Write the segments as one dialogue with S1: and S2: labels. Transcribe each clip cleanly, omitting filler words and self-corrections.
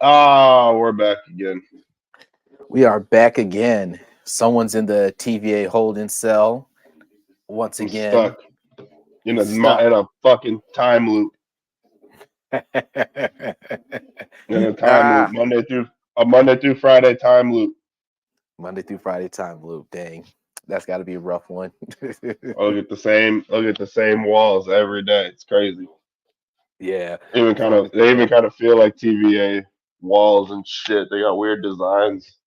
S1: Oh, we're back again.
S2: We are back again. Someone's in the TVA holding cell once
S1: I'm
S2: again.
S1: stuck in a
S2: Stuck.
S1: in a fucking time loop. In a time loop,
S2: ah,
S1: Monday through Friday time loop.
S2: Monday through Friday time loop. Dang, that's got to be a rough one.
S1: I'll get the same walls every day. It's crazy.
S2: yeah,
S1: They even kind of feel like TVA walls and shit. They got weird designs.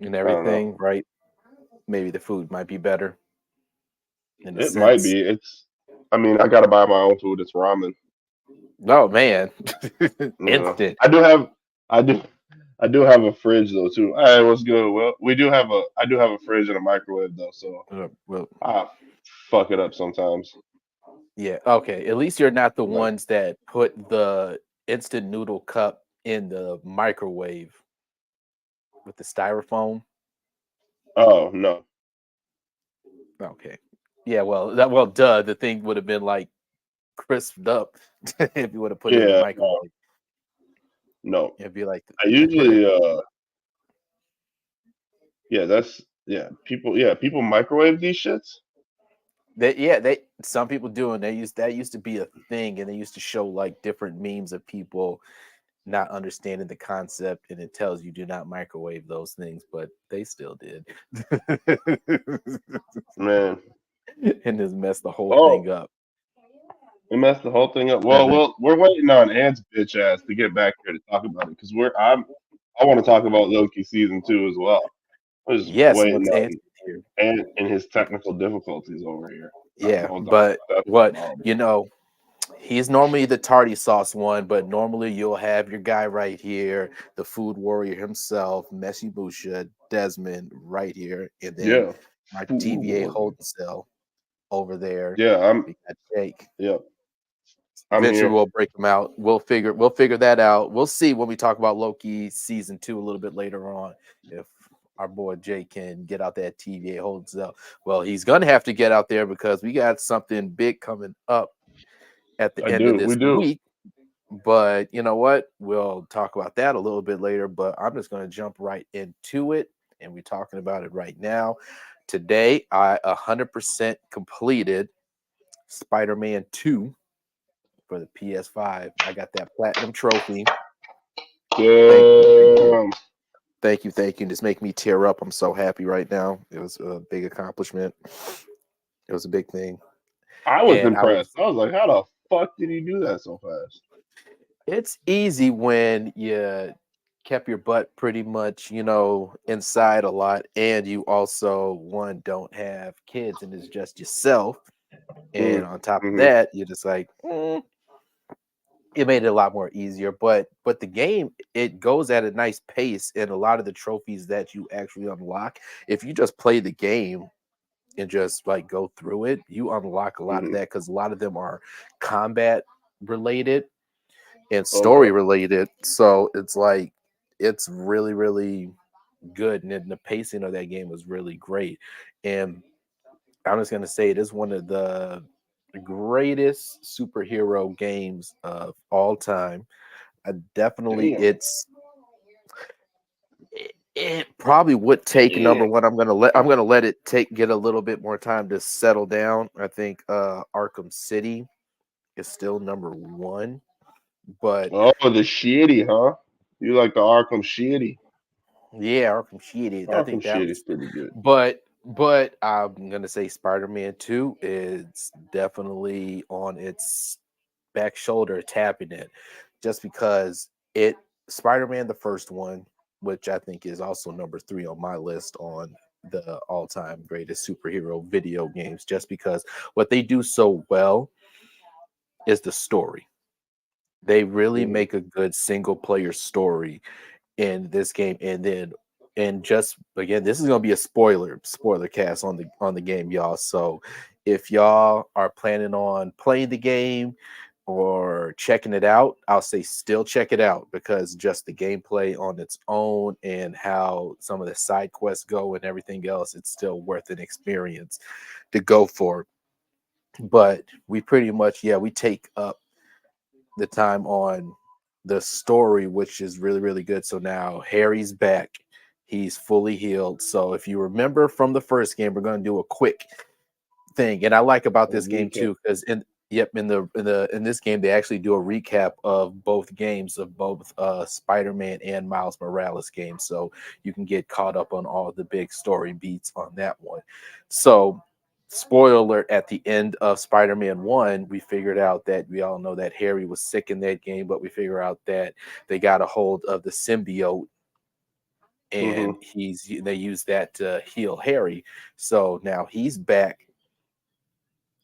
S2: and
S1: I don't know.
S2: everything, right? Maybe the food might be better in a
S1: It might
S2: sense.
S1: be. I mean, I gotta buy my own food. It's ramen.
S2: Oh man,
S1: You know,
S2: instant.
S1: I do, I do have a fridge though too. Hey, what's good? Well, I do have a fridge and a microwave though, so
S2: Well,
S1: I fuck it up sometimes.
S2: yeah. Okay, at least you're not the
S1: Like,
S2: ones that put the instant noodle cup in the microwave with the styrofoam.
S1: oh no,
S2: Okay. Yeah, well, the thing would have been like crisped up if you would have put it in the
S1: yeah, no,
S2: microwave.
S1: no.
S2: It'd be like,
S1: I usually, yeah, yeah, people microwave these shits.
S2: they some people do, and that used to be a thing, and they used to show like different memes of people not understanding the concept, and it tells you do not microwave those things, but they still did,
S1: Man,
S2: and just messed the whole
S1: oh,
S2: thing up.
S1: we messed the whole thing up. Well, we're waiting on Ant's bitch ass to get back here to talk about it because I want to talk about Loki season 2 as well. I was
S2: Yes,
S1: waiting
S2: once Anthony
S1: on
S2: here.
S1: Ant and his technical difficulties over here. That's
S2: Yeah,
S1: what I'm talking
S2: but
S1: about. That's
S2: what
S1: all.
S2: you know, he's normally the tardy sauce one, but normally you'll have your guy right here, the food warrior himself, Messi Busha, Desmond right here, and then
S1: Yeah,
S2: my
S1: food
S2: TVA
S1: warrior.
S2: holding cell over there.
S1: Yeah,
S2: We got Jake.
S1: yeah, I'm
S2: Eventually
S1: here.
S2: we'll break them out. We'll figure that out. We'll see when we talk about Loki season 2 a little bit later on if our boy Jay can get out that TVA holding cell. Well, he's gonna have to get out there because we got something big coming up at the
S1: I
S2: end of
S1: do.
S2: this
S1: We do.
S2: week. But you know what? We'll talk about that a little bit later. But I'm just going to jump right into it. And we're talking about it right now. Today, I 100% completed Spider Man 2 for the PS5. I got that platinum trophy. Thank you. Thank you.
S1: Damn.
S2: Thank you. Thank you. Just make me tear up. I'm so happy right now. It was a big accomplishment. It was a big thing.
S1: I was
S2: And I
S1: impressed.
S2: was
S1: I was like, how the fuck did he do that so fast?
S2: It's easy when you kept your butt pretty much, inside a lot, and you also one don't have kids and it's just yourself. And on top of
S1: Mm-hmm.
S2: that, you're just like, it made it a lot more easier. But the game, it goes at a nice pace, and a lot of the trophies that you actually unlock, if you just play the game and just like go through it, you unlock a lot of
S1: Mm-hmm.
S2: that because a lot of them are combat related and story
S1: Okay.
S2: related. So it's like it's really, really good. And then the pacing of that game was really great. And I'm just gonna say it is one of the greatest superhero games of all time. I definitely
S1: Damn.
S2: it probably would take number
S1: Damn.
S2: one. I'm gonna let it get a little bit more time to settle down. I think Arkham City is still number one, but
S1: Oh, the shitty, huh? You like the Arkham shitty?
S2: yeah, Arkham City. I
S1: Arkham
S2: think that
S1: shitty's
S2: was,
S1: pretty good.
S2: but I'm gonna say Spider-Man 2 is definitely on its back shoulder tapping it, just because it Spider-Man the first one, which I think is also number three on my list on the all-time greatest superhero video games, just because what they do so well is the story. They really
S1: Mm-hmm.
S2: make a good single player story in this game, and just again, this is gonna be a spoiler cast on the game, y'all. So if y'all are planning on playing the game or checking it out, I'll say still check it out because just the gameplay on its own and how some of the side quests go and everything else, it's still worth an experience to go for. But we pretty much, yeah, we take up the time on the story, which is really, really good. So now Harry's back. He's fully healed. So if you remember from the first game, we're going to do a quick thing. And I like about this game
S1: Recap.
S2: too, because in this game they actually do a recap of both games of both Spider-Man and Miles Morales games. So you can get caught up on all the big story beats on that one. So spoiler alert, at the end of Spider-Man 1, we figured out that we all know that Harry was sick in that game, but we figure out that they got a hold of the symbiote
S1: Mm-hmm.
S2: and they use that to heal Harry. So now he's back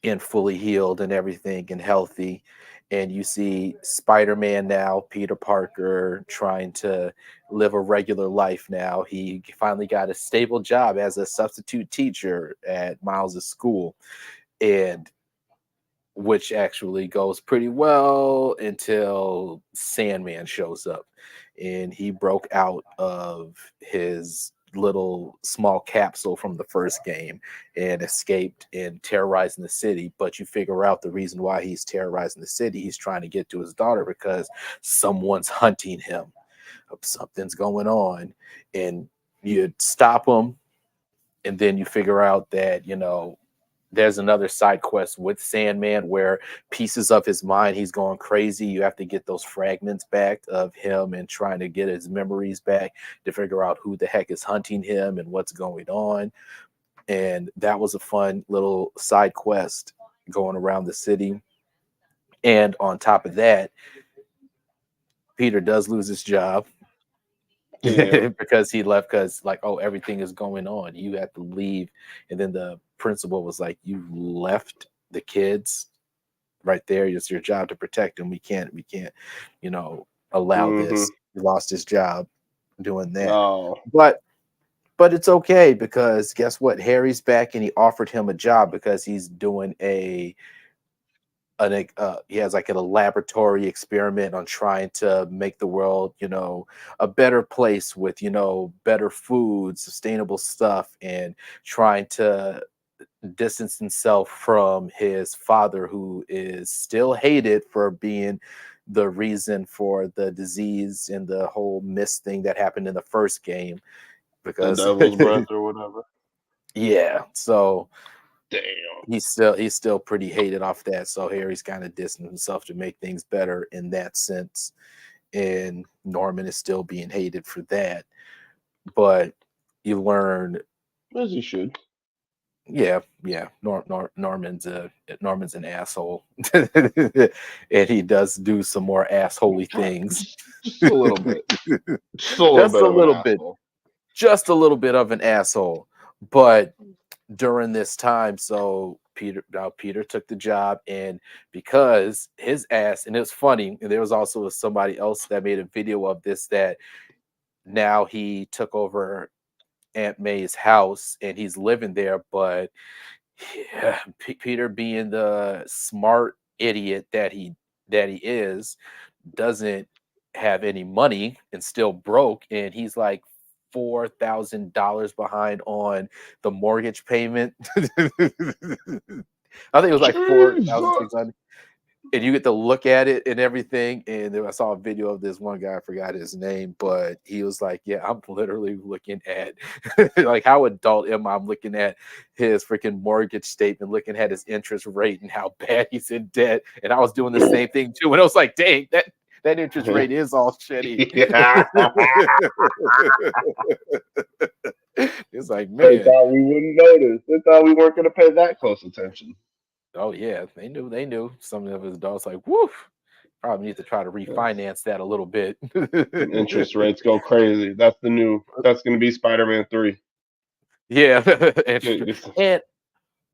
S2: and fully healed and everything and healthy. And you see Spider-Man now, Peter Parker, trying to live a regular life now. He finally got a stable job as a substitute teacher at Miles's school. And which actually goes pretty well until Sandman shows up. And he broke out of his little small capsule from the first game and escaped and terrorizing the city. But you figure out the reason why he's terrorizing the city. He's trying to get to his daughter because someone's hunting him. Something's going on. And you stop him. And then you figure out that, there's another side quest with Sandman where pieces of his mind, he's going crazy. You have to get those fragments back of him and trying to get his memories back to figure out who the heck is hunting him and what's going on. And that was a fun little side quest going around the city. And on top of that, Peter does lose his job
S1: Damn.
S2: because he left because like, oh, everything is going on. You have to leave. And then the principal was like, you left the kids right there. It's your job to protect him. We can't, allow
S1: Mm-hmm.
S2: this. He lost his job doing that.
S1: Oh.
S2: But it's okay because guess what? Harry's back and he offered him a job because he's doing he has like a laboratory experiment on trying to make the world, a better place with, better food, sustainable stuff, and trying to distance himself from his father, who is still hated for being the reason for the disease and the whole mist thing that happened in the first game.
S1: The
S2: Because
S1: devil's breath or whatever.
S2: yeah, so
S1: Damn.
S2: he's still pretty hated off that. So Harry's kind of distancing himself to make things better in that sense. And Norman is still being hated for that. But you learn,
S1: As you should.
S2: yeah. Norman's an asshole, and he does do some more assholey things.
S1: Just a little bit. Just a little
S2: just
S1: bit
S2: a
S1: of an
S2: little bit,
S1: asshole.
S2: just a little bit of an asshole. But during this time, so Peter took the job, and because his ass, and it was funny, and there was also somebody else that made a video of this, that now he took over Aunt May's house and he's living there, but yeah, Peter, being the smart idiot that he is, doesn't have any money and still broke, and he's like $4,000 behind on the mortgage payment. I think it was like
S1: Jesus.
S2: 4,600, and you get to look at it and everything. And then I saw a video of this one guy, I forgot his name, but he was like, yeah, I'm literally looking at like, how adult am I? I'm looking at his freaking mortgage statement, looking at his interest rate and how bad he's in debt. And I was doing the same thing too. And I was like, dang, that interest rate is all shitty.
S1: Yeah.
S2: It's like,
S1: They
S2: man,
S1: thought we wouldn't notice. They thought we weren't going to pay that close attention.
S2: oh yeah, they knew. Some of his adults like, woof, probably need to try to
S1: Yes.
S2: refinance that a little bit.
S1: Interest rates go crazy. That's going to be Spider-Man 3.
S2: Yeah,
S1: Get-
S2: and,
S1: get some-
S2: and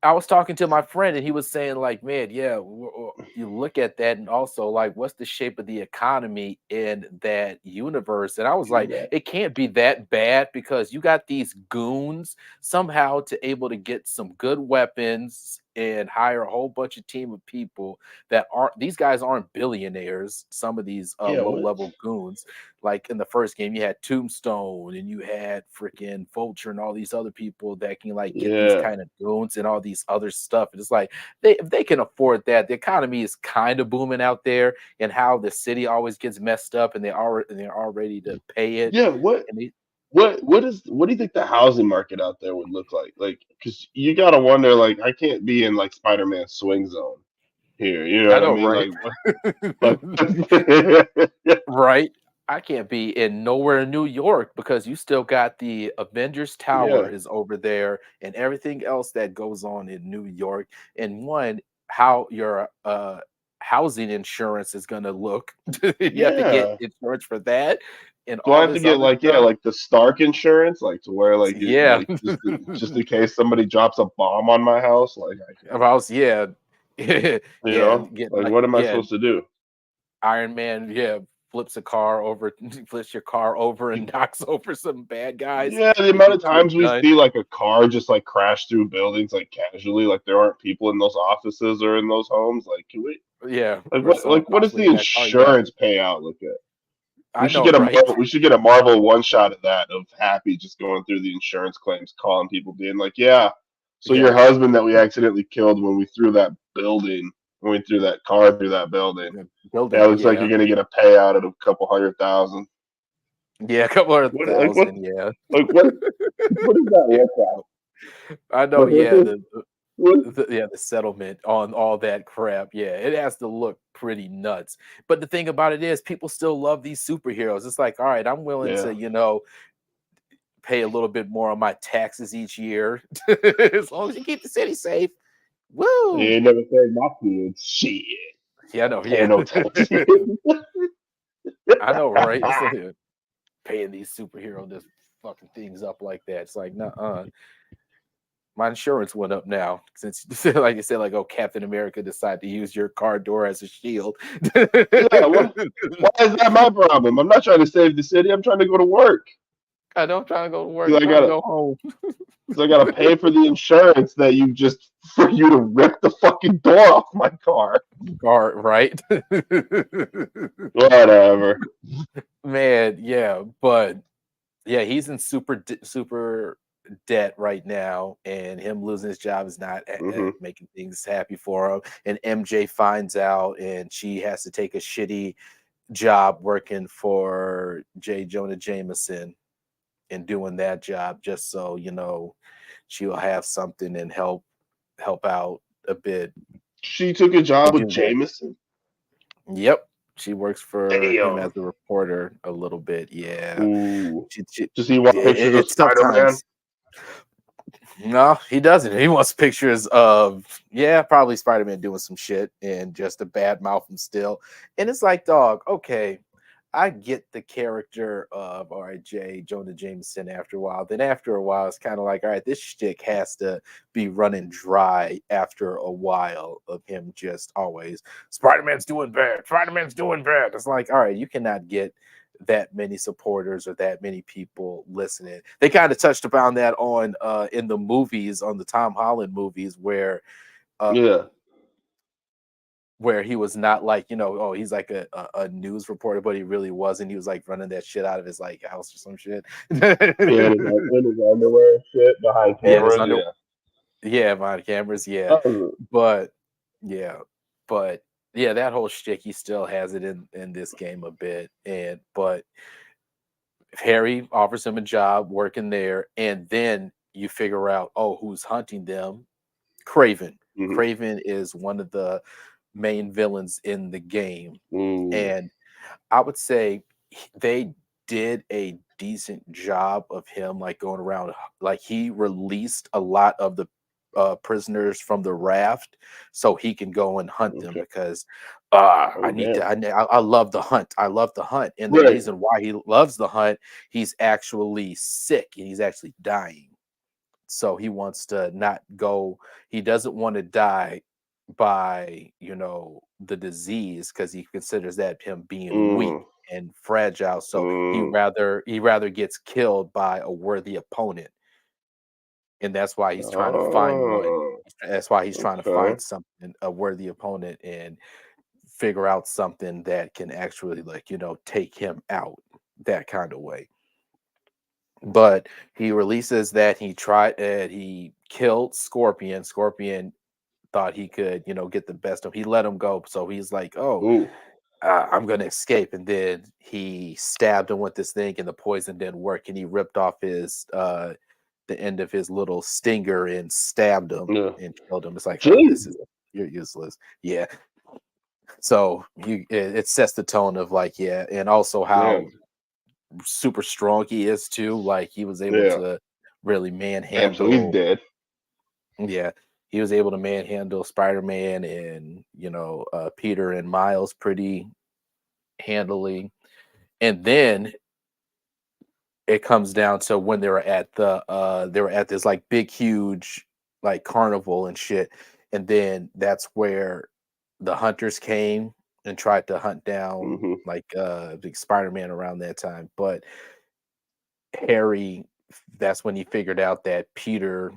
S2: I was talking to my friend, and he was saying, like, man, yeah, you look at that, and also, like, what's the shape of the economy in that universe? And I was
S1: True
S2: like,
S1: that.
S2: it can't be that bad because you got these goons somehow to able to get some good weapons and hire a whole bunch of team of people that aren't these guys aren't billionaires. Some of these
S1: Yeah,
S2: low
S1: what?
S2: level goons, like in the first game, you had Tombstone and you had freaking Vulture and all these other people that can like get these
S1: Yeah,
S2: kind of goons and all these other stuff. And it's like if they can afford that, the economy is kind of booming out there, and how the city always gets messed up, and they're all ready to pay it.
S1: yeah. What?
S2: And they,
S1: What do you think the housing market out there would look like? Like, because you gotta wonder. Like, I can't be in like Spider-Man swing zone here. You know
S2: I
S1: what I
S2: know,
S1: mean?
S2: right?
S1: Like, what?
S2: Right? I can't be in nowhere in New York because you still got the Avengers Tower
S1: Yeah,
S2: is over there and everything else that goes on in New York. And one, how your housing insurance is going to look. You have to get
S1: yeah.
S2: insurance for that and
S1: Do I
S2: all
S1: have to
S2: this
S1: get
S2: other
S1: like
S2: stuff.
S1: like the Stark insurance, like to where like
S2: Yeah.
S1: like just in case somebody drops a bomb on my house, like I can,
S2: Of house, yeah. Yeah, get
S1: like
S2: like
S1: what am I
S2: yeah,
S1: supposed to do?
S2: Iron Man, yeah, flips a car over, flips your car over and knocks over some bad guys
S1: Yeah, the
S2: to
S1: amount of
S2: get you a
S1: times we
S2: gun.
S1: see like a car just like crash through buildings like casually, like there aren't people in those offices or in those homes. Like, can we
S2: Yeah,
S1: like
S2: or someone
S1: what does
S2: possibly
S1: the
S2: in that car. Yeah,
S1: insurance payout look at?
S2: I know, right?
S1: We should get a Marvel one shot of that of Happy just going through the insurance claims, calling people, being like, "Yeah, so your
S2: Yeah,
S1: husband that we accidentally killed when we threw that building, when we threw that car through that building.
S2: the
S1: Yeah, it
S2: building.
S1: looks like
S2: Yeah,
S1: you're gonna get a payout of a couple 100,000.
S2: yeah, a couple
S1: Like
S2: hundred
S1: what
S2: thousand. Yeah,
S1: like what does that
S2: yeah.
S1: look like?
S2: I know. Yeah, yeah, the settlement on all that crap. Yeah, it has to look pretty nuts. But the thing about it is, people still love these superheroes. It's like, all right, I'm willing to,
S1: Yeah,
S2: pay a little bit more on my taxes each year as long as you keep the city safe.
S1: you
S2: Woo!
S1: ain't never said my kids. Shit,
S2: Yeah, I
S1: I'm
S2: know.
S1: paying
S2: Yeah,
S1: no taxes.
S2: I know, right? It's like paying these superhero this fucking things up like that. It's like, nah, my insurance went up now since, like you said, like, oh, Captain America decided to use your car door as a shield.
S1: Yeah, why is that my problem? I'm not trying to save the city. I'm trying to go to work.
S2: I know I'm trying to go to work,
S1: 'Cause
S2: I'm trying to go home.
S1: I gotta pay for the insurance that you just for you to rip the fucking door off my car.
S2: Car, right?
S1: Whatever.
S2: Man, yeah, but yeah, he's in super debt right now, and him losing his job is not
S1: Hmm.
S2: making things happy for him. And MJ finds out, and she has to take a shitty job working for J. Jonah Jameson and doing that job just so she'll have something and help out a bit
S1: She took a job
S2: and
S1: with
S2: do that.
S1: Jameson.
S2: Yep, she works for him as
S1: Damn.
S2: a reporter a little bit. Yeah,
S1: Ooh.
S2: she
S1: Does he want
S2: yeah,
S1: pictures of
S2: it's
S1: Spider Man?
S2: sometimes. No, he doesn't. He wants pictures of, yeah, probably Spider-Man doing some shit and just to bad mouth him still. And it's like, dog, okay, I get the character of all right, Jonah Jameson after a while. Then after a while, it's kind of like, all right, this shtick has to be running dry after a while of him just always Spider-Man's doing bad, Spider-Man's doing bad. It's like, all right, you cannot get that many supporters or that many people listening. They kind of touched upon that on in the movies, on the Tom Holland movies, uh
S1: Yeah.
S2: where he was not like, oh, he's like a news reporter, but he really wasn't. He was like running that shit out of his like house or some shit.
S1: Yeah, in his underwear and shit behind
S2: Yeah, his
S1: cameras.
S2: under
S1: Yeah.
S2: yeah, behind cameras, yeah.
S1: Oh,
S2: But yeah, but yeah, that whole shtick, he still has it in this game a bit. But Harry offers him a job working there, and then you figure out, oh, who's hunting them? Craven.
S1: mhm.
S2: Craven is one of the main villains in the game.
S1: Ooh.
S2: And I would say they did a decent job of him, like going around, like he released a lot of the prisoners from the raft so he can go and hunt them
S1: Okay.
S2: because
S1: Oh damn.
S2: I love the hunt. I love the hunt. And the
S1: Right.
S2: reason why he loves the hunt, he's actually sick and he's actually dying. So he wants to not go, he doesn't want to die by, the disease because he considers that him being weak
S1: Mm,
S2: and fragile. So he
S1: mm.
S2: rather he rather gets killed by a worthy opponent. and that's why he's trying to find one.
S1: Oh,
S2: That's why he's trying to
S1: okay.
S2: find something, a worthy opponent, and figure out something that can actually, like, take him out, that kind of way. But he releases that he killed Scorpion. Scorpion thought he could, get the best of him. He let him go. So he's like, oh,
S1: Ooh.
S2: I'm gonna escape. And then he stabbed him with this thing, and the poison didn't work. And he ripped off his the end of his little stinger and stabbed him
S1: Yeah.
S2: and killed him. It's like, oh,
S1: Jeez.
S2: you're useless. Yeah. So it sets the tone of, like, yeah, and also how
S1: Damn.
S2: super strong he is too. Like, he was able
S1: Yeah.
S2: to really
S1: Damn. So he's
S2: manhandle.
S1: dead.
S2: Yeah, he was able to manhandle Spider-Man and, Peter and Miles pretty handily. And then it comes down to when they were at this, like, big huge, like, carnival and shit. And then that's where the hunters came and tried to hunt down,
S1: Hmm.
S2: like, big Spider-Man around that time. But Harry, that's when he figured out that Peter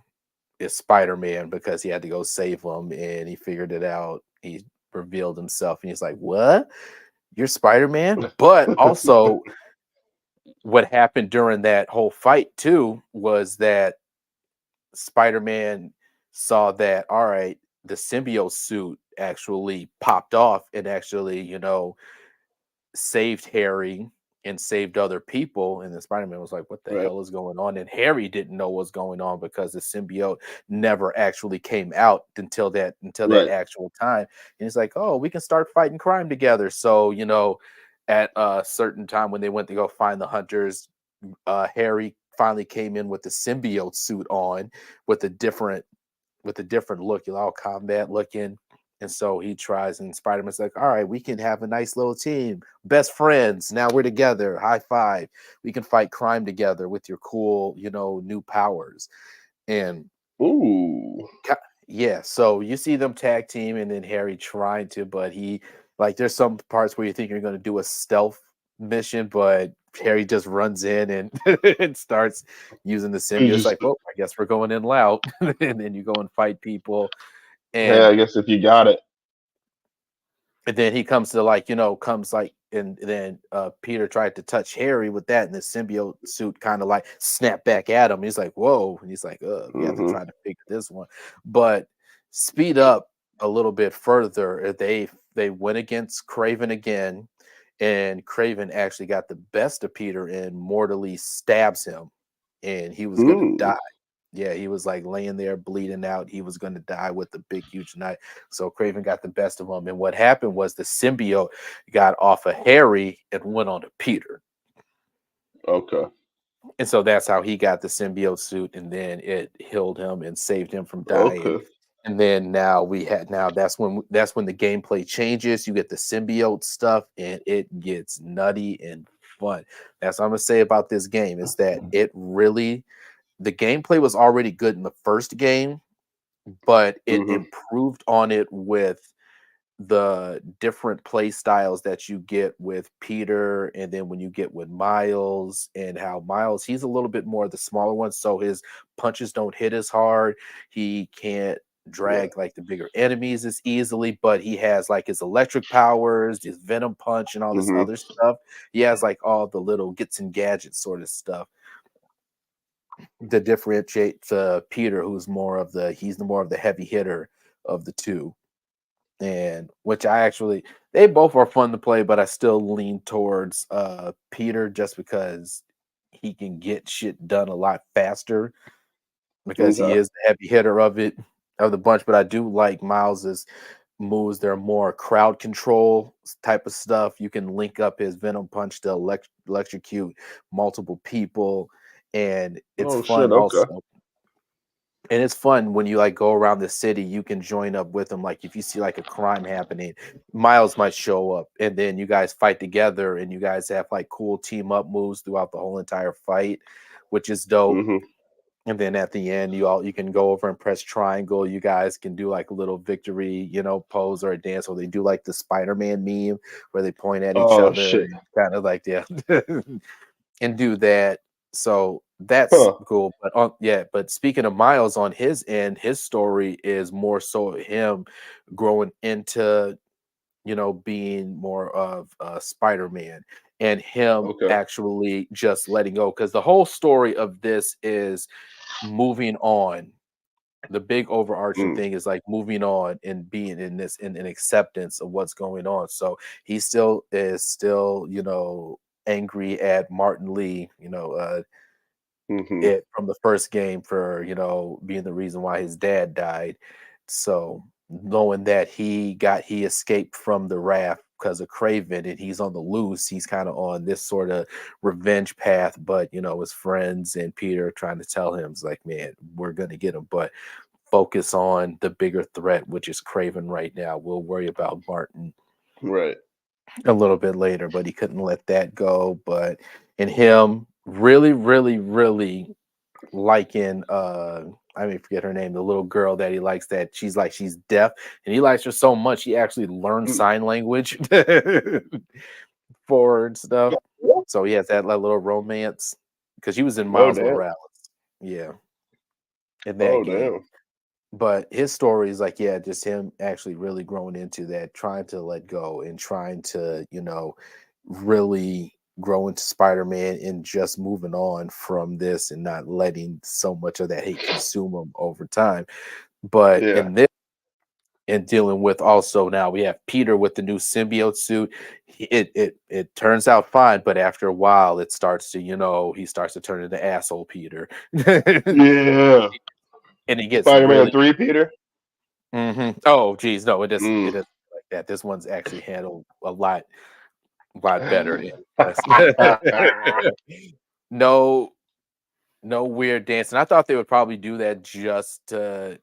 S2: is Spider-Man, because he had to go save him, and he figured it out. He revealed himself, and he's like, "What? You're Spider-Man?" But also, what happened during that whole fight too was that Spider-Man saw that, all right, the symbiote suit actually popped off and actually, saved Harry and saved other people. And then Spider-Man was like, what the
S1: Right.
S2: hell is going on? And Harry didn't know what's going on, because the symbiote never actually came out until that
S1: Right.
S2: actual time. And he's like, oh, we can start fighting crime together. So, at a certain time when they went to go find the hunters, Harry finally came in with the symbiote suit on, with a different look, all combat looking. And so he tries, and Spider-Man's like, all right, we can have a nice little team, best friends. Now we're together. High five. We can fight crime together with your cool, new powers. And
S1: Ooh.
S2: yeah, so you see them tag team, and then Harry trying to, but like, there's some parts where you think you're going to do a stealth mission, but Harry just runs in and, and starts using the
S1: You
S2: symbiote. It's
S1: just,
S2: like, well, I guess we're going in loud. And then you go and fight people.
S1: hey,
S2: And
S1: I guess if you got it.
S2: then he comes to, like, comes like, and then Peter tried to touch Harry with that, and the symbiote suit kind of like snapped back at him. He's like, whoa. And he's like, we have to
S1: Hmm.
S2: try to figure this one. But speed up a little bit further. They went against Craven again, and Craven actually got the best of Peter and mortally stabs him, and he was gonna
S1: Mm.
S2: die. Yeah, he was, like, laying there bleeding out. He was gonna die with the big huge knife. So Craven got the best of him, and what happened was the symbiote got off of Harry and went on to Peter.
S1: Okay.
S2: And so that's how he got the symbiote suit, and then it healed him and saved him from dying.
S1: Okay.
S2: And then now that's when the gameplay changes. You get the symbiote stuff, and it gets nutty and fun. That's what I'm gonna say about this game, is that the gameplay was already good in the first game, but it
S1: Hmm.
S2: improved on it with the different play styles that you get with Peter, and then when you get with Miles, and how Miles, he's a little bit more the smaller one, so his punches don't hit as hard. He can't
S1: Right.
S2: drag, like, the bigger enemies as easily, but he has, like, his electric powers, his venom punch, and all this
S1: Hmm.
S2: other stuff. He has, like, all the little gets and gadgets sort of stuff to differentiate Peter, he's the more of the heavy hitter of the two. And which they both are fun to play, but I still lean towards Peter, just because he can get shit done a lot faster, because he
S1: Okay.
S2: is the heavy hitter of the bunch. But I do like Miles's moves. They're more crowd control type of stuff. You can link up his venom punch to electrocute multiple people, and it's
S1: Oh
S2: fun
S1: shit. Okay.
S2: also. And it's fun when you, like, go around the city. You can join up with them. Like, if you see, like, a crime happening, Miles might show up, and then you guys fight together, and you guys have, like, cool team up moves throughout the whole entire fight, which is dope.
S1: Hmm.
S2: And then at the end, you can go over and press triangle. You guys can do, like, a little victory, pose or a dance, or they do, like, the Spider-Man meme where they point at each
S1: Oh
S2: other
S1: shit.
S2: and kind of like, yeah, and do that. So that's
S1: Huh.
S2: cool. But speaking of Miles on his end, his story is more so him growing into, being more of Spider-Man, and him
S1: Okay.
S2: actually just letting go. Because the whole story of this is moving on. The big overarching
S1: Mm.
S2: thing is like moving on and being in this in acceptance of what's going on. So he still is still, angry at Martin Lee,
S1: Hmm.
S2: it from the first game for, being the reason why his dad died. So knowing that he escaped from the raft because of Craven and he's on the loose, he's kind of on this sort of revenge path. But his friends and Peter trying to tell him, it's like, man, we're gonna get him, but focus on the bigger threat, which is Craven right now. We'll worry about Martin
S1: Right.
S2: a little bit later, but he couldn't let that go. But in him really, really, really liking I mean forget her name, the little girl that he likes, that she's deaf, and he likes her so much he actually learned
S1: Mm.
S2: sign language for her and stuff. So he has that little romance because she was in
S1: Oh
S2: Miles
S1: damn.
S2: Morales. Yeah, in that
S1: Oh
S2: game.
S1: damn.
S2: But his story is like, yeah, just him actually really growing into that, trying to let go and trying to, really grow into Spider-Man and just moving on from this and not letting so much of that hate consume him over time. But
S1: Yeah.
S2: in this, and dealing with also now we have Peter with the new symbiote suit. It turns out fine, but after a while, it starts to, he starts to turn into asshole Peter, and
S1: Yeah.
S2: he gets
S1: Spider-Man
S2: really.
S1: 3, Peter.
S2: Oh, geez, no, it doesn't. It
S1: Mm.
S2: doesn't like that. This one's actually handled a lot better. And less. No, no weird dancing. I thought they would probably do that just to,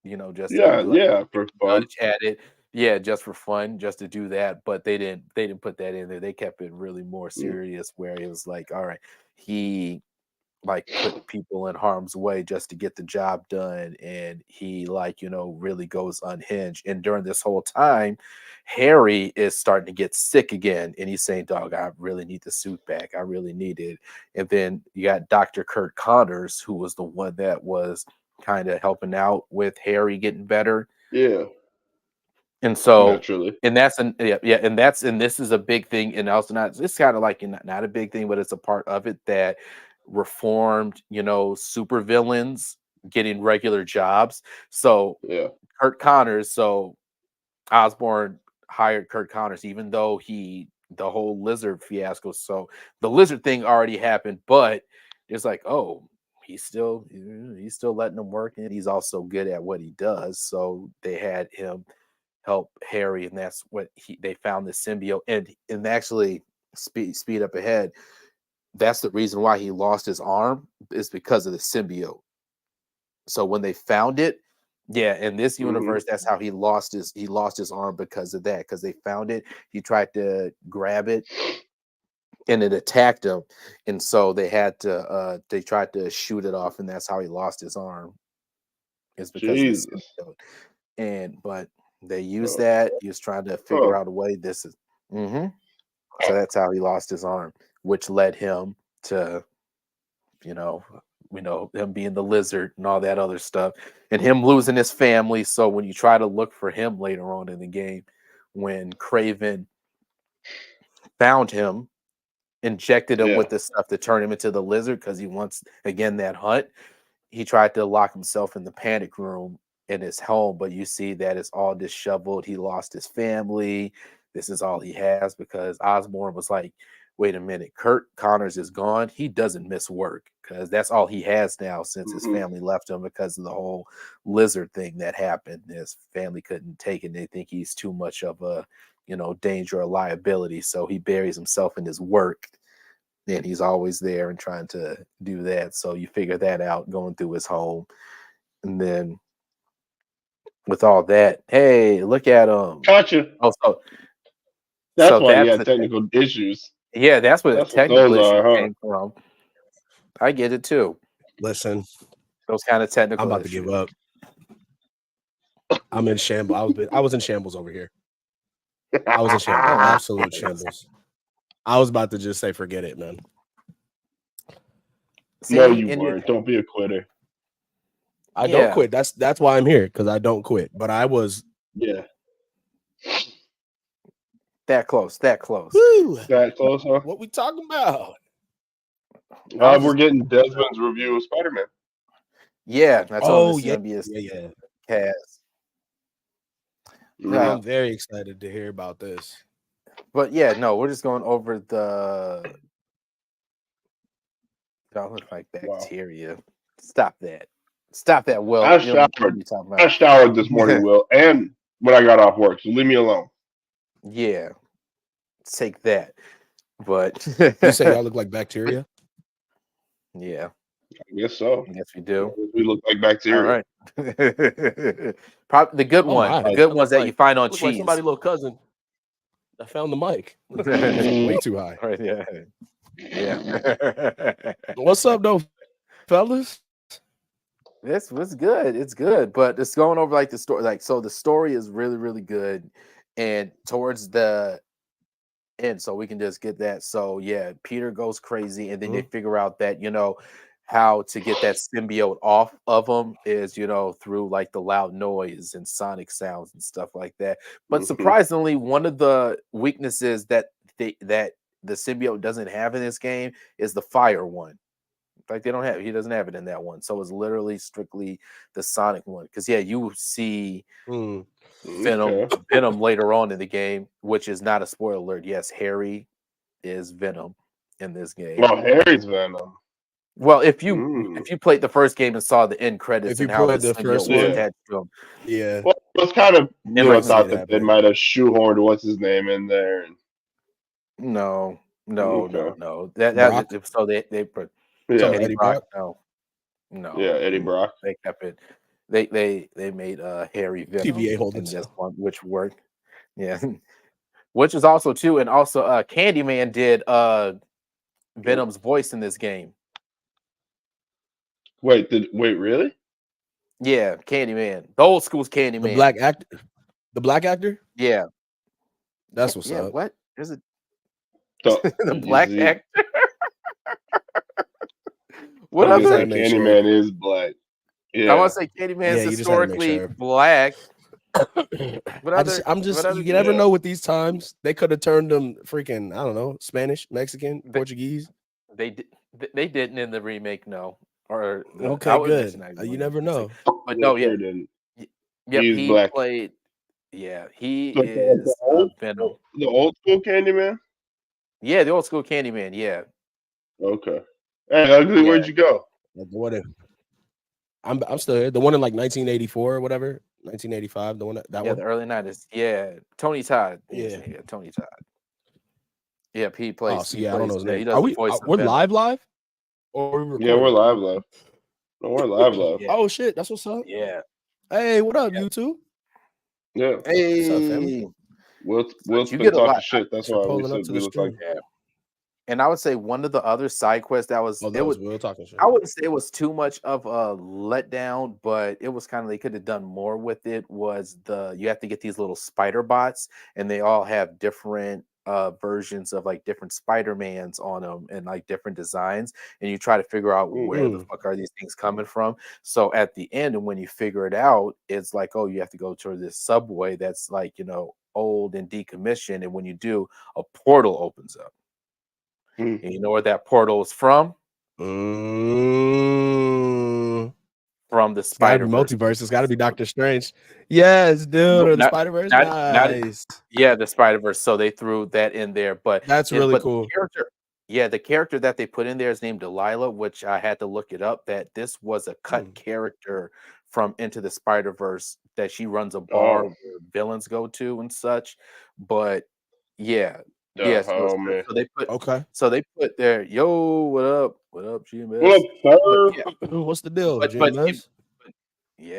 S2: just to
S1: Yeah,
S2: be like
S1: yeah, for fun.
S2: nudge at it. Yeah, just for fun, just to do that. But they didn't. They didn't put that in there. They kept it really more
S1: Mm.
S2: serious, where it was like, all right, he like put people in harm's way just to get the job done, and he like really goes unhinged. And during this whole time, Harry is starting to get sick again, and he's saying, dog, I really need the suit back, I really need it. And then you got Dr. Kurt Connors, who was the one that was kind of helping out with Harry getting better.
S1: Yeah,
S2: And so,
S1: naturally.
S2: and that's an yeah, yeah, and this is a big thing, and also not it's kind of like not a big thing, but it's a part of it that reformed, super villains getting regular jobs. So
S1: Yeah.
S2: Kurt Connors, so Osborn hired Kurt Connors, even though the whole lizard fiasco. So the lizard thing already happened, but it's like, oh, he's still letting him work, and he's also good at what he does. So they had him help Harry, and that's what they found the symbiote. And actually, speed up ahead. That's the reason why he lost his arm, is because of the symbiote. So when they found it, yeah, in this
S1: Hmm.
S2: universe, that's how he lost his arm, because of that. Because they found it, he tried to grab it, and it attacked him, and so they tried to shoot it off, and that's how he lost his arm. Is because of the
S1: Jesus.
S2: symbiote. But they used
S1: Oh,
S2: that. He was trying to figure
S1: huh.
S2: out a way. So that's how he lost his arm, which led him to, you know, him being the lizard and all that other stuff, and him losing his family. So when you try to look for him later on in the game, when Craven found him, injected him
S1: Yeah.
S2: with this stuff to turn him into the lizard because he wants again that hunt, he tried to lock himself in the panic room in his home, but you see that it's all disheveled. He lost his family. This is all he has, because Osborn was like, wait a minute, Kurt Connors is gone. He doesn't miss work, because that's all he has now since his
S1: Hmm.
S2: family left him because of the whole lizard thing that happened. His family couldn't take it. They think he's too much of a, danger or liability. So he buries himself in his work, and he's always there and trying to do that. So you figure that out going through his home. And then with all that, hey, look at
S1: Gotcha.
S2: oh, so
S1: That's why you
S2: that's
S1: had technical issues.
S2: yeah, that's where the
S1: That's what
S2: technical
S1: those
S2: issues
S1: are, huh?
S2: came from. I get it too.
S3: Listen,
S2: Those kind of
S3: I'm
S2: technical
S3: about to give
S2: issues.
S3: up. I'm in shambles. I was in shambles over here. I was in shambles.
S2: Oh,
S3: Absolute shambles. I was about to just say, forget it, man.
S1: No,
S2: See,
S1: you
S2: and
S1: weren't. Don't be a quitter.
S3: I don't
S2: Yeah.
S3: quit. That's why I'm here, because I don't quit. But I was
S1: Yeah.
S2: that close.
S3: woo,
S1: That close, huh?
S3: what we talking about?
S2: I was
S1: We're
S2: just,
S1: getting Desmond's review of Spider-Man.
S2: yeah. I told him this is
S3: Yeah,
S2: gonna be his
S3: yeah.
S2: cast.
S1: Yeah.
S3: I'm very excited to hear about this.
S2: But yeah, no, we're just going over the. Don't look like
S1: Wow.
S2: bacteria. Stop that. Stop that, Will.
S1: I
S2: You don't know what
S1: showered.
S2: you're talking
S1: I
S2: about.
S1: showered this morning, Will, and when I got off work. So leave me alone.
S2: Yeah, take that. But
S3: You say y'all look like bacteria?
S2: yeah,
S1: I guess so.
S2: I guess we do.
S1: We look like
S2: All
S1: bacteria.
S2: right. Probably the good
S3: Oh
S2: one.
S3: my,
S2: The
S3: I
S2: good
S3: look
S2: ones that you find on
S3: look like
S2: cheese.
S3: somebody's little cousin. I found the mic. It's up way too high.
S2: Right, yeah. Yeah.
S3: What's up, though, fellas?
S2: This was good. It's good, but it's going over like the story. Like, so the story is really, really good, and towards the end, so we can just get that. So yeah, Peter goes crazy, and then they figure out that how to get that symbiote off of him is through like the loud noise and sonic sounds and stuff like that. But surprisingly, one of the weaknesses that the symbiote doesn't have in this game is the fire one. Like he doesn't have it in that one. So it's literally strictly the Sonic one. Because yeah, you see Venom later on in the game, which is not a spoiler alert. Yes, Harry is Venom in this game.
S1: Oh, Harry's Venom.
S2: Well, if you played the first game and saw the end credits
S3: If you
S2: and how the
S3: played the
S2: symbiote
S3: first
S2: was
S3: one,
S2: attached to him.
S3: yeah.
S1: Well, it was kind of
S3: I
S1: thought
S3: see
S1: that
S3: it
S1: they
S3: happening.
S1: might have shoehorned what's his name in there.
S2: No.
S1: Okay.
S2: That so they put
S1: Yeah.
S3: Eddie Brock?
S2: No.
S1: Yeah, Eddie Brock.
S2: They kept it. They made Harry Venom
S3: TVA holding
S2: in this
S3: cell.
S2: one, which worked. Yeah. Which is also too, and also Candyman did Venom's voice in this game.
S1: Wait, really?
S2: Yeah, Candyman. The old school's Candyman.
S3: The black actor? The black actor?
S2: Yeah.
S3: That's what's up.
S2: What? Is it
S1: The
S2: the black actor? What
S1: I was
S2: other?
S1: gonna say Candyman is black. Yeah.
S2: I want to say Candyman's historically black.
S3: You never know with these times. They could have turned them freaking, I don't know, Spanish, Mexican, Portuguese.
S2: They didn't in the remake, no. Or
S3: okay, good. You never know.
S2: But no, yeah. Yep,
S1: he's black.
S2: Played. Yeah, he is Venom.
S1: The old school Candyman.
S2: Yeah, the old school Candyman. Yeah.
S1: Okay. Hey, Ugly, where'd you go?
S3: What if I'm still here. The one in like 1984 or whatever, 1985. The one that one.
S2: The early 90s. Yeah, Tony Todd.
S3: Yeah,
S2: Tony Todd. Yeah, he plays.
S3: I don't know his name.
S2: He does the voice.
S3: We're live? Or
S1: we're live. No, we're live.
S3: Yeah. Oh shit, that's what's up.
S2: Yeah.
S3: Hey, what up, YouTube?
S1: Yeah.
S2: Hey.
S3: What's up, family?
S1: Will's been talking shit. That's why we said we look like.
S2: Yeah. And I would say one of the other side quests that was
S3: Will talking shit.
S2: I wouldn't say it was too much of a letdown, but it was kind of they could have done more with it. Was you have to get these little spider bots, and they all have different versions of like different Spider-Mans on them and like different designs, and you try to figure out where the fuck are these things coming from. So at the end, and when you figure it out, it's like, oh, you have to go to this subway that's like old and decommissioned, and when you do, a portal opens up. And you know where that portal is from? From the Spider-Verse.
S3: Multiverse. It's got to be Doctor Strange. Yes, dude. Or the Spider-Verse. Nice.
S2: The Spider-Verse. So they threw that in there, but
S3: that's really cool.
S2: The character that they put in there is named Delilah, which I had to look it up. That this was a cut character from Into the Spider-Verse. That she runs a bar where villains go to and such. But yeah. Yes.
S1: Man.
S2: So they put there, yo, what up, GMS?
S1: What up, sir?
S3: What's the deal, GMS?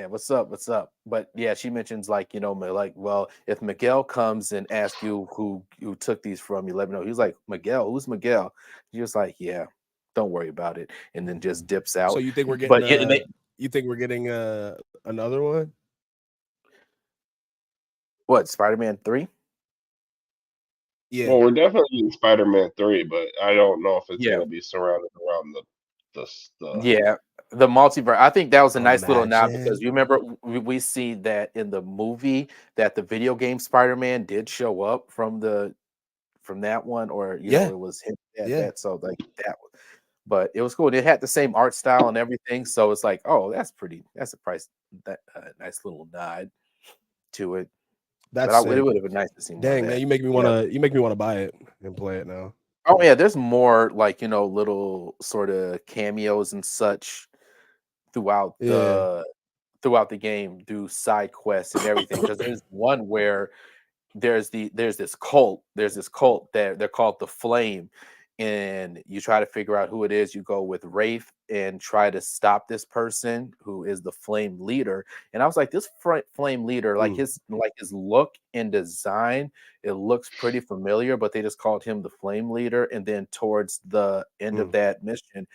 S2: What's up? But yeah, she mentions like, well, if Miguel comes and asks you who took these from you, let me know. He's like, Miguel, who's Miguel? He was like, yeah, don't worry about it, and then just dips out.
S3: So you think we're getting? You think we're getting another one?
S2: What, Spider-Man 3?
S3: Yeah.
S1: Well, we're definitely in Spider-Man 3, but I don't know if it's going to be surrounded around the
S2: Yeah, the multiverse. I think that was a nice little nod because
S3: Imagine.
S2: you remember we see that in the movie that the video game Spider-Man did show up from that one, or
S3: Yeah,
S2: it was him at
S3: yeah.
S2: that. So like that, but it was cool. It had the same art style and everything. So it's like, oh, that's pretty. That's a price. That nice little nod to it. But
S3: That's
S2: it
S3: sick.
S2: would have been nice to see more of
S3: Dang, man,
S2: that.
S3: you make me
S2: Yeah.
S3: wanna buy it and play it now.
S2: Oh yeah, there's more like little sort of cameos and such throughout
S3: Yeah.
S2: the game, do side quests and everything. Because there's one where there's this cult that they're called the Flame, and you try to figure out who it is. You go with Wraith and try to stop this person who is the Flame leader. And I was like, this Flame leader, like
S3: Mm,
S2: his look and design, it looks pretty familiar, but they just called him the Flame leader. And then towards the end of
S3: mm.
S2: that mission,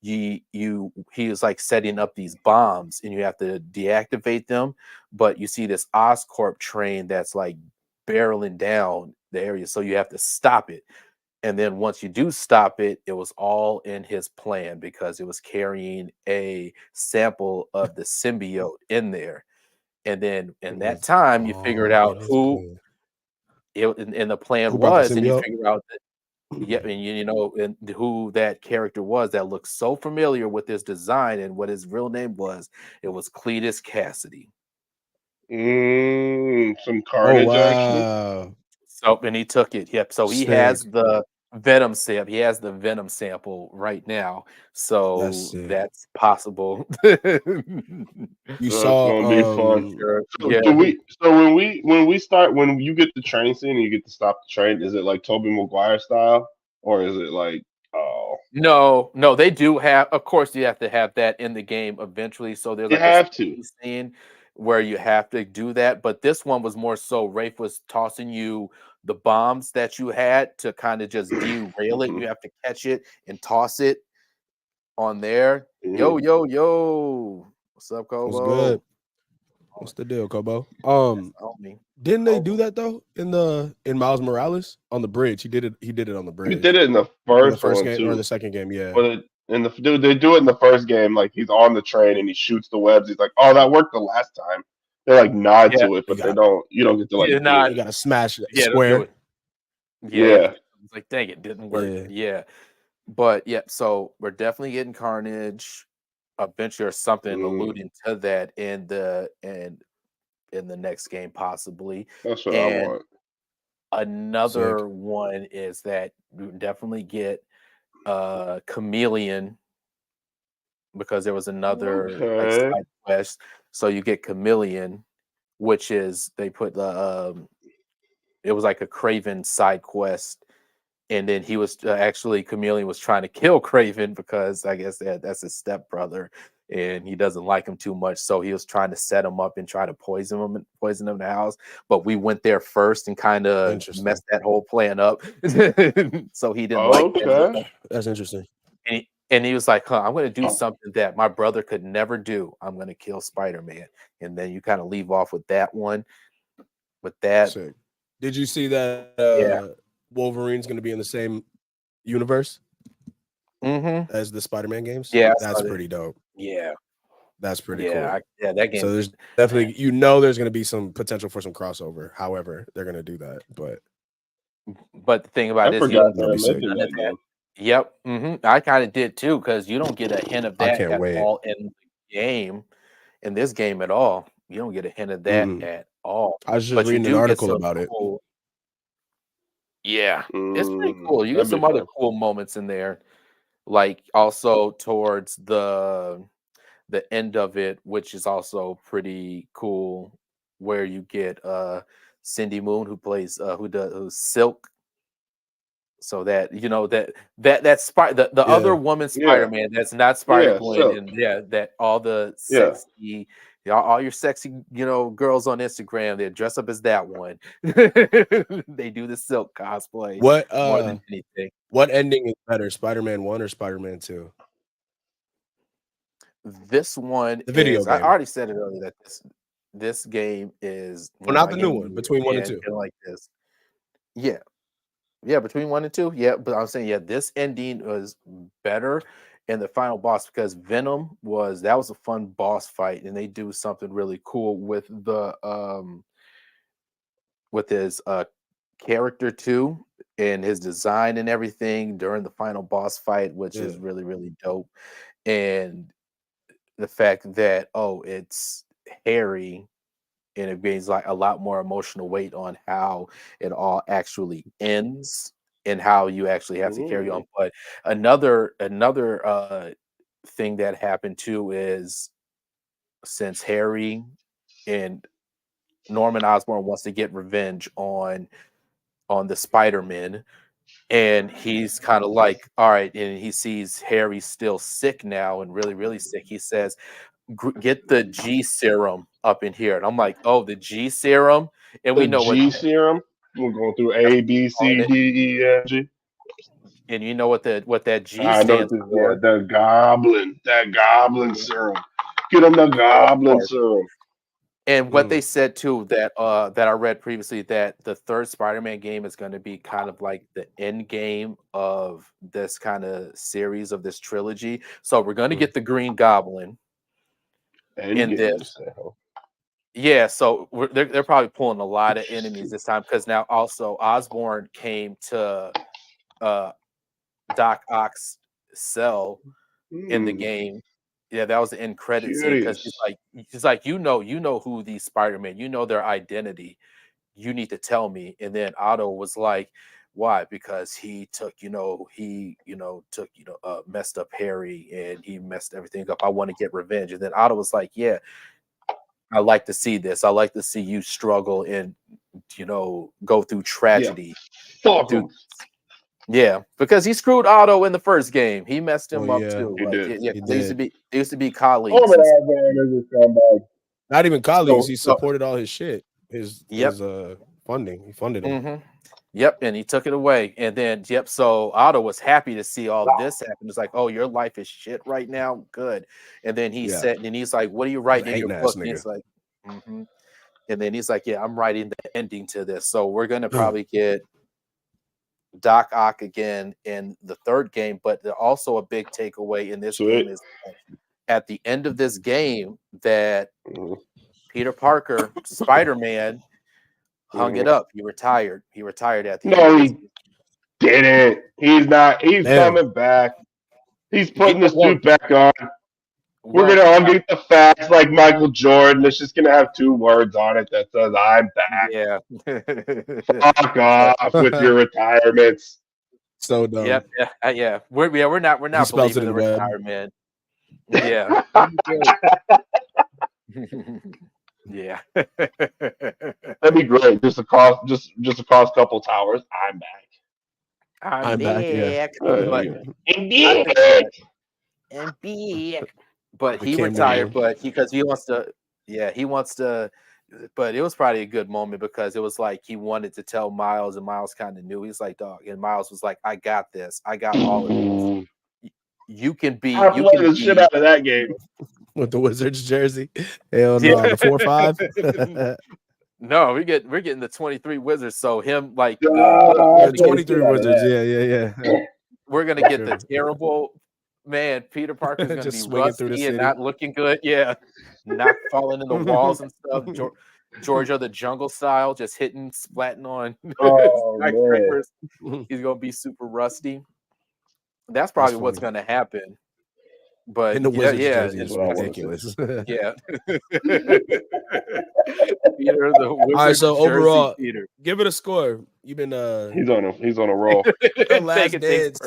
S2: he is like setting up these bombs and you have to deactivate them, but you see this Oscorp train that's like barreling down the area, so you have to stop it. And then once you do stop it, it was all in his plan because it was carrying a sample of the symbiote in there. And then
S3: It
S2: in that
S3: was
S2: time you figured
S3: all
S2: out
S3: in his
S2: who
S3: plan.
S2: and the plan
S3: Who brought the
S2: was, and you
S3: symbiote?
S2: figure out that yeah, and and who that character was that looked so familiar with his design and what his real name was. It was Cletus Cassidy.
S1: Some
S3: Oh,
S1: Carnage action.
S3: wow.
S2: So and he took it. Yep. So he has
S3: Sick.
S2: the Venom sample. He has the Venom sample right now.
S3: That's
S2: So
S3: sick.
S2: that's possible.
S3: You
S1: That's
S3: saw,
S1: gonna be fun.
S2: Sure.
S1: So
S2: Yeah.
S1: when you get the train scene and you get to stop the train, is it like Tobey Maguire style, or is it like
S2: No, they do have, of course, you have to have that in the game eventually. So there's
S1: you
S2: like a
S1: have to?
S2: speed scene where you have to do that. But this one was more so Rafe was tossing you the bombs that you had to kind of just derail it. You have to catch it and toss it on there. Yo,
S1: Mhm.
S2: yo, yo. What's up,
S3: what's good?
S2: Kobo? Oh,
S3: What's the deal, Kobo?
S2: that's on me.
S3: Didn't they do
S2: Kobo.
S3: that though in Miles Morales on the bridge? He did it on the
S1: We did
S3: bridge
S1: it in the
S3: in the
S1: first
S3: first
S1: one
S3: game or
S1: too.
S3: the second game. Yeah,
S1: But they do it in the first game. Like he's on the train and he shoots the webs. He's like, "Oh, that worked the last time." They like nod
S2: Yeah,
S1: to it,
S3: you
S1: but they
S3: got
S1: don't. You don't get to
S2: yeah,
S1: like do
S2: not
S3: you
S1: it.
S3: got to smash it.
S2: yeah, don't do
S3: Square.
S2: it. Yeah,
S1: Yeah.
S2: it's like dang, it didn't work.
S3: Yeah,
S2: Yeah. But yeah, so we're definitely getting Carnage eventually or something
S1: Mm,
S2: alluding to that in the next game possibly.
S1: that's what I
S2: And
S1: want.
S3: sick.
S2: another one is that we definitely get Chameleon because there was another like
S1: Okay.
S2: side quest. So you get Chameleon, which is they put the it was like a Craven side quest, and then he was actually Chameleon was trying to kill Craven because I guess that's his stepbrother, and he doesn't like him too much. So he was trying to set him up and try to poison him in the house. But we went there first and kind of
S3: Interesting.
S2: messed that whole plan up. So he didn't like that.
S1: Okay.
S3: That's interesting.
S2: And he was like, "Huh, I'm going to do something that my brother could never do. I'm going to kill Spider-Man." And then you kind of leave off with that one. With that,
S3: Sick. Did you see that
S2: yeah.
S3: Wolverine's going to be in the same universe
S2: Mm-hmm.
S3: as the Spider-Man games?
S2: Yeah. I
S3: That's
S2: saw that.
S3: pretty dope.
S2: Yeah.
S3: That's pretty
S2: Yeah.
S3: cool.
S2: Yeah. That
S3: So
S2: game.
S3: there's
S2: Man.
S3: definitely there's going to be some potential for some crossover. However, they're going to do that, but
S2: But the thing about
S1: I
S2: it is you don't
S1: forgot
S2: get
S3: that'll
S1: that I
S3: be sick.
S1: mentioned
S2: none of
S1: that
S2: that.
S1: game.
S2: Yep. I kind of did too, because you don't get a hint of
S3: I
S2: that
S3: can't
S2: at
S3: wait.
S2: all in the game, in this game at all. You don't get a hint of that
S3: Mm-mm.
S2: at all.
S3: I was just
S2: But you
S3: reading an
S2: do get
S3: article
S2: some
S3: about it.
S2: cool. Yeah, it's pretty cool. You get
S1: That'd be
S2: some other
S1: fun.
S2: cool moments in there, like also towards the end of it, which is also pretty cool, where you get Cindy Moon who plays who's Silk. So that the other
S3: Yeah.
S2: woman
S1: Yeah.
S2: Spider-Man that's not Spider
S1: Yeah.
S2: Gwen,
S1: So
S2: and yeah, that all the
S1: yeah.
S2: sexy all your sexy girls on Instagram, they dress up as that one. They do the Silk cosplay
S3: What
S2: more than anything.
S3: what ending is better, Spider-Man 1 or Spider-Man 2?
S2: This one
S3: The video
S2: is, I
S3: game.
S2: already said it earlier, that this game is
S3: Well,
S2: one of
S3: not
S2: my
S3: the new
S2: game of
S3: one,
S2: the
S3: between 1
S2: year,
S3: and
S2: and
S3: 2.
S2: like this. Yeah. Yeah, between 1 and 2. Yeah, but I'm saying, yeah, this ending was better. in the final boss, because Venom was a fun boss fight, and they do something really cool with his character too, and his design and everything during the final boss fight, which is really, really dope. And the fact that it's Harry, and it brings like a lot more emotional weight on how it all actually ends and how you actually have to carry on. But another thing that happened too is, since Harry and Norman Osborn wants to get revenge on the Spider-Man, and he's kind of like, all right, and he sees Harry still sick now and really, really sick. He says, get the G serum up in here. And I'm like, oh, the G serum? And we
S1: The
S2: know
S1: G serum. We're going through A, B, C, D, E, F, G.
S2: And you know what that G
S1: I know
S2: stands for?
S1: the goblin. That goblin serum. Get him the goblin serum.
S2: And what they said too, that I read previously, that the third Spider-Man game is going to be kind of like the end game of this kind of series of this trilogy. So we're going to get the Green Goblin in this. Yeah, so they're probably pulling a lot of enemies this time, because now also Osborn came to Doc Ock's cell in the game. Yeah, that was the end credit scene, because he's like, you know who these Spider-Man, you know their identity. You need to tell me. And then Otto was like, why? Because he took, messed up Harry, and he messed everything up. I want to get revenge. And then Otto was like, yeah, I like to see this. I like to see you struggle and, go through tragedy.
S1: Yeah. Fuck him.
S2: Yeah, because he screwed Otto in the first game. He messed him up too.
S1: He did.
S2: They used to be colleagues.
S3: Not even colleagues. He supported all his shit. His funding. He funded him.
S2: Mm-hmm. Yep, and he took it away. And then so Otto was happy to see all this happen. It's like, oh, your life is shit right now. Good. And then he said, and he's like, what are you writing in your book? And he's like, and then he's like, yeah, I'm writing the ending to this. So we're gonna probably get Doc Ock again in the third game, but also a big takeaway in this game is at the end of this game that Peter Parker, Spider-Man, hung it up. He retired. He retired at the end.
S1: No, he didn't. He's not. He's coming back. He's putting the suit back on. We're going to undo the facts like Michael Jordan. It's just going to have 2 words on it that says, I'm back.
S2: Yeah.
S1: Fuck off with your retirements.
S3: So dumb.
S2: Yeah. We're not believing the retirement. Yeah. Yeah.
S1: That'd be great. Just across a couple towers. I'm back.
S3: I'm back. Yeah.
S2: And big. But he retired, but because he wants to, but it was probably a good moment, because it was like he wanted to tell Miles, and Miles kind of knew. He's like, dog, and Miles was like, I got this. I got all of this. You can be
S1: the shit out of that game.
S3: With the Wizards jersey. Hell no, the 4-5.
S2: No, we're getting the 23 Wizards. So him like
S3: 23 Wizards. Yeah.
S2: We're gonna get the terrible. Man, Peter Parker's gonna be rusty and not looking good. Yeah, not falling in the walls and stuff. Georgia the Jungle style, just splatting on skyscrapers. He's gonna be super rusty. That's probably what's gonna happen. But
S3: in the Wizards jersey is ridiculous.
S2: Yeah. Peter, the Wizards.
S3: All right, so overall, give it a score. You've been
S1: he's on a roll.
S3: Last dance.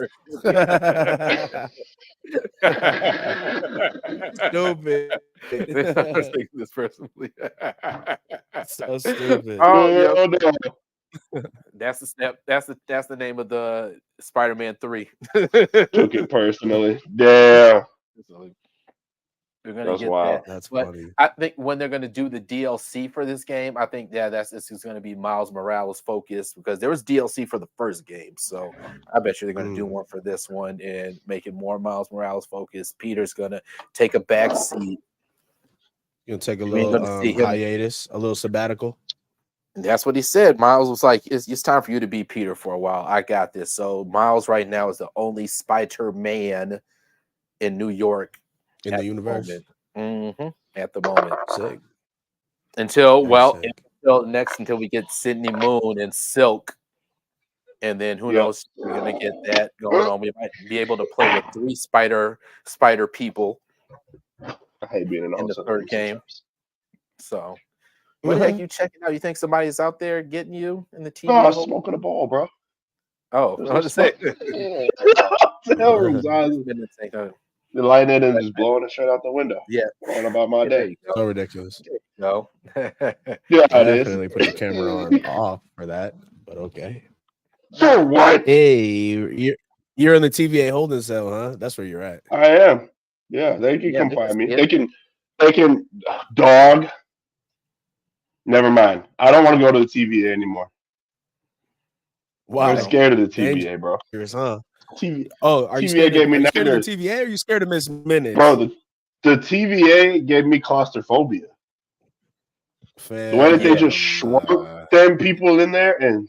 S3: Stupid.
S2: I was thinking this personally.
S3: So stupid.
S1: Oh no.
S2: That's the step. That's the name of the Spider-Man 3.
S1: Took it personally. Yeah.
S2: They're gonna get
S1: wild.
S2: that.
S3: That's
S2: but
S3: funny.
S2: I think when they're gonna do the DLC for this game, I think this is gonna be Miles Morales focused, because there was DLC for the first game. So I bet you they're gonna do one for this one and make it more Miles Morales focused. Peter's gonna take a back seat.
S3: You'll take a little hiatus, a little sabbatical.
S2: And that's what he said. Miles was like, it's time for you to be Peter for a while. I got this. So Miles right now is the only Spider-Man in New York
S3: in the universe.
S2: At the moment.
S3: Sick.
S2: Until
S3: sick.
S2: until we get Sydney Moon and Silk. And then who knows? We're gonna get that going on. We might be able to play with 3 spider people.
S1: I hate being an
S2: in the third game. So, what the heck you checking out? You think somebody's out there getting you in the TV?
S1: Oh, I was smoking a ball, bro.
S2: Oh, I was to say.
S1: The lightning and just blowing it straight out the window.
S2: Yeah,
S1: going about my day.
S3: So ridiculous.
S2: No,
S1: yeah,
S3: definitely put the camera on off for that, but okay.
S1: For what?
S3: Hey, you're in the TVA holding cell, huh? That's where you're at.
S1: I am. Yeah, they can come find me. They can dog. Never mind. I don't want to go to the TVA anymore.
S3: Why?
S1: I'm scared of the TVA, bro.
S3: Huh?
S1: TVA.
S3: Oh, are you scared of the TVA or are you scared of Miss Minutes?
S1: Bro, the TVA gave me claustrophobia. The way that they just shrunk them people in there and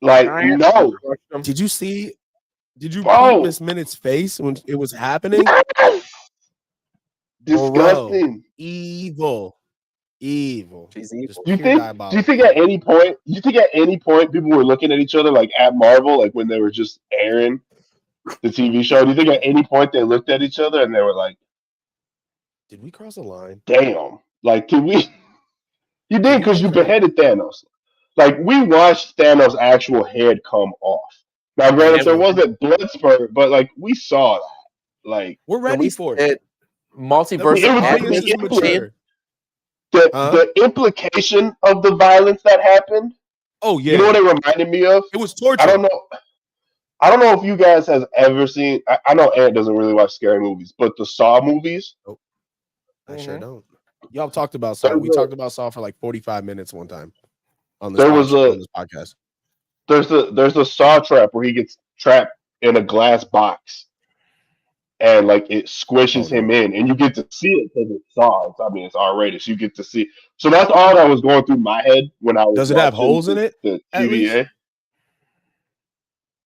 S1: like no.
S3: Did you peep Miss Minutes' face when it was happening?
S1: Disgusting.
S3: Evil.
S2: She's evil.
S1: Do you think at any point people were looking at each other like at Marvel, like when they were just airing the TV show? Do you think at any point they looked at each other and they were like,
S3: did we cross a line?
S1: Damn. Like, did we? You did because you beheaded Thanos. Like, we watched Thanos' actual head come off. Now, granted, there wasn't blood spurt, but like we saw that. Like,
S3: we're ready for it.
S2: Multiverse of
S1: the implication of the violence that happened.
S3: Oh yeah.
S1: You know what it reminded me of?
S3: It was torture.
S1: I don't know if you guys have ever seen. I know Ant doesn't really watch scary movies, but the Saw movies.
S3: Oh, I sure don't. Y'all talked about Saw. We talked about Saw for like 45 minutes one time on this podcast.
S1: There's a Saw trap where he gets trapped in a glass box, and like it squishes him in, and you get to see it because it's Saw. It's R-rated, so you get to see. So that's all that was going through my head when I was.
S3: Does it have holes in it?
S1: The TVA.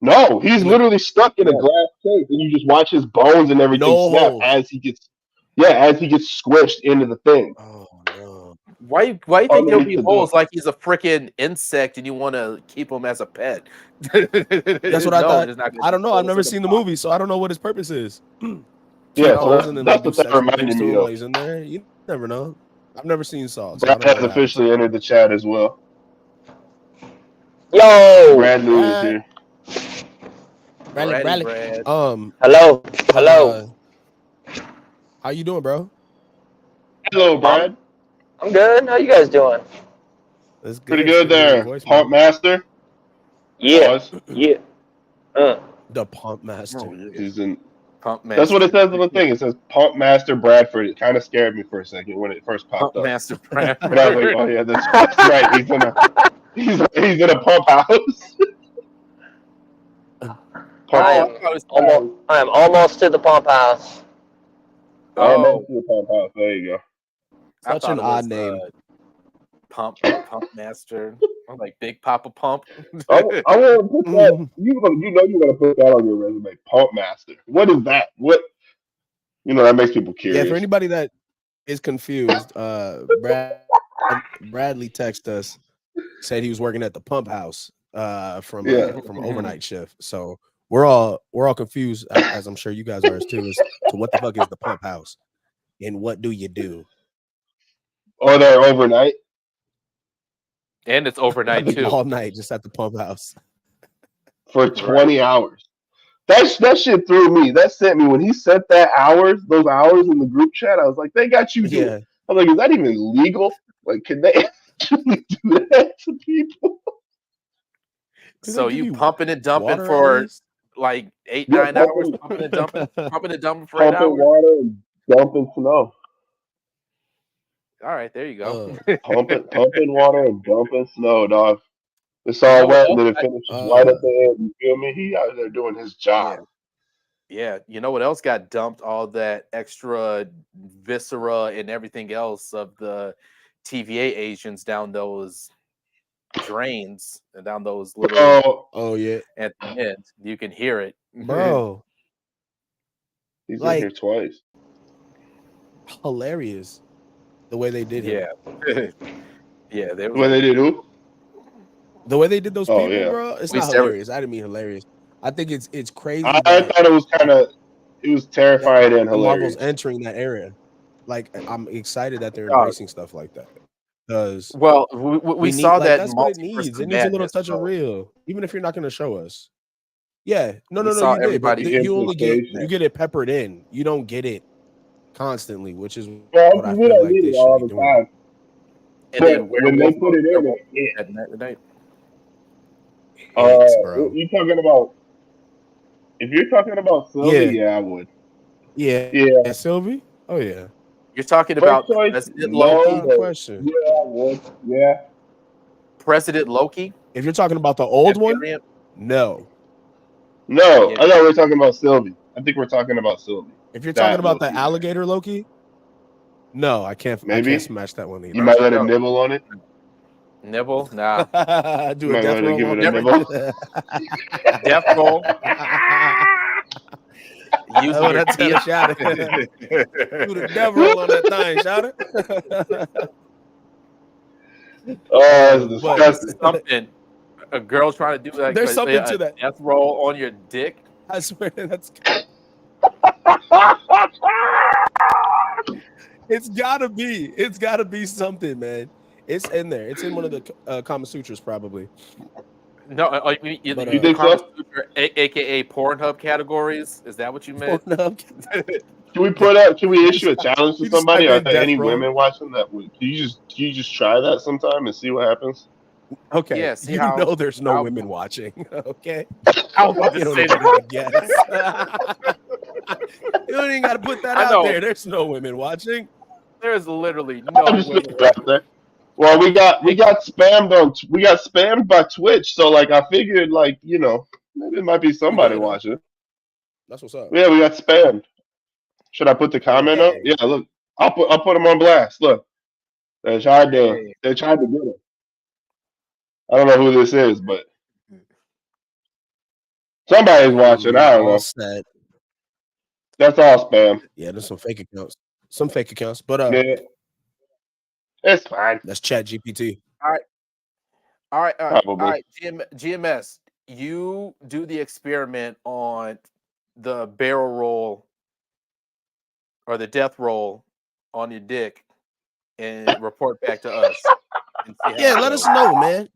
S1: No, he's literally stuck in a glass case, and you just watch his bones and everything snap as he gets squished into the thing.
S3: Oh no!
S2: Why you think there'll be holes? Like he's a freaking insect, and you want to keep him as a pet?
S3: That's what I thought. I don't know. I've never seen the movie, so I don't know what his purpose is.
S1: Yeah, so that's what that reminded me of.
S3: He's in there. You never know. I've never seen Saw. So
S1: Brad has officially entered the chat as well.
S4: Yo,
S1: Bradley is here.
S3: Bradley.
S4: Hello.
S3: How you doing, bro?
S1: Hello, Brad.
S4: I'm good. How you guys doing?
S3: That's good.
S1: Pretty good there. Pump Master.
S4: Yeah. Yeah.
S3: The Pump Master.
S1: He's in
S2: Pump Master.
S1: That's what it says on the thing. It says Pump Master Bradford. It kind of scared me for a second when it first popped
S2: Pump
S1: up.
S2: Master Bradford.
S1: But I was like, oh yeah, that's right. He's in a pump house.
S4: I am almost to the pump house.
S1: Oh, the pump house. There you go.
S3: Such an odd name.
S2: Pump Master. I'm like Big Papa Pump.
S1: I want to put that. You know you're gonna put that on your resume. Pump Master. What is that? What? That makes people curious.
S3: Yeah, for anybody that is confused, Bradley texted us, said he was working at the pump house from overnight shift. So we're all confused, as I'm sure you guys are too, as to what the fuck is the pump house and what do you do?
S1: Oh, they're overnight.
S2: And it's overnight too.
S3: All night, just at the pump house
S1: for 20 hours. That shit threw me. That sent me when he sent those hours in the group chat. I was like, they got you.
S3: Yeah.
S1: I was like, is that even legal? Like, can they actually do that to people?
S2: So you pumping and dumping for like 8-9 hours, pumping and dumping for 8 hours.
S1: Water and dumping snow.
S2: All right, there you go.
S1: Pumping water and dumping snow, dog. It's all wet, and then it finishes right at the end. You feel me? He out there doing his job.
S2: Yeah. You know what else got dumped? All that extra viscera and everything else of the TVA agents down those drains and down those little.
S3: Oh yeah.
S2: At the end, you can hear it,
S3: bro.
S1: He's
S3: Like-
S1: in here twice.
S3: Hilarious the way they did him.
S2: Yeah, they
S1: When they did who?
S3: The way they did those
S1: Oh,
S3: people,
S1: yeah.
S3: bro. It's
S2: We
S3: not
S2: said-
S3: hilarious. I didn't mean hilarious. I think it's crazy.
S1: I
S3: that
S1: thought it was kind of, it was terrifying and
S3: the Marvel's
S1: hilarious.
S3: entering that area. Like, I'm excited that they're
S2: Dog.
S3: embracing stuff like that. Because
S2: Well, we
S3: need,
S2: saw
S3: like,
S2: that
S3: that's
S2: in
S3: what it
S2: Multiverse
S3: needs.
S2: of
S3: It needs a little
S2: Madness,
S3: touch of
S2: though.
S3: real, even if you're not going to show us. Yeah, no,
S2: We
S3: you
S2: saw
S3: did, but
S2: everybody
S3: you only get
S1: infiltration.
S3: you get it peppered in. You don't get it constantly, which is
S1: Well,
S3: what I
S1: we
S3: feel
S1: don't
S3: like
S1: need
S3: they
S1: it
S3: should
S1: all
S3: be
S1: the
S3: doing.
S1: time.
S2: And then
S1: But when they put it in,
S2: Werewolf
S1: yeah.
S2: at night.
S3: Hits, bro.
S1: You talking about? If you're talking about Sylvie, yeah, I would.
S3: Yeah,
S1: Yeah.
S3: Sylvie. Oh yeah,
S2: You're talking
S1: First
S2: about
S1: choice,
S2: President
S1: no,
S2: Loki.
S3: without
S1: but
S3: question.
S1: yeah, I would. Yeah.
S2: President Loki.
S3: If you're talking about the old
S2: that
S3: one,
S2: variant.
S3: no.
S1: No,
S2: Yeah.
S1: I thought we were talking about Sylvie. I think we're talking about Sylvie.
S3: If you're
S1: That
S3: talking about the
S1: Loki,
S3: alligator Loki, no, I can't. I
S1: Maybe.
S3: can't smash that one
S1: You
S3: either.
S1: might let it
S2: No.
S1: nibble on it.
S2: Nibble? Nah.
S3: Do
S1: You
S3: a
S1: might
S3: death
S1: let it
S3: roll
S1: give
S3: on
S1: it a
S3: it.
S1: nibble.
S2: Death roll. Using
S3: Oh,
S2: your
S3: that's
S2: teeth.
S3: how shot it. Do the death roll on that thing, shot it.
S1: Oh, that's
S3: But-
S1: disgusting.
S2: Something. A girl trying to do like
S3: There's something
S2: a
S3: to that.
S2: death roll on your dick.
S3: I swear that's it's gotta be. It's gotta be something, man. It's in there. It's in one of the Kama Sutras, probably.
S2: No,
S3: But,
S2: you
S1: think
S2: Kama
S1: so?
S2: Sutra, aka Pornhub categories. Is that what you meant?
S1: Can we put up? Can we issue a challenge to
S3: You just
S1: somebody?
S3: type
S1: Are
S3: in
S1: there
S3: death
S1: any
S3: roll.
S1: women watching that? Can you just try that sometime and see what happens?
S3: Okay.
S2: Yeah, see
S3: you
S2: how-
S3: know there's no
S2: how-
S3: women watching. Okay.
S2: I was about
S3: You
S2: to
S3: don't
S2: say
S3: even
S2: that.
S3: gotta guess. You don't even gotta put that
S2: I
S3: out
S2: know.
S3: there. There's no women watching.
S2: There's literally
S1: I'm
S2: no
S1: just
S2: women.
S1: thinking about that. Well, we got spammed by Twitch, so like I figured like maybe it might be somebody
S3: did, huh?
S1: watching.
S3: That's what's up.
S1: Yeah, we got spammed. Should I put the comment up?
S2: Yeah.
S1: Yeah, look, I'll put them on blast. Look, they tried to get it. I don't know who this is, but somebody's watching. I don't know.
S3: All set.
S1: That's all spam.
S3: Yeah, there's some fake accounts. Some fake accounts, but
S1: Yeah, it's fine.
S3: that's Chat GPT.
S2: All right,
S1: Probably.
S2: GMS, you do the experiment on the barrel roll or the death roll on your dick and report back to us. And see how
S3: Yeah,
S2: it
S3: let us
S2: goes.
S3: know, man.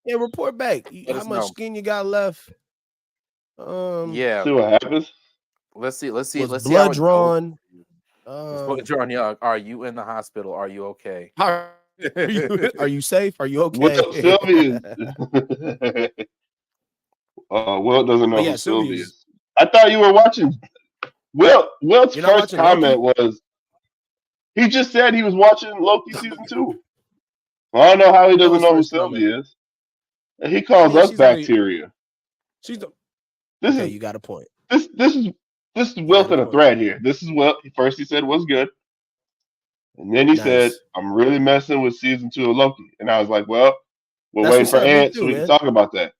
S3: Yeah, report back.
S2: Let
S3: How
S2: us
S3: much
S2: know.
S3: skin you got left?
S2: Yeah,
S1: See what happens.
S2: let's see.
S3: Was
S2: Let's see how
S3: blood
S2: it goes.
S3: drawn?
S2: Blood drawn. Yeah. Are you in the hospital? Are you okay?
S3: Are you safe? Are you okay?
S1: Will Sylvie is. Will doesn't know
S3: But yeah,
S1: who
S3: Sylvie
S1: Sylvie
S3: is-
S1: is. I thought you were watching. Will's
S3: You're not
S1: first
S3: watching
S1: comment was he just said he was watching Loki season 2. Well, I don't know how he doesn't
S3: his
S1: know who
S3: first
S1: Sylvie
S3: comment.
S1: is. And he calls
S3: Yeah,
S1: us
S3: she's only-
S1: bacteria.
S3: She's the,
S1: This
S3: okay.
S1: is
S3: You got a point.
S1: this is Will in a thread here. This is Will. First he said was good. And then he
S3: Nice.
S1: said, I'm really messing with season 2 of Loki. And I was like, well, we're
S3: That's
S1: waiting
S3: what's
S1: for
S3: up, me
S1: Ant
S3: too,
S1: so we
S3: man.
S1: can talk about that.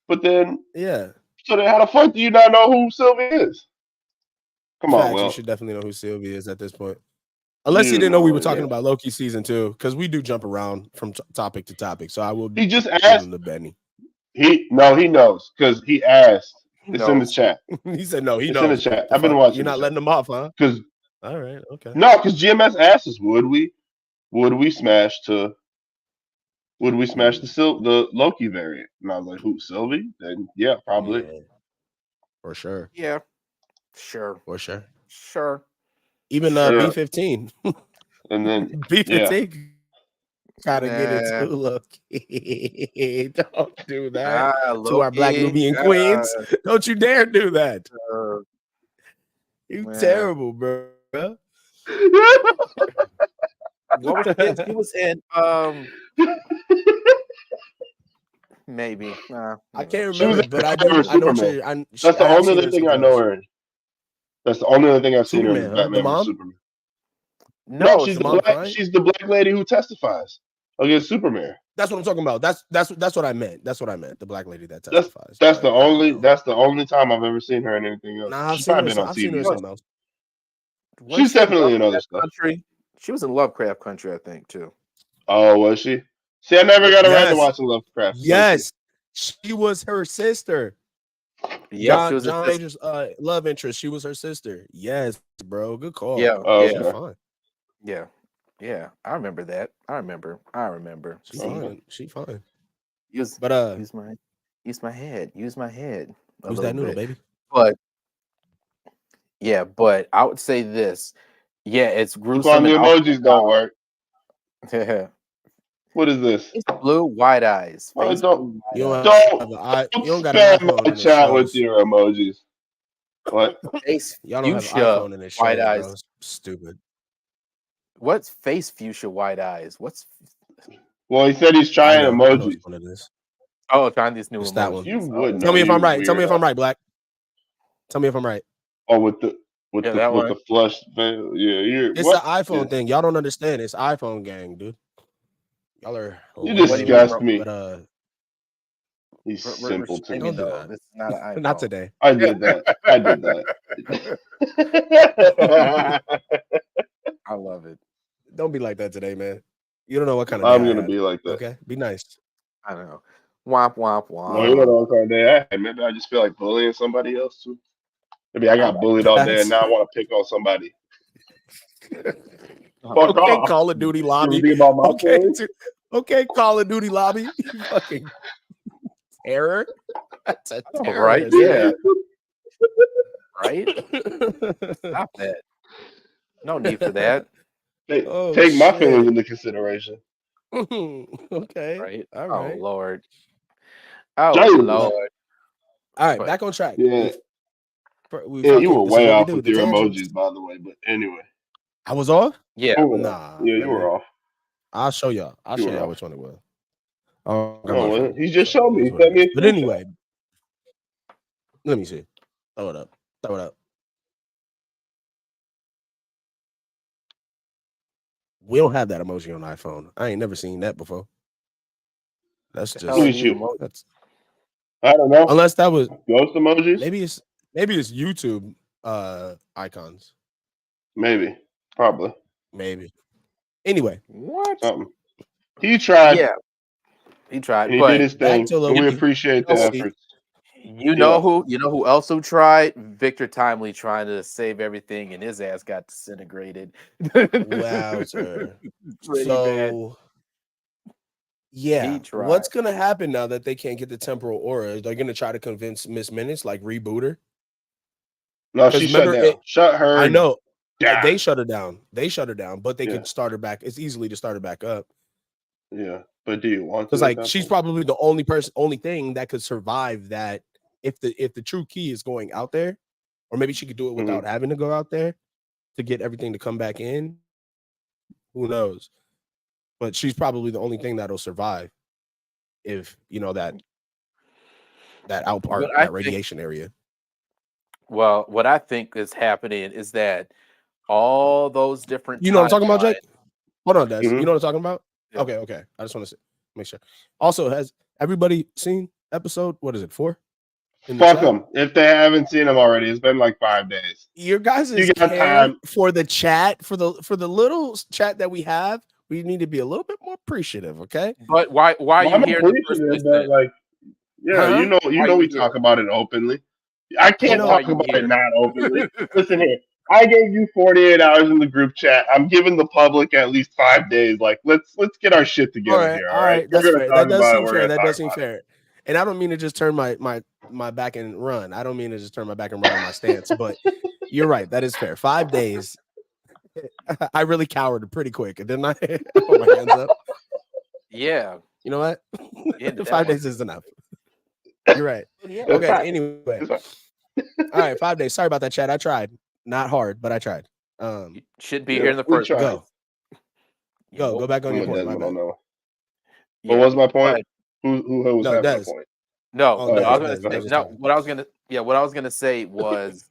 S1: But then,
S3: Yeah.
S1: so then how the fuck do you not know who Sylvie is? Come on,
S3: Facts,
S1: Will.
S3: you should definitely know who Sylvie is at this point. Unless you
S1: You
S3: didn't know we
S1: know
S3: were
S1: it,
S3: talking
S1: yeah.
S3: about Loki season 2, because we do jump around from topic to topic. So I will
S1: He just
S3: give
S1: asked.
S3: him to Benny.
S1: He knows because he asked. It's in the
S2: knows.
S1: chat.
S3: He said no. He
S1: It's in the
S3: knows.
S1: chat.
S3: The
S1: I've been
S3: fuck?
S1: watching.
S3: You're not letting him off, huh?
S1: Because
S3: All right. Okay.
S1: because GMS asked us, would we smash the Loki variant? And I was like, who, Sylvie? Then yeah, probably.
S3: Yeah. For sure.
S2: Yeah. Sure.
S3: For sure.
S2: Sure.
S3: Even
S1: Yeah.
S3: B15.
S1: And then
S3: B15 gotta get it
S2: Nah.
S3: too, Loki. Don't do that.
S2: Ah,
S3: To our black
S2: Loki.
S3: Nubian queens. Don't you dare do that. You
S2: Man.
S3: terrible, bro.
S2: What was he was in? Maybe. Nah,
S3: I can't
S1: She was
S3: remember,
S1: in
S3: but I
S1: Batman
S3: do. I know
S1: Superman.
S3: she,
S1: That's the
S3: I have
S1: only
S3: seen
S1: other
S3: her in
S1: thing I
S3: something
S1: know
S3: else.
S1: her in. That's the only other thing I've seen her in
S3: Superman, huh? The
S1: Batman vs
S3: mom?
S1: Superman.
S2: No,
S1: she's
S3: the
S1: the
S3: mom
S1: black.
S3: crying?
S1: She's the black lady who testifies against Superman.
S3: That's what I'm talking about. That's what I meant. That's what I meant. The black lady that testifies.
S1: That's the only time I've ever seen her in anything else.
S3: Nah,
S1: She's probably been on
S3: I've seen her
S1: TV.
S3: something else.
S1: She's definitely in other stuff.
S2: Country. She was in Lovecraft Country, I think, too.
S1: Oh, was she? See, I never got around to watching Lovecraft.
S3: Yes, she was her sister.
S2: Yeah,
S3: John Major's love interest. She was her sister. Yes, bro. Good call.
S2: Yeah,
S3: She's fine.
S2: Yeah. I remember that. I remember.
S3: She's fine. She's fine.
S2: Use my head. Use my head.
S3: Who's that noodle, baby?
S2: But I would say this. Yeah, it's gruesome.
S1: The emojis don't work. What is this?
S2: It's blue, white eyes.
S1: You don't
S3: spam
S1: my chat with your emojis. What?
S3: Y'all don't have iPhone in this show,
S2: white eyes.
S3: Bro. Stupid.
S2: What's face fuchsia white eyes?
S1: Well, he said he's trying emojis.
S2: Oh, trying these new
S3: emojis.
S2: That one.
S1: You wouldn't.
S3: Tell me if I'm right. Tell me if I'm right, Black. Tell me if I'm right.
S1: Oh, with the flush veil. Yeah,
S3: it's an iPhone thing. Y'all don't understand. It's iPhone gang, dude. Y'all are.
S1: You disgust me.
S3: But
S1: he's simple to me.
S2: This is not an iPhone.
S3: Not today.
S1: I did that.
S2: I love it.
S3: Don't be like that today, man. You don't know what kind of.
S1: I'm gonna be like that.
S3: Okay, be nice.
S2: I know. Womp womp womp.
S1: No, you don't know what kind of day I had. Maybe I just feel like bullying somebody else too. Maybe I got bullied all day and now I want to pick on somebody.
S3: Okay, Call of Duty lobby. Okay, Call of Duty lobby. You fucking terror. That's a terror.
S2: Right? Yeah. Right? Stop that. No need for that.
S1: Take my feelings into consideration.
S3: Okay.
S2: Right.
S3: All right.
S2: Oh Lord. Lord.
S3: All right, back on track.
S1: Yeah. You were way off with your emojis, by the way. But anyway,
S3: I was off.
S2: Yeah.
S1: Nah. Yeah, you were off.
S3: I'll show y'all. I'll show y'all which one it was.
S1: He just showed me.
S3: But anyway, let me see. Throw it up. We don't have that emoji on iPhone. I ain't never seen that before. That's just.
S1: I don't know.
S3: Unless that was
S1: ghost emojis.
S3: Maybe it's YouTube icons.
S1: Maybe. Probably.
S3: Maybe. Anyway.
S2: What?
S1: He tried.
S2: Yeah. He tried.
S1: He did his thing. We appreciate the efforts.
S2: You know who also tried? Victor Timely trying to save everything and his ass got disintegrated.
S3: Wow, sir. So yeah, what's gonna happen now that they can't get the temporal aura? They're gonna try to convince Miss Minutes, like reboot her.
S1: No, she shut down. Shut her.
S3: I know.
S1: Down.
S3: They shut her down. But they can start her back. It's easily to start her back up.
S1: Yeah, but do you want to?
S3: Because like she's probably the only thing that could survive that. If the true key is going out there, or maybe she could do it without having to go out there to get everything to come back in. Who knows? But she's probably the only thing that'll survive if that outpart, that radiation area.
S2: Well, what I think is happening is that all those different.
S3: You know what I'm talking about, Jake? Hold on, Des.
S1: Mm-hmm.
S3: You know what I'm talking about? Yeah. Okay. I just want to make sure. Also, has everybody seen episode? What is it? 4?
S1: Fuck them if they haven't seen them already. It's been like 5 days.
S3: Your guys' care for the chat, for the little chat that we have, we need to be a little bit more appreciative, okay?
S2: But why are you here?
S1: You know we talk about it openly. I can't talk about it not openly. Listen here. I gave you 48 hours in the group chat. I'm giving the public at least 5 days. Like, let's get our shit together here. All right.
S3: That's fair. That does seem fair. And I don't mean to just turn my back and run. I don't mean to just turn my back and run on my stance, but you're right. That is fair. 5 days. I really cowered pretty quick, didn't I? Put my hands up.
S2: Yeah.
S3: You know what? 5 days is enough. You're right.
S1: Yeah,
S3: okay. Anyway. All right. 5 days. Sorry about that, chat. I tried. Not hard, but I tried.
S2: You should be here in the first.
S3: Go back on your point.
S1: What was my point? Who was having my point?
S2: What I was gonna say was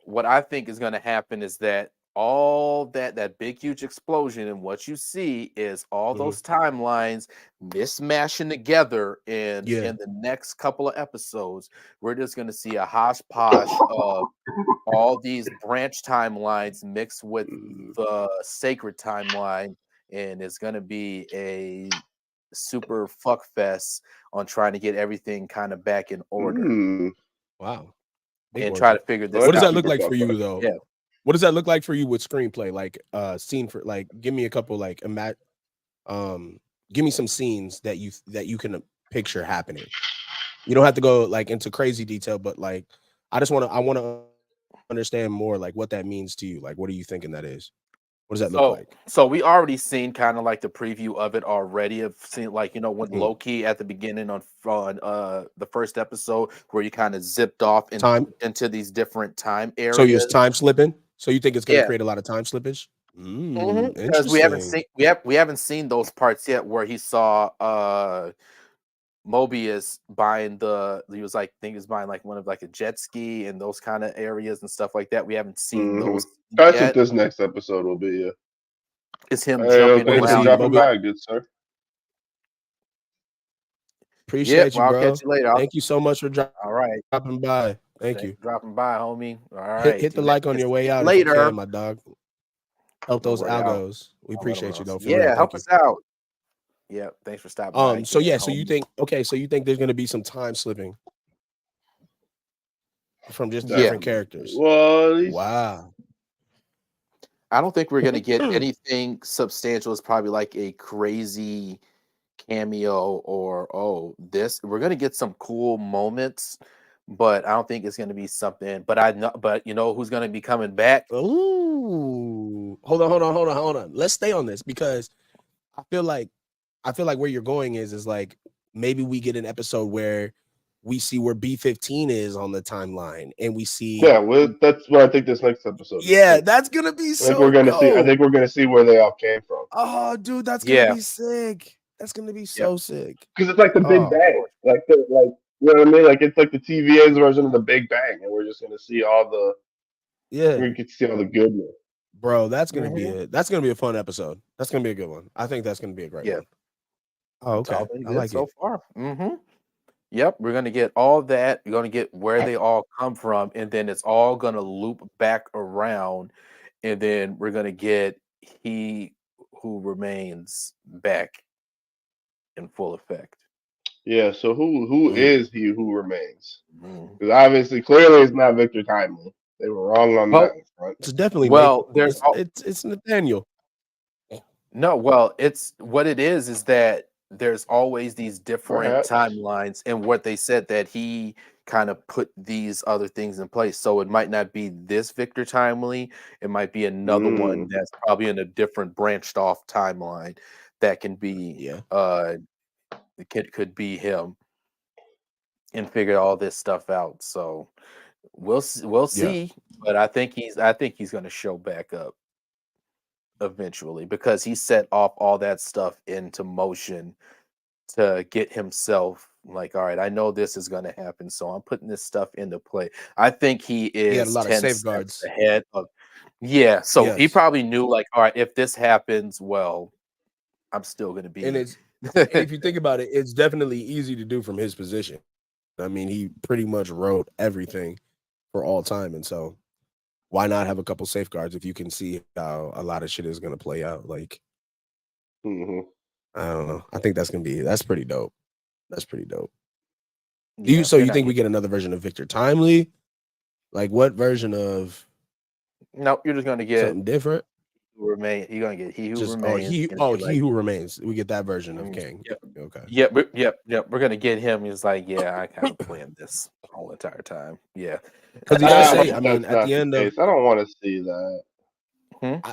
S2: what I think is gonna happen is that all that big huge explosion, and what you see is all those timelines mismashing together. And in the next couple of episodes, we're just going to see a hodgepodge of all these branch timelines mixed with the sacred timeline, and it's going to be a super fuck fest on trying to get everything kind of back in order.
S3: Wow.
S2: And try to figure this out.
S3: What does that look like for you, though?
S2: Yeah.
S3: What does that look like for you with screenplay? Like scene for like, give me a couple like give me some scenes that you can picture happening. You don't have to go like into crazy detail, but like I want to understand more like what that means to you. Like what are you thinking that is? What does that look like?
S2: So we already seen kind of like the preview of it already. I've seen like, you know, when Loki at the beginning on the first episode where you kind of zipped off into these different time areas.
S3: So you're time slipping. So you think it's going to create a lot of time slippage?
S2: Because we haven't seen those parts yet where he saw Mobius buying he was buying like one of like a jet ski and those kind of areas and stuff like that. We haven't seen those.
S1: That's what this next episode will be. Yeah,
S2: it's him jumping around.
S1: Dropping by, good sir.
S3: Appreciate you, bro.
S2: I'll catch you later.
S3: Thank you so much for dropping by. Thank you.
S2: Dropping by, homie. All right.
S3: Hit the like on your way out later, if you can, my dog. Help those algos. We appreciate you though. For real.
S2: Help us out. Yeah, thanks for stopping by.
S3: So you think there's gonna be some time slipping from just different characters?
S1: Well,
S3: wow.
S2: I don't think we're gonna get anything substantial. It's probably like a crazy cameo or we're gonna get some cool moments, but I don't think it's gonna be something. But you know who's gonna be coming back?
S3: Ooh, hold on. Let's stay on this because I feel like where you're going is like maybe we get an episode where we see where B-15 is on the timeline, and we see.
S1: Yeah, well, that's what I think this next episode.
S3: Yeah, that's gonna be so.
S1: I think we're gonna see where they all came from.
S3: Oh, dude, that's gonna be sick. That's gonna be so sick.
S1: Because it's like the Big Bang, like you know what I mean? Like it's like the TVA's version of the Big Bang, and we're just gonna see all the.
S3: Yeah,
S1: we get to see all the goodness.
S3: Bro, that's gonna be a fun episode. That's gonna be a good one. I think that's gonna be a great one. Oh, okay. I like
S2: so far. Yep, we're gonna get all that. You're gonna get where they all come from, and then it's all gonna loop back around, and then we're gonna get He Who Remains back in full effect.
S1: Yeah. So who is He Who Remains? Because obviously, clearly, it's not Victor Timely. They were wrong on that front.
S3: It's definitely it's Nathaniel.
S2: No, well, it's what it is that there's always these different timelines, and what they said that he kind of put these other things in place. So it might not be this Victor Timely, it might be another one that's probably in a different branched off timeline that can be the kid could be him and figure all this stuff out. So we'll see. But I think he's gonna show back up eventually because he set off all that stuff into motion to get himself like, all right, I know this is going to happen, so I'm putting this stuff into play. I think he is
S3: a lot
S2: 10
S3: of safeguards
S2: ahead of he probably knew like, all right, if this happens, well, I'm still going to be.
S3: And it's if you think about it, it's definitely easy to do from his position. I mean, he pretty much wrote everything for all time, and so why not have a couple safeguards if you can see how a lot of shit is going to play out? Like, I don't know. I think that's pretty dope. That's pretty dope. You think we get another version of Victor Timely? Like, what version of?
S2: No, you're just going to get
S3: something different.
S2: You're going to get He Who Remains.
S3: He Who Remains. We get that version of King.
S2: Yep.
S3: Okay.
S2: Yep. We're going to get him. He's like, I kind of planned this the whole entire time. Yeah.
S3: Because he does say, I mean, at the end of,
S1: I don't want to see that.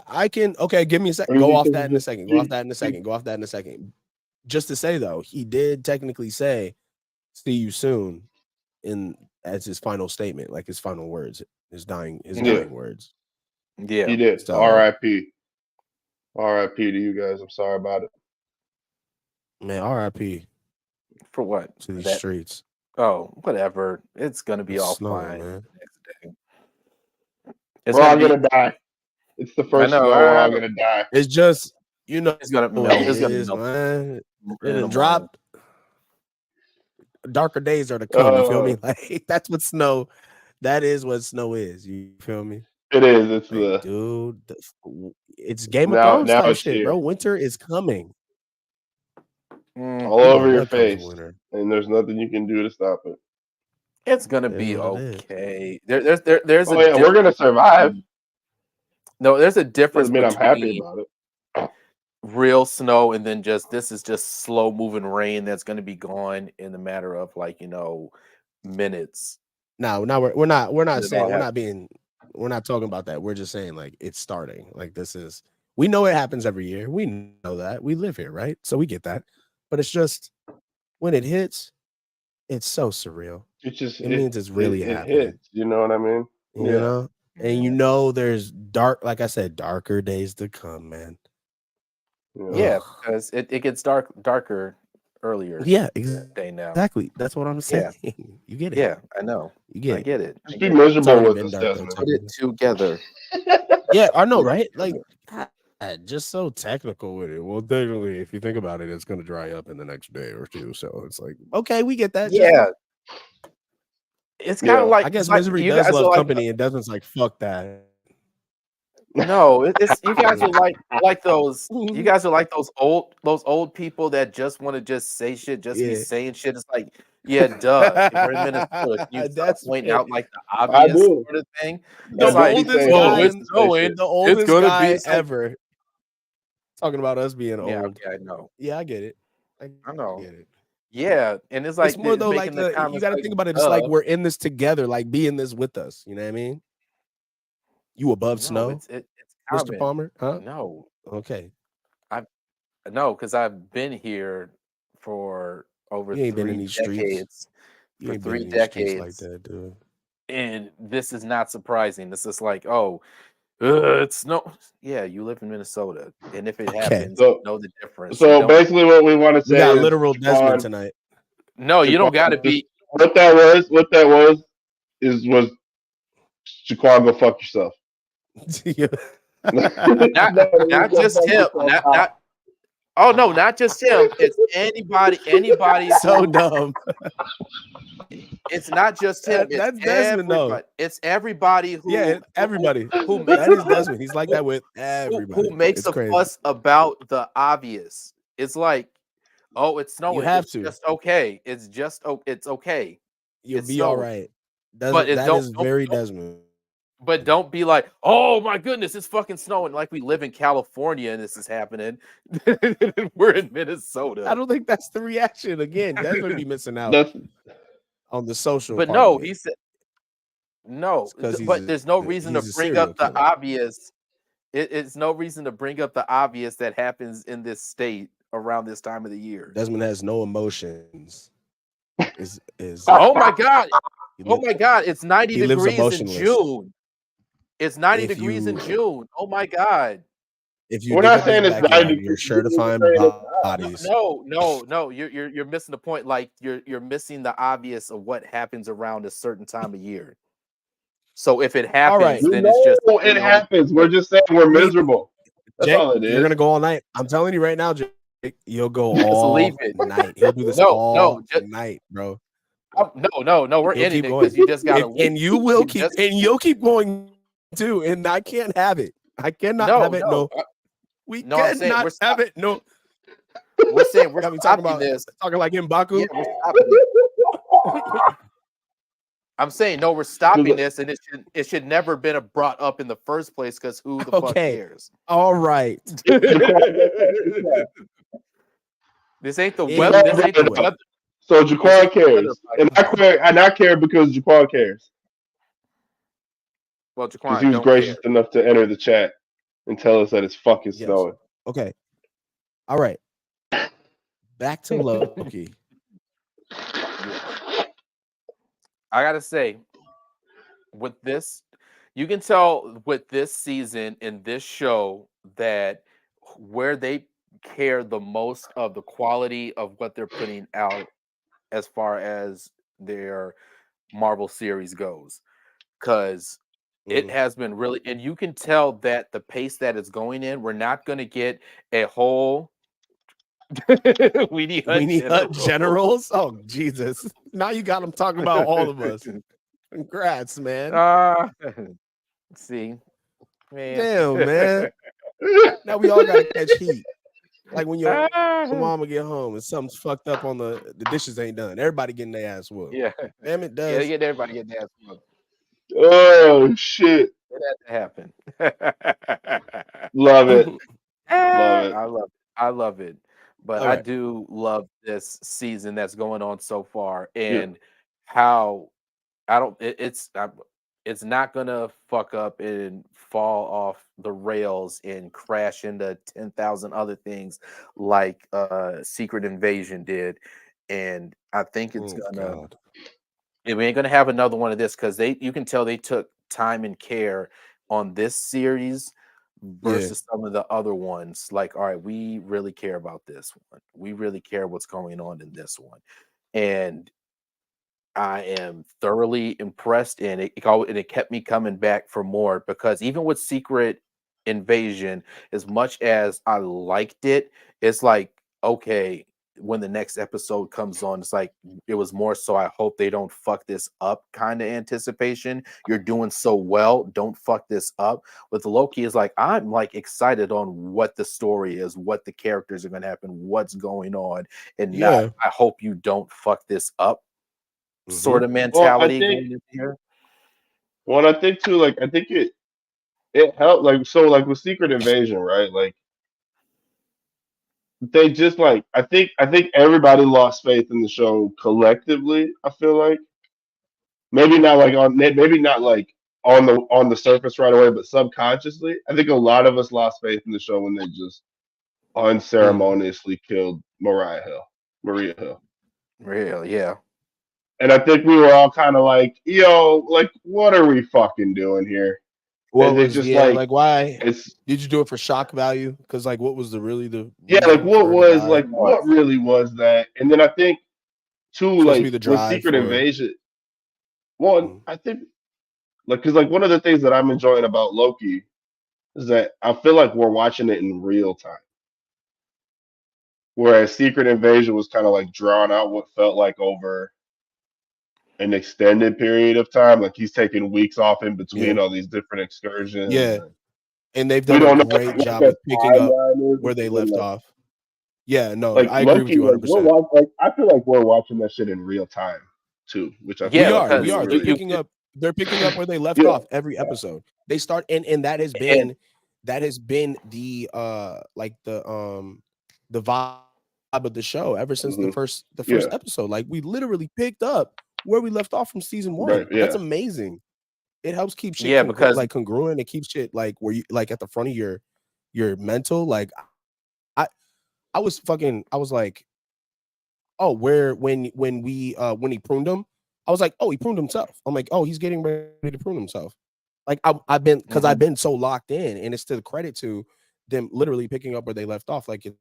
S3: I can. Okay, give me a second. Go off that in a second. Just to say though, he did technically say, "See you soon," as his final statement, like his final words, his dying words.
S2: Yeah,
S1: he did. So, R.I.P. R.I.P. to you guys. I'm sorry about it.
S3: Man, R.I.P.
S2: For what?
S3: To these streets.
S2: Oh, whatever. It's gonna be all fine.
S3: Man.
S1: We're all gonna die. It's the first snow. We're all gonna die.
S3: It's just
S2: it's gonna
S3: what
S2: melt.
S3: it
S2: It's gonna
S3: is,
S2: melt.
S3: man.
S2: in the
S3: It dropped. Darker days are to come. You feel me? Like that's what snow. That is what snow is. You feel me?
S1: It is. It's
S3: Like, dude, it's Game of
S1: now
S3: Thrones type
S1: it's
S3: shit,
S1: here.
S3: bro. Winter is coming.
S1: All over your face,
S3: winter.
S1: and there's nothing you can do to stop it.
S2: It's gonna be okay. There's a
S1: we're gonna survive.
S2: No, there's a difference
S1: Doesn't mean I'm happy
S2: between
S1: about it.
S2: real snow and then this is just slow moving rain that's going to be gone in a matter of minutes.
S3: No, we're not saying we're not talking about that. We're just saying like it's starting. Like we know it happens every year. We know that. We live here, right? So we get that. But it's just when it hits, it's so surreal. It means it's really happening.
S1: Hits, you know what I mean?
S3: You know? And there's like I said, darker days to come, man.
S2: Yeah, because it gets darker earlier.
S3: Yeah,
S2: day now.
S3: Exactly. That's what I'm saying.
S2: Yeah.
S3: You get it.
S2: Yeah, I know.
S3: You get
S2: I get it.
S1: Just be miserable with this, Desmond.
S2: Put it together.
S3: Yeah, I know, right? Like, just so technical with it. Well, technically, if you think about it, it's going to dry up in the next day or two. So it's like, okay, we get that.
S2: Yeah. It's kind of like,
S3: I guess misery does love company, and Desmond's like, fuck that.
S2: No, it's you guys are like those. You guys are like those old people that just want to just say shit, just be saying shit. It's like, yeah, duh. We're in Minnesota. You start pointing out like the obvious sort of thing.
S3: The oldest guy ever talking about us being old.
S2: Yeah, okay, I know.
S3: Yeah, I get it.
S2: I know.
S3: Get it.
S2: Yeah, and it's like
S3: it's more though. Like you got to think about it. It's like we're in this together. Like be in this with us. You know what I mean? You above snow?
S2: It's
S3: Mr. Palmer? Huh?
S2: No.
S3: Okay.
S2: Because I've been here for over 3 decades.
S3: Streets.
S2: For 3 decades like that, dude. And this is not surprising. This is like, it's no. Yeah, you live in Minnesota, and if it happens, you know the difference.
S1: So basically, what we want to say,
S3: we got literal Desmond tonight.
S2: No, you don't got to be.
S1: What that was was Jaquan, go fuck yourself.
S2: not just him. Not just him. It's anybody.
S3: So dumb.
S2: It's not just him.
S3: That's Desmond, though.
S2: It's everybody who.
S3: Yeah, everybody. That is Desmond. He's like that with everybody.
S2: Who makes a fuss about the obvious? It's like, it's snowing.
S3: You have to.
S2: Just okay. It's okay.
S3: You'll be all right. That is very Desmond.
S2: But don't be like, oh my goodness, it's fucking snowing. Like we live in California and this is happening. We're in Minnesota.
S3: I don't think that's the reaction. Again, that's going to be missing out on the social.
S2: But no, he said no. But there's no reason to bring up the obvious. It's no reason to bring up the obvious that happens in this state around this time of the year.
S3: Desmond has no emotions.
S2: Oh my god! Oh my god! It's 90 degrees in June. It's 90 degrees in June. Oh my god!
S1: We're not saying it's 90 degrees.
S3: You're sure to find bodies.
S2: No. You're missing the point. Like you're missing the obvious of what happens around a certain time of year. So if it happens, then it's just
S1: it happens. We're just saying we're miserable. That's all it is.
S3: You're gonna go all night. I'm telling you right now, Jake. You'll go all night. He'll do this all night, bro.
S2: No. We're ending it because you just gotta.
S3: And you will keep. And you'll keep going too. And I can't have it. I cannot have it. No. We cannot have it. No.
S2: We're saying we're talking about this.
S3: Talking like M'Baku.
S2: Yeah, I'm saying no. We're stopping this, and it should never been brought up in the first place because who the fuck cares?
S3: All right.
S2: This ain't the weather. This ain't the weather.
S1: So Jaquan cares, and I care because Jaquan cares.
S2: Well, Jaquan,
S1: he was gracious enough to enter the chat and tell us that it's fucking snowing.
S3: Okay. All right. Back to Loki.
S2: I gotta say, with this, you can tell with this season and this show that where they care the most of the quality of what they're putting out as far as their Marvel series goes. Because It has been really, and you can tell that the pace that it's going in, we're not going to get a whole we need
S3: Hunt generals. Oh Jesus! Now you got them talking about all of us. Congrats, man.
S2: See, man.
S3: Damn, man. Now we all gotta catch heat. Like when your mama get home and something's fucked up on the dishes ain't done. Everybody getting their ass whooped.
S2: Yeah.
S3: Damn it does.
S2: Yeah, they get everybody getting their ass whooped.
S1: Oh shit.
S2: It had to happen.
S1: Love it. Love it.
S2: I love it. But I do love this season that's going on so far, and how it's not gonna fuck up and fall off the rails and crash into 10,000 other things like Secret Invasion did. And I think it's gonna we ain't gonna have another one of this because you can tell they took time and care on this series versus some of the other ones. Like, all right, we really care about this one. We really care what's going on in this one. And I am thoroughly impressed, and it kept me coming back for more, because even with Secret Invasion, as much as I liked it, it's like, okay, when the next episode comes on, it's like it was more so I hope they don't fuck this up kind of anticipation. You're doing so well, don't fuck this up. With Loki, is like I'm like excited on what the story is, what the characters are going to happen, what's going on, and not I hope you don't fuck this up sort of mentality going in here.
S1: Well, I think too, like I think it helped, like with Secret Invasion, right? Like they just like I think everybody lost faith in the show collectively. I feel like maybe not like on the surface right away, but subconsciously, I think a lot of us lost faith in the show when they just unceremoniously killed Maria Hill.
S2: Real, yeah.
S1: And I think we were all kind of like, yo, like, what are we fucking doing here?
S3: Well, was just like why did you do it for shock value? Because like, what was what
S1: really was that? And then I think too, like with Secret Invasion, I think like because like one of the things that I'm enjoying about Loki is that I feel like we're watching it in real time, whereas Secret Invasion was kind of like drawn out what felt like over an extended period of time. Like he's taking weeks off in between all these different excursions.
S3: Yeah. And they've done a great job of picking up where they left off. Yeah, no,
S1: like
S3: I agree with you
S1: 100%. I feel like we're watching that shit in real time too, which I
S3: we are. They're picking up where they left off every episode. They start and that has been the like the vibe of the show ever since the first episode. Like we literally picked up where we left off from season 1.
S1: Right,
S3: That's amazing. It helps keep shit because congruent. It keeps shit like where you like at the front of your mental. Like I was like, oh, when he pruned him, I was like, oh, he pruned himself. I'm like, oh, he's getting ready to prune himself. Like I've been so locked in, and it's to the credit to them literally picking up where they left off. Like it's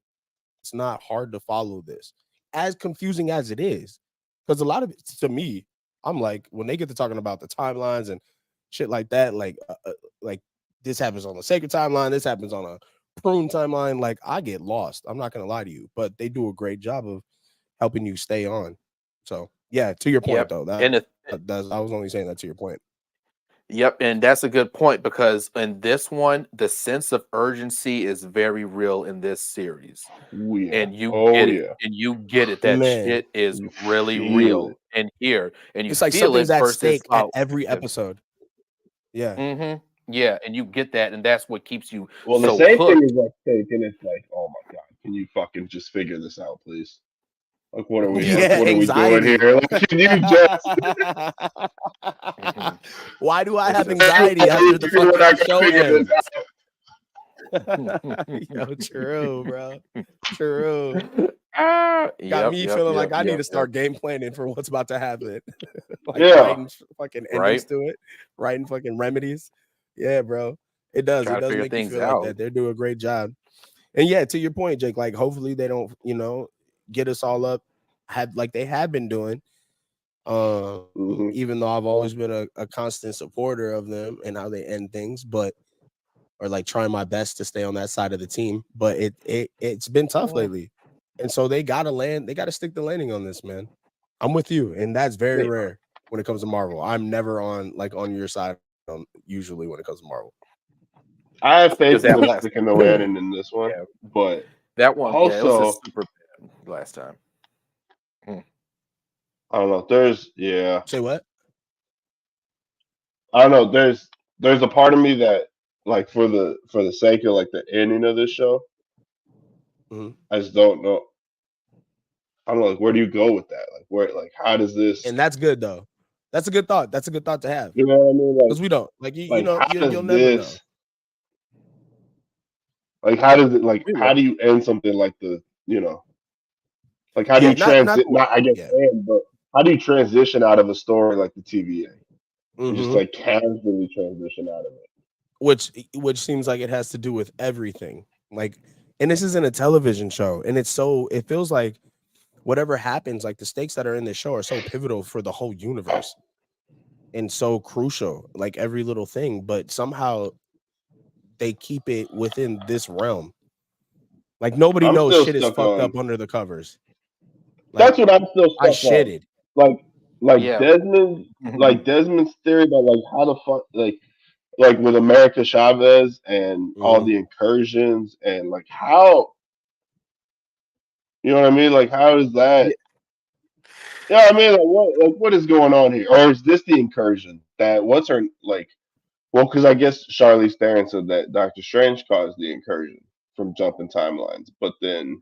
S3: not hard to follow this, as confusing as it is, because a lot of it to me, I'm like when they get to talking about the timelines and shit like that, like this happens on the sacred timeline, this happens on a prune timeline. Like I get lost. I'm not gonna lie to you, but they do a great job of helping you stay on. So yeah, to your point though, I was only saying that to your point.
S2: Yep, and that's a good point because in this one, the sense of urgency is very real in this series. And you get it. That shit is really real in here, and you
S3: it's like
S2: feel
S3: something's
S2: it
S3: at
S2: versus
S3: stake at every episode.
S2: Yeah. Yeah, and you get that, and that's what keeps you.
S1: Well, the same thing is at stake, and it's like, oh my god, can you fucking just figure this out, please? Like, what are we? What are we doing here? Like, can you just?
S3: Why do I have anxiety after the fucking show ends? Yo, true, bro. True. Got me feeling like I need to start game planning for what's about to happen. Like writing fucking endings to it, writing fucking remedies. Yeah, bro. It does. It does make you feel like that. They're doing a great job. And yeah, to your point, Jake, like hopefully they don't, get us all up like they have been doing. Even though I've always been a constant supporter of them and how they end things, or like trying my best to stay on that side of the team. But it's been tough lately. And so they gotta stick the landing on this, man. I'm with you. And that's very rare when it comes to Marvel. I'm never on your side usually when it comes to Marvel.
S1: I have faith in them sticking the landing in this one, but
S2: that one
S1: also
S2: it was a super bad last time.
S1: I don't know.
S3: Say what?
S1: I don't know. There's a part of me that, like, for the sake of like the ending of this show, I just don't know. I don't know. Like, where do you go with that? Like, how does this?
S3: And that's good though. That's a good thought. That's a good thought to have.
S1: You know what I mean?
S3: Because we don't you'll never know.
S1: Like, how does it? Like, how do you end something like like, how do you transit? Not I guess end, but how do you transition out of a story like the TVA? Just like casually transition out of it.
S3: Which seems like it has to do with everything. Like, and this isn't a television show, and it feels like whatever happens, like the stakes that are in this show are so pivotal for the whole universe and so crucial, like every little thing, but somehow they keep it within this realm. Like nobody knows shit is fucked up under the covers.
S1: Like, that's what I'm still stuck
S3: I shitted.
S1: On. Desmond's theory about like how the fuck like with America Chavez and all the incursions and like how, you know what I mean? Like, how is that? Yeah, I mean, what is going on here? Or is this the incursion? What's her like? Well, because I guess Charlize Theron said that Doctor Strange caused the incursion from jumping timelines, but then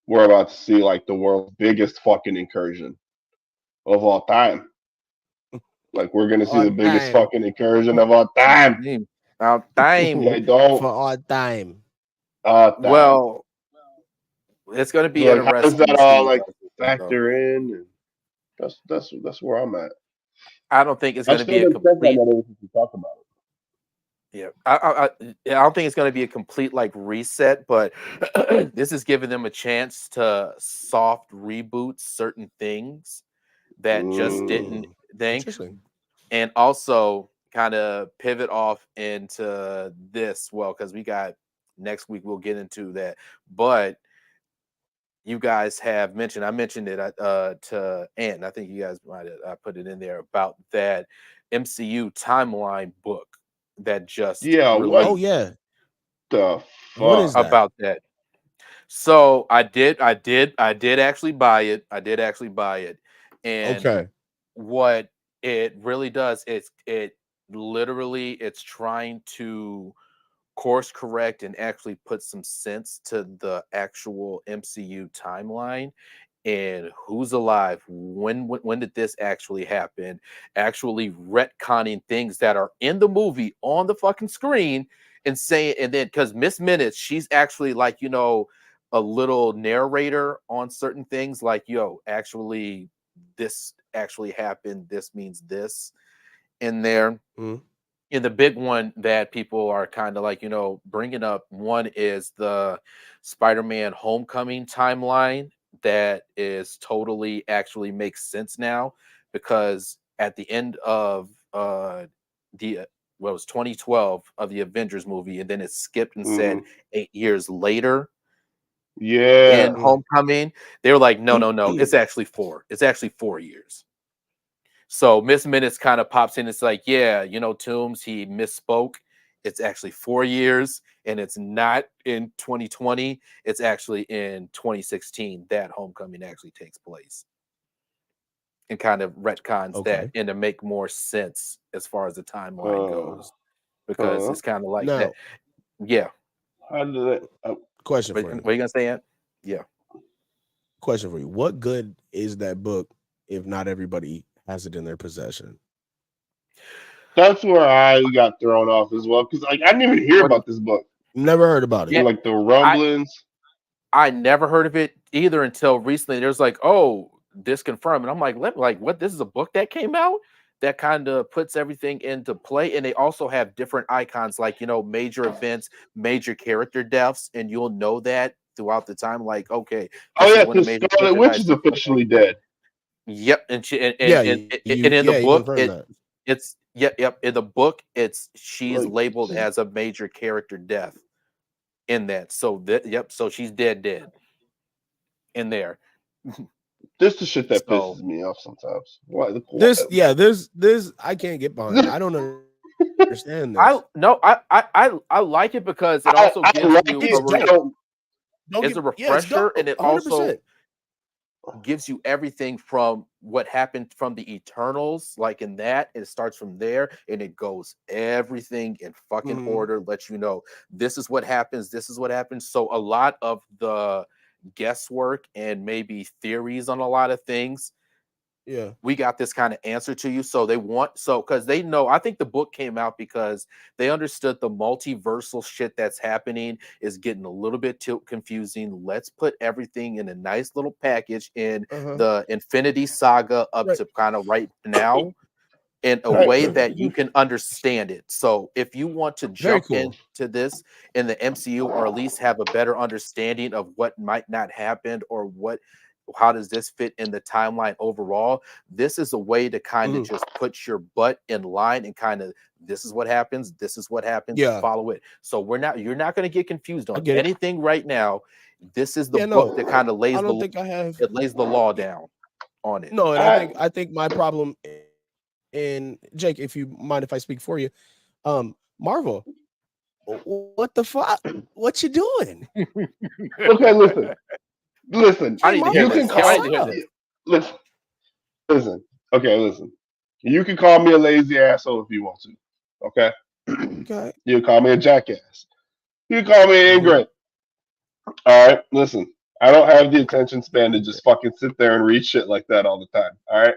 S1: we're about to see like the world's biggest fucking incursion of all time. Like, we're gonna see the biggest fucking incursion of all time.
S2: All time.
S3: For all time.
S2: Well, it's going to be interesting.
S1: How does that all like factor in? And that's where I'm at.
S2: I don't think it's going to be a complete.
S1: Talk about it.
S2: Yeah, I don't think it's going to be a complete like reset, but this is giving them a chance to soft reboot certain things that just didn't think, and also kind of pivot off into this. Well, because we got next week, we'll get into that, but you guys have mentioned, I mentioned it to Ant, I think you guys might have put it in there about that MCU timeline book that just
S1: released.
S3: Oh yeah,
S1: the fuck?
S3: What is that?
S2: About that? So I did actually buy it. I did actually buy it, and what it really does is it's trying to course correct and actually put some sense to the actual MCU timeline and who's alive, when did this actually happen, actually retconning things that are in the movie on the fucking screen and saying, and then because Miss Minutes, she's actually like, you know, a little narrator on certain things, like, yo, actually this actually happened, this means this in there. And the big one that people are kind of like, you know, bringing up, one is the Spider-Man Homecoming timeline that is totally actually makes sense now, because at the end of it was 2012 of the Avengers movie, and then it skipped and said 8 years later. In Homecoming, they were like, no, it's actually 4. It's actually 4 years. So Miss Minutes kind of pops in. It's like, yeah, you know, Toombs, he misspoke. It's actually 4 years, and it's not in 2020. It's actually in 2016 that Homecoming actually takes place, and kind of retcons that and to make more sense as far as the timeline goes, because it's kind of like that. Yeah.
S1: How did that?
S3: Question for you.
S2: What are you gonna say, Ant? Yeah.
S3: Question for you. What good is that book if not everybody has it in their possession?
S1: That's where I got thrown off as well, because like I didn't even hear about this book.
S3: Never heard about it.
S1: Yeah, like the rumblings.
S2: I never heard of it either until recently. There's like, oh, this confirmed, and I'm like, what? This is a book that came out that kind of puts everything into play, and they also have different icons, like, you know, major events, major character deaths, and you'll know that throughout the time. Like, okay,
S1: oh yeah, because Scarlet Witch is officially dead.
S2: Yep, and
S3: Yeah,
S2: in
S3: you
S2: the book,
S3: confirmed that.
S2: it's yep. In the book, she's
S1: Like,
S2: labeled as a major character death in that. So so she's dead in there.
S1: this is the shit that
S2: So
S1: pisses me off sometimes. Why?
S3: This I can't get behind. I don't understand this.
S2: I like it because it also
S1: I
S2: gives
S1: like
S2: you
S3: It's
S1: it. I
S3: dope.
S1: don't.
S2: it's a
S3: It's
S2: refresher,
S3: dope.
S2: and it
S3: 100%.
S2: also gives you everything from what happened from the Eternals, like in that it starts from there and it goes everything in fucking order, lets you know this is what happens, so a lot of the guesswork and maybe theories on a lot of things,
S3: Yeah.
S2: we got this kind of answer to you. So because they know, I think the book came out because they understood the multiversal shit that's happening is getting a little bit too confusing. Let's put everything in a nice little package in the Infinity Saga up to kind of right now in a way that you can understand it. So if you want to jump into this in the MCU, or at least have a better understanding of what might not happen, or how does this fit in the timeline overall, this is a way to kind of just put your butt in line and kind of, this is what happens, follow it. So you're not going to get confused on anything right now. This is the book that kind of lays lays the law down on it.
S3: No, and I think my problem, and Jake, if you mind if I speak for you, Marvel, what the fuck? What you doing?
S1: Okay, listen.
S2: I need to hear
S1: You
S2: this.
S1: can
S2: I need to hear this.
S1: listen. Okay, listen. You can call me a lazy asshole if you want to. Okay.
S3: Okay.
S1: You can call me a jackass. You can call me ignorant. All right. Listen. I don't have the attention span to just fucking sit there and read shit like that all the time. All right.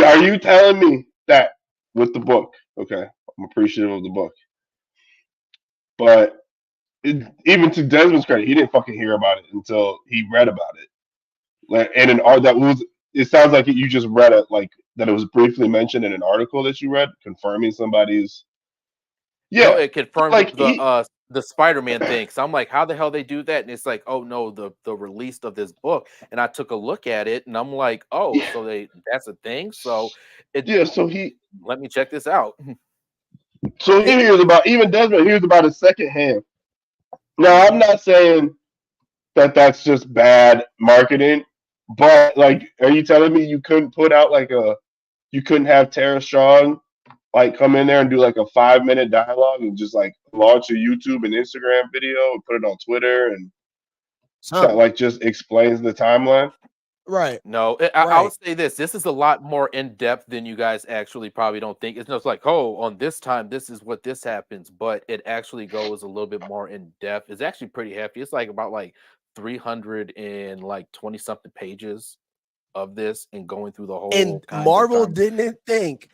S1: Are you telling me that with the book? Okay. I'm appreciative of the book. But even to Desmond's credit, he didn't fucking hear about it until he read about it. Like, and an art that was, it sounds like you just read it, like that it was briefly mentioned in an article that you read, confirming somebody's.
S2: No,
S1: Yeah,
S2: it confirmed
S1: like
S2: the Spider-Man thing. So I'm like, how the hell they do that? And it's like, oh no, the release of this book. And I took a look at it, and I'm like, oh, so that's a thing. So let me check this out.
S1: So he hears about, even Desmond hears about it secondhand. Now I'm not saying that that's just bad marketing, but like, are you telling me you couldn't put out you couldn't have Tara Strong like come in there and do like a 5-minute dialogue and just like launch a YouTube and Instagram video and put it on Twitter and that like just explains the timeline?
S3: Right.
S2: No, I would say this is a lot more in depth than you guys actually probably don't think. It's just like, oh, on this time, this is what this happens, but it actually goes a little bit more in depth. It's actually pretty hefty. It's like about like 320 something pages of this and going through the whole
S3: And
S2: kinds
S3: Marvel
S2: of
S3: didn't think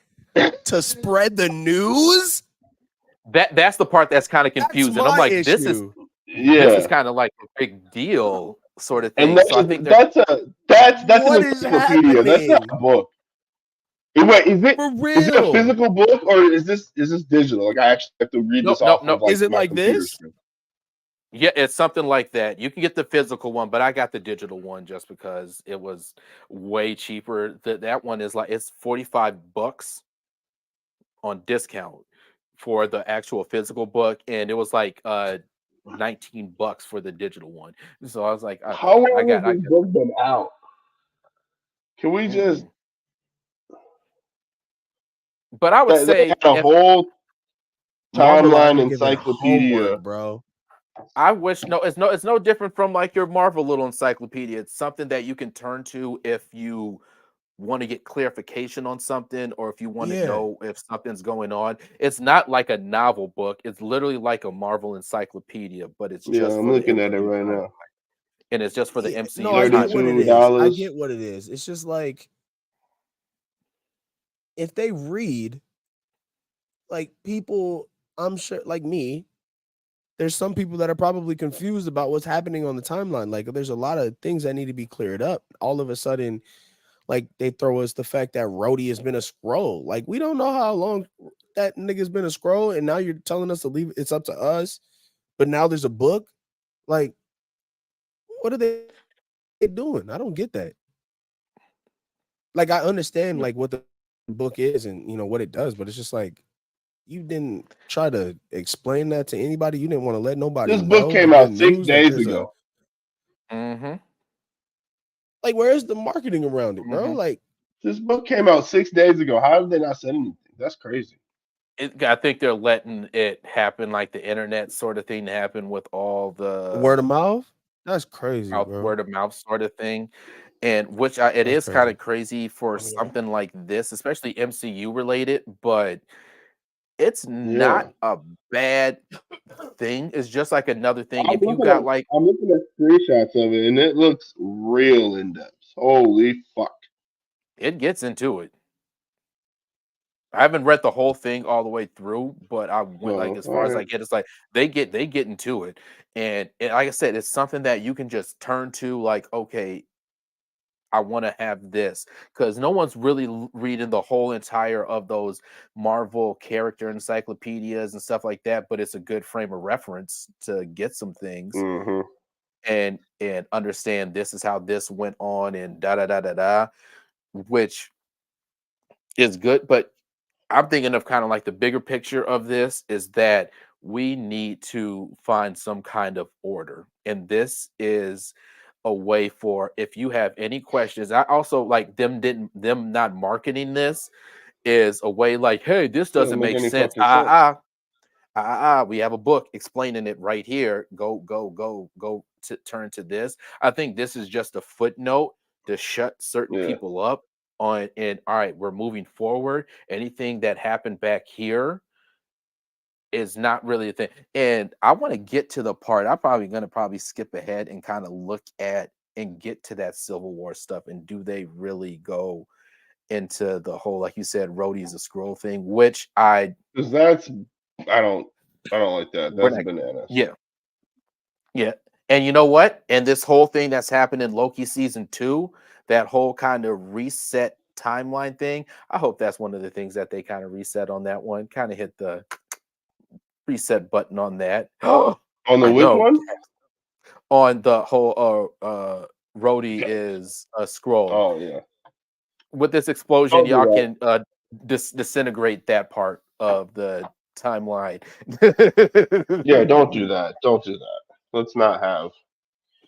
S3: to spread the news.
S2: That's the part that's kind of confusing. I'm like, this is kind of like a big deal sort of thing.
S1: And
S2: So I think
S1: that's an encyclopedia. That's not a book. Wait, is it a physical book or is this digital? Like I actually have to read this off of like
S3: is it
S1: my
S3: like
S1: computer
S3: this?
S1: screen.
S2: Yeah, it's something like that. You can get the physical one, but I got the digital one just because it was way cheaper. That one is like, it's $45 on discount for the actual physical book, and it was like $19 for the digital one. So I was like, okay,
S1: How long has
S2: I
S1: this
S2: got
S1: book been out? Can we just?
S2: But I would say
S1: they had a whole
S3: Marvel out
S1: timeline
S3: here giving
S1: encyclopedia,
S3: homework, bro.
S2: I wish it's no different from like your Marvel little encyclopedia. It's something that you can turn to if you want to get clarification on something, or if you want to know if something's going on. It's not like a novel book. It's literally like a Marvel encyclopedia, but it's just
S1: I'm
S2: for
S1: looking
S2: the
S1: at it
S2: MCU
S1: right
S2: timeline.
S1: now.
S2: And it's just for the MCU.
S3: No, I get what it is.
S1: $32.
S3: I get what it is. It's just like, if they read, like, people, I'm sure, like me, there's some people that are probably confused about what's happening on the timeline. Like, there's a lot of things that need to be cleared up. All of a sudden, like, they throw us the fact that Rhodey has been a scroll. Like, we don't know how long that nigga's been a scroll, and now you're telling us to leave. It's up to us. But now there's a book. Like, what are they doing? I don't get that. like I understand like what the book is and what it does, but it's just like you didn't try to explain that to anybody. You didn't want to let nobody
S1: This book
S3: know
S1: came
S3: the
S1: out
S3: good
S1: 6
S3: news that
S1: days
S3: there's
S1: ago.
S3: like where's the marketing around it, bro? Like
S1: this book came out 6 days ago. How did they not send anything? That's crazy.
S2: I think they're letting it happen, like the internet sort of thing, to happen with all the
S3: word of mouth. That's crazy, bro.
S2: word of mouth sort of thing, and which it
S3: That's
S2: is kind
S3: crazy.
S2: of crazy for something like this, especially MCU related. But it's not a bad thing. It's just like another thing.
S1: I'm
S2: If you
S1: looking
S2: got like,
S1: at screenshots of it, and it looks real in depth. Holy fuck!
S2: it gets into it. I haven't read the whole thing all the way through, but I went like as far as I get. It's like they get into it, and like I said, it's something that you can just turn to. Like, okay, I want to have this because no one's really reading the whole entire of those Marvel character encyclopedias and stuff like that. But it's a good frame of reference to get some things and understand this is how this went on and da da da da da, which is good. But I'm thinking of kind of like the bigger picture of this is that we need to find some kind of order. And this is a way for if you have any questions. I also like them not marketing this is a way like, hey, this doesn't make sense. We have a book explaining it right here. Go to turn to this. I think this is just a footnote to shut certain people up on and all right, we're moving forward. Anything that happened back here is not really a thing. And I want to get to the part. I'm probably gonna skip ahead and kind of look at and get to that Civil War stuff. And do they really go into the whole, like you said, Rhodey's a scroll thing, which
S1: because that's I don't like that. That's bananas.
S2: Yeah. And you know what? And this whole thing that's happened in Loki season 2, that whole kind of reset timeline thing, I hope that's one of the things that they kind of reset on that one, kind of hit the reset button on that.
S1: On the which one?
S2: On the whole Rhodey is a scroll.
S1: Oh yeah.
S2: With this explosion, y'all can disintegrate that part of the timeline.
S1: Yeah, don't do that. Don't do that. Let's not have.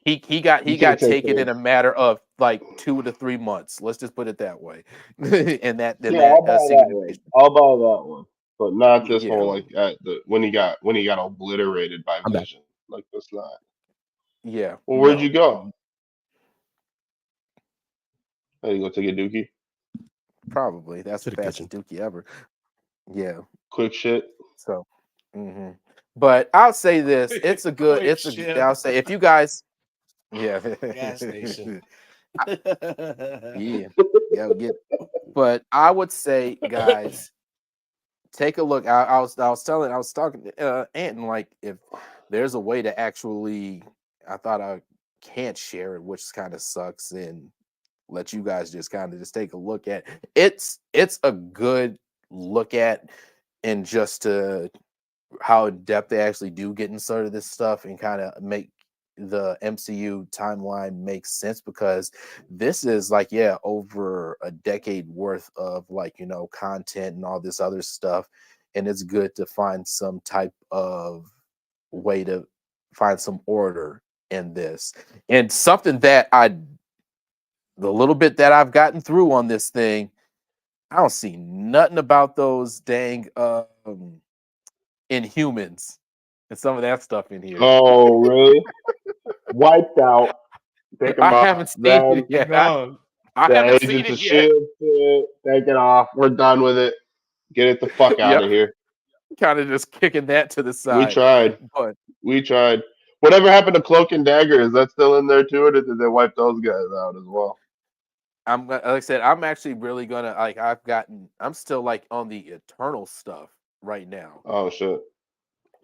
S2: He got taken in a matter of like 2 to 3 months. Let's just put it that way. And that
S1: I'll buy that one. I'll buy that one, but not this whole like when he got obliterated by Vision. Like that's not.
S2: Yeah.
S1: Well, where'd you go? Are you go take a dookie?
S2: Probably. That's the fastest dookie ever. Yeah.
S1: Quick shit.
S2: So, but I'll say this: it's a good. I'll say if you guys,
S3: gas station.
S2: Get. But I would say, guys, take a look. I was talking to Ant, and like if there's a way to actually, I thought I can't share it, which kind of sucks, and let you guys just kind of just take a look at it's a good look at and just to how in depth they actually do get inside of this stuff and kind of make the MCU timeline make sense, because this is like over a decade worth of like content and all this other stuff, and it's good to find some type of way to find some order in this. And something that the little bit that I've gotten through on this thing, I don't see nothing about those dang Inhumans and some of that stuff in here.
S1: Oh, really? Wiped out.
S2: I haven't seen it yet. I haven't seen it yet.
S1: Take it off. We're done with it. Get it the fuck out of here.
S2: Kind of just kicking that to the side.
S1: We tried. Whatever happened to Cloak and Dagger? Is that still in there too, or did they wipe those guys out as well?
S2: Like I said, I'm actually really gonna I'm still like on the Eternal stuff right now.
S1: Oh shit.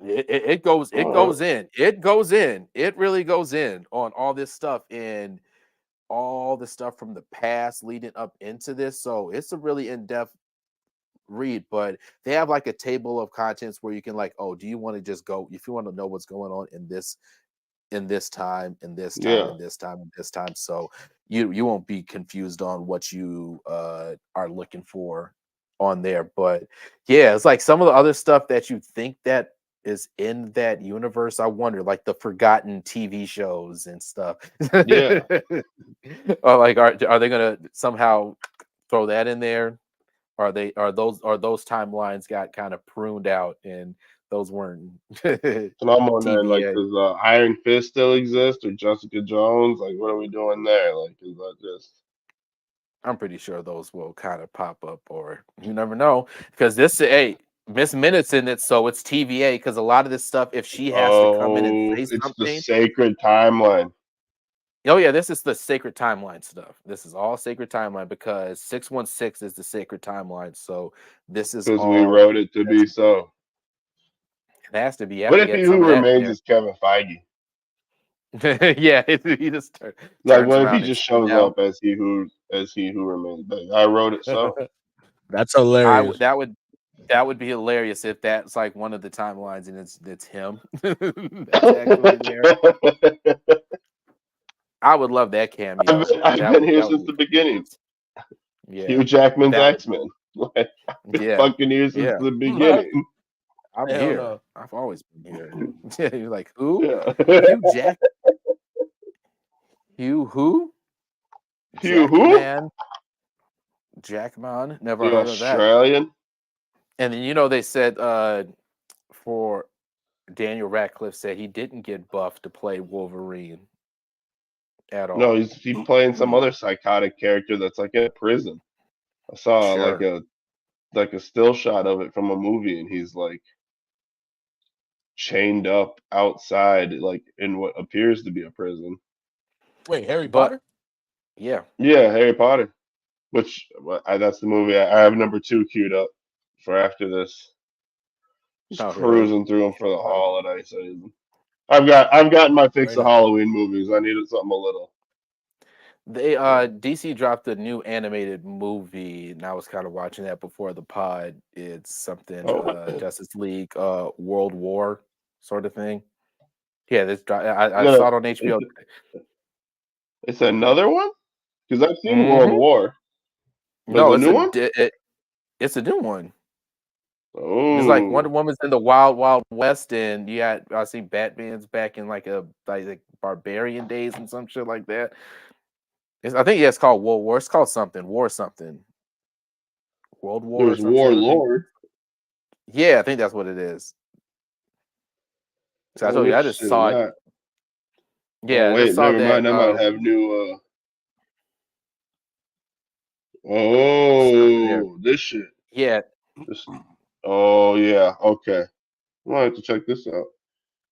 S2: It goes in. It really goes in on all this stuff and all the stuff from the past leading up into this. So it's a really in-depth read, but they have like a table of contents where you can like, oh, do you want to just go if you want to know what's going on in this time, in this time, in this time, in this time. So you won't be confused on what you are looking for on there. But yeah, it's like some of the other stuff that you think that is in that universe. I wonder, like the forgotten TV shows and stuff.
S1: Yeah.
S2: Or like, are they gonna somehow throw that in there? Are those timelines got kind of pruned out and those weren't
S1: And I'm wondering, like,
S2: TVA?
S1: does Iron Fist still exist or Jessica Jones? Like, what are we doing there? Like, is that just?
S2: I'm pretty sure those will kind of pop up, or you never know, because Miss Minute's in it, so it's TVA. Because a lot of this stuff, if she has to come in and
S1: Oh,
S2: say
S1: it's the
S2: something,
S1: sacred timeline.
S2: oh yeah, this is the sacred timeline stuff. This is all sacred timeline because 616 is the sacred timeline. So this is
S1: Because we
S2: all.
S1: wrote it to be so.
S2: It has to be. You have
S1: What
S2: to
S1: if he
S2: get some
S1: who
S2: of that in
S1: remains
S2: there.
S1: is Kevin Feige?
S2: Yeah, he just
S1: Like,
S2: turns
S1: what if he
S2: around and
S1: just
S2: tweet
S1: shows
S2: out.
S1: up as he who remains? Like, I wrote it so.
S3: That's hilarious.
S2: That would be hilarious if that's like one of the timelines and it's him. That's actually there. I would love that cameo.
S1: I've been here since
S2: Be
S1: the beginning.
S2: yeah.
S1: Hugh Jackman's
S2: That would,
S1: X-Men. Like, I've been
S2: yeah.
S1: fucking here since
S2: Yeah.
S1: the beginning.
S2: I'm
S3: Hell
S2: here.
S3: no.
S2: I've always been here. You're like, who?
S1: Yeah.
S2: Hugh who?
S1: Hugh who?
S2: Jackman. Never
S1: The
S2: heard of that.
S1: Australian?
S2: And then they said for Daniel Radcliffe said he didn't get buffed to play Wolverine at all.
S1: No, he's playing some other psychotic character that's like in a prison. I saw
S2: Sure.
S1: like a still shot of it from a movie, and he's like chained up outside, like in what appears to be a prison.
S3: Wait, Harry
S2: But
S3: Potter?
S2: yeah.
S1: Yeah, Harry Potter. Which that's the movie I have number 2 queued up for after this. Just
S2: Oh, really?
S1: cruising through them for the holiday season. I've gotten my fix of Halloween movies. I needed something a little.
S2: They DC dropped a new animated movie, and I was kind of watching that before the pod. It's something Justice League World War sort of thing. Yeah, I saw it on HBO.
S1: It's another one? Because I've seen
S2: Mhm.
S1: World War.
S2: No,
S1: There's a new one?
S2: It's a new one.
S1: Oh.
S2: It's like Wonder Woman's in the Wild Wild West, and I see Batman's back in like barbarian days and some shit like that. I think it's called World War. It's called something. War something. World War.
S1: There's Warlord.
S2: Yeah, I think that's what it is. So I told you, I just saw it. Yeah,
S1: oh, wait,
S2: I just saw
S1: never
S2: that.
S1: mind. I might have new. Oh, this shit.
S2: Yeah.
S1: Oh yeah. Okay. I might have to check this out.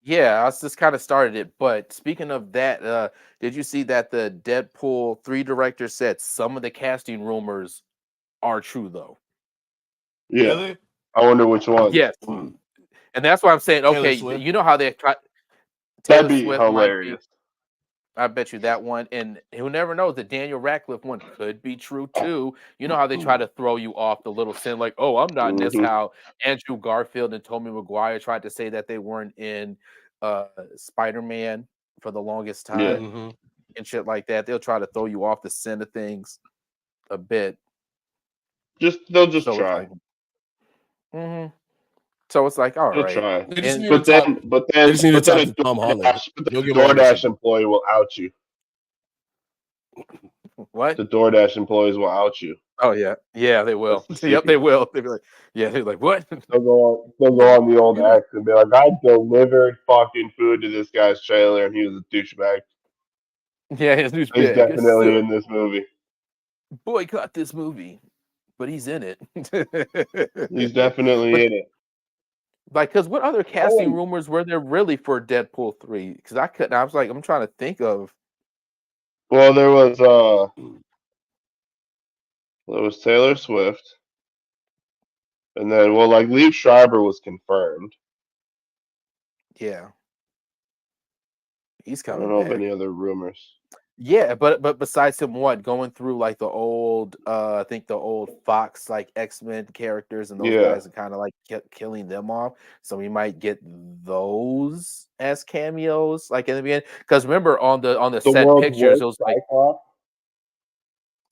S2: Yeah, I just kind of started it. But speaking of that, did you see that the Deadpool 3 director said some of the casting rumors are true though?
S1: Yeah.
S3: Really?
S1: I wonder which one.
S2: Yes. And that's why I'm saying, okay, you know how they Taylor
S1: That'd be
S2: Swift
S1: hilarious.
S2: I bet you that one, and who never knows, the Daniel Radcliffe one could be true too. You know how they try to throw you off the little sin, like, oh, I'm not in this. How Andrew Garfield and Tobey Maguire tried to say that they weren't in Spider-Man for the longest time and shit like that. They'll try to throw you off the scent of things a bit.
S1: They'll just try.
S2: So it's like, all
S1: They'll
S2: right.
S1: try.
S3: They just
S1: But then a
S3: Tom Holland.
S1: DoorDash employee will out you.
S2: What?
S1: The DoorDash employees will out you.
S2: Oh yeah, they will. Yep, they will. They'll be like, they're like, what?
S1: They'll go on the old X and be like, I delivered fucking food to this guy's trailer and he was a douchebag.
S2: Yeah, he's douchebag.
S1: He's definitely in this movie.
S2: Boycott this movie, but he's in it.
S1: He's definitely in it.
S2: Like, because what other casting rumors were there really for Deadpool 3? Because I was like, I'm trying to think of.
S1: Well, there was Taylor Swift, and then Liev Schreiber was confirmed.
S2: Yeah, he's
S1: I
S2: coming.
S1: don't know of any other rumors.
S2: Yeah, but besides him, going through like the old, I think the old Fox like X-Men characters and those guys and kind of like killing them off. So we might get those as cameos, like in the beginning. Because remember on the set pictures, it was like,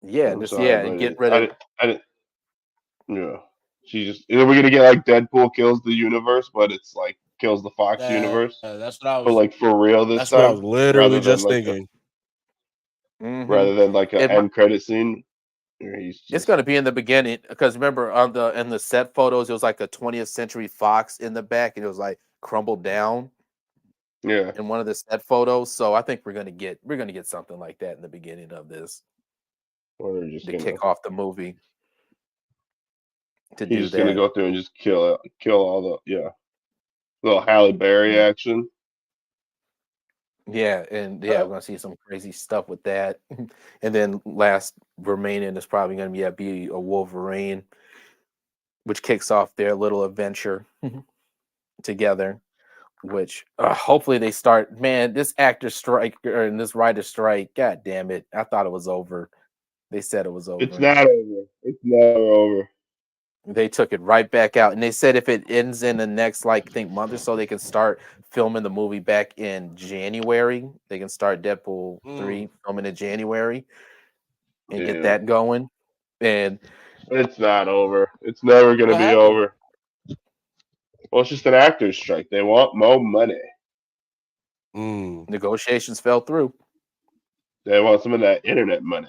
S2: Yeah,
S1: I'm
S2: just
S1: sorry,
S2: and
S1: but
S2: get rid of.
S1: I didn't. Yeah, she just. We're gonna get like Deadpool kills the universe, but it's like kills the Fox universe.
S3: That's what I
S1: But
S3: was.
S1: like for real this
S3: That's what I was
S1: time,
S3: literally just thinking.
S1: rather than like an
S2: It
S1: end credit scene.
S2: It's going to be in the beginning because remember in the set photos it was like a 20th Century Fox in the back and it was like crumbled down
S1: Yeah,
S2: in one of the set photos. So I think we're going to get something like that in the beginning of this
S1: or they're just
S2: to
S1: gonna.
S2: kick off the movie. To
S1: He's
S2: do
S1: just gonna
S2: that,
S1: go through and just kill all the little Halle Berry action.
S2: yeah, and we're going to see some crazy stuff with that. And then last remaining is probably going to be a Wolverine, which kicks off their little adventure together. Which hopefully they start. Man, this actor strike and this writer strike. God damn it! I thought it was over. They said it was over.
S1: It's not over. It's never over.
S2: They took it right back out, and they said if it ends in the next month or so, they can start filming the movie back in January. They can start Deadpool 3 filming in January and get that going. And
S1: it's not over. It's never gonna be over. Well, it's just an actor's strike. They want more money.
S2: Negotiations fell through.
S1: They want some of that internet money.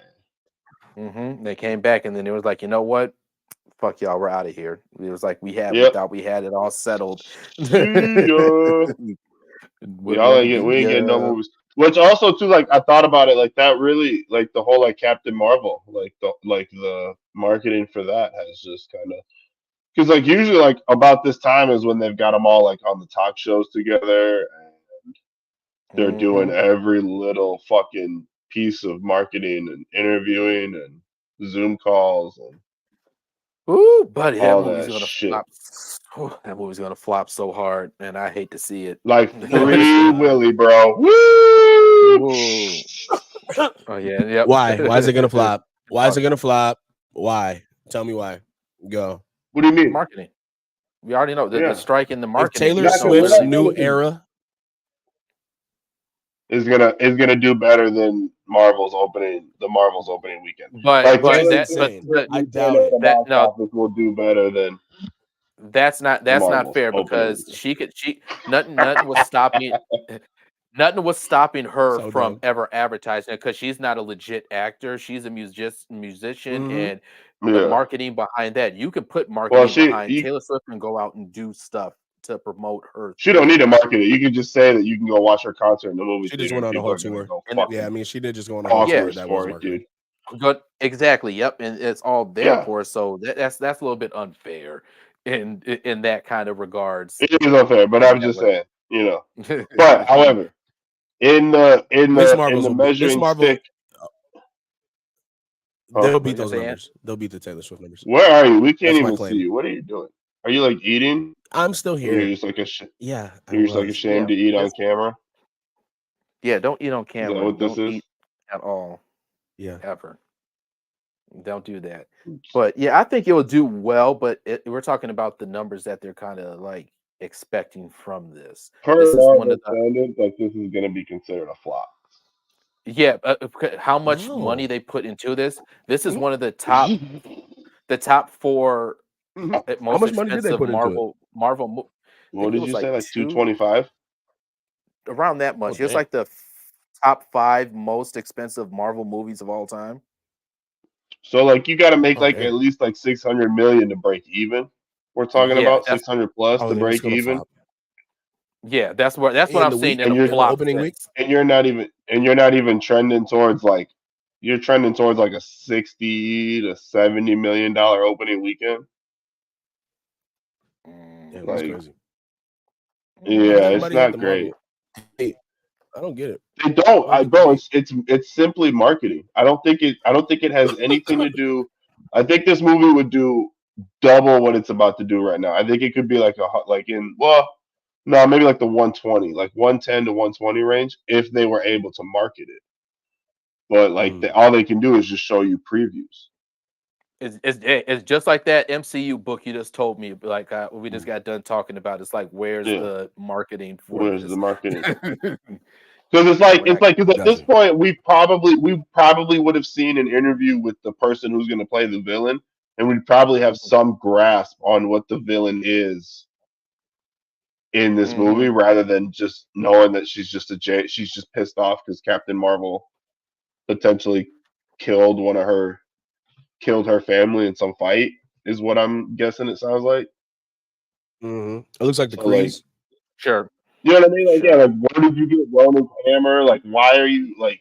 S2: They came back, and then it was like, you know what? Fuck y'all, we're out of here. It was like we thought we had it all settled.
S1: See ya. We ain't getting no movies. Which also too, like I thought about it, like that really, like the whole like Captain Marvel, like the marketing for that has just kind of because like usually like about this time is when they've got them all like on the talk shows together and they're doing every little fucking piece of marketing and interviewing and Zoom calls and
S2: ooh, buddy, that
S1: all
S2: movie's
S1: that
S2: gonna
S1: shit.
S2: flop. That movie's gonna flop so hard, and I hate to see it.
S1: Like Free Willy, bro. Woo!
S2: Oh yeah, yep.
S3: Why? Why is it gonna flop? Why is it gonna flop? Why? Tell me why. Go.
S1: What do you mean?
S2: Marketing. We already know the strike in the
S3: If
S2: marketing.
S3: Taylor Swift's new era
S1: is gonna do better than the Marvel's opening weekend.
S2: But
S1: like
S3: I
S1: doubt it. The box office will do better than.
S2: That's not fair because nothing was stopping her from ever advertising because she's not a legit actor. She's a musician, and the marketing behind that, you can put marketing behind Taylor Swift and go out and do stuff to promote her.
S1: She don't need to market it. You can just say that you can go watch her concert in the movie.
S3: She just went on a whole tour.
S1: Yeah,
S3: I mean, she did just go on a whole tour. That was marketing.
S2: Good, exactly. Yep, and it's all there for. So that's a little bit unfair in that kind of regards.
S1: It is unfair, but I'm just saying, you know. But however, in the measuring stick,
S3: they'll beat those numbers. They'll beat the Taylor Swift numbers.
S1: Where are you? We can't even see you. What are you doing? Are you like eating?
S3: I'm still here.
S1: You're just like You're just like ashamed to eat on camera.
S2: Yeah, don't eat on camera.
S1: Is that what this
S2: don't
S1: is?
S2: eat at all.
S3: Yeah,
S2: ever. Don't do that. But yeah, I think it will do well. But we're talking about the numbers that they're kind of like expecting from this.
S1: This is one of the standards. Like this is going to be considered a flop.
S2: Yeah, how much money they put into this? This is one of the top 4 most
S3: how much money did they put
S2: Marvel.
S1: What did you say? Like 225?
S2: Around that much. It's like the top 5 most expensive Marvel movies of all time.
S1: So like you got to make at least like 600 million to break even. We're talking about 600 plus to break even.
S2: Flop. Yeah, that's what I'm saying.
S1: In the
S3: opening week,
S1: and you're not even trending towards like you're trending towards like a 60 to 70 million dollar opening weekend.
S3: Yeah, that's crazy.
S1: Yeah, it's not great.
S3: Hey, I don't get it.
S1: They don't. Bro, it's simply marketing. I don't think it has anything to do. I think this movie would do double what it's about to do right now. I think it could be maybe like the 120, like 110 to 120 range if they were able to market it. But all they can do is just show you previews.
S2: It's just like that MCU book you just told me. Like we just got done talking about. It's like where's the marketing for
S1: Where's
S2: this?
S1: the marketing? Because because at this
S3: Doesn't.
S1: point we probably would have seen an interview with the person who's going to play the villain, and we'd probably have some grasp on what the villain is in this movie, rather than just knowing that she's just she's just pissed off because Captain Marvel potentially killed her family in some fight, is what I'm guessing it sounds like.
S3: It looks like the
S1: So,
S3: Kreese.
S2: Sure.
S1: You know what I mean? Like,
S2: Sure.
S1: yeah, like, where did you get Ronan's hammer? Like, why are you, like...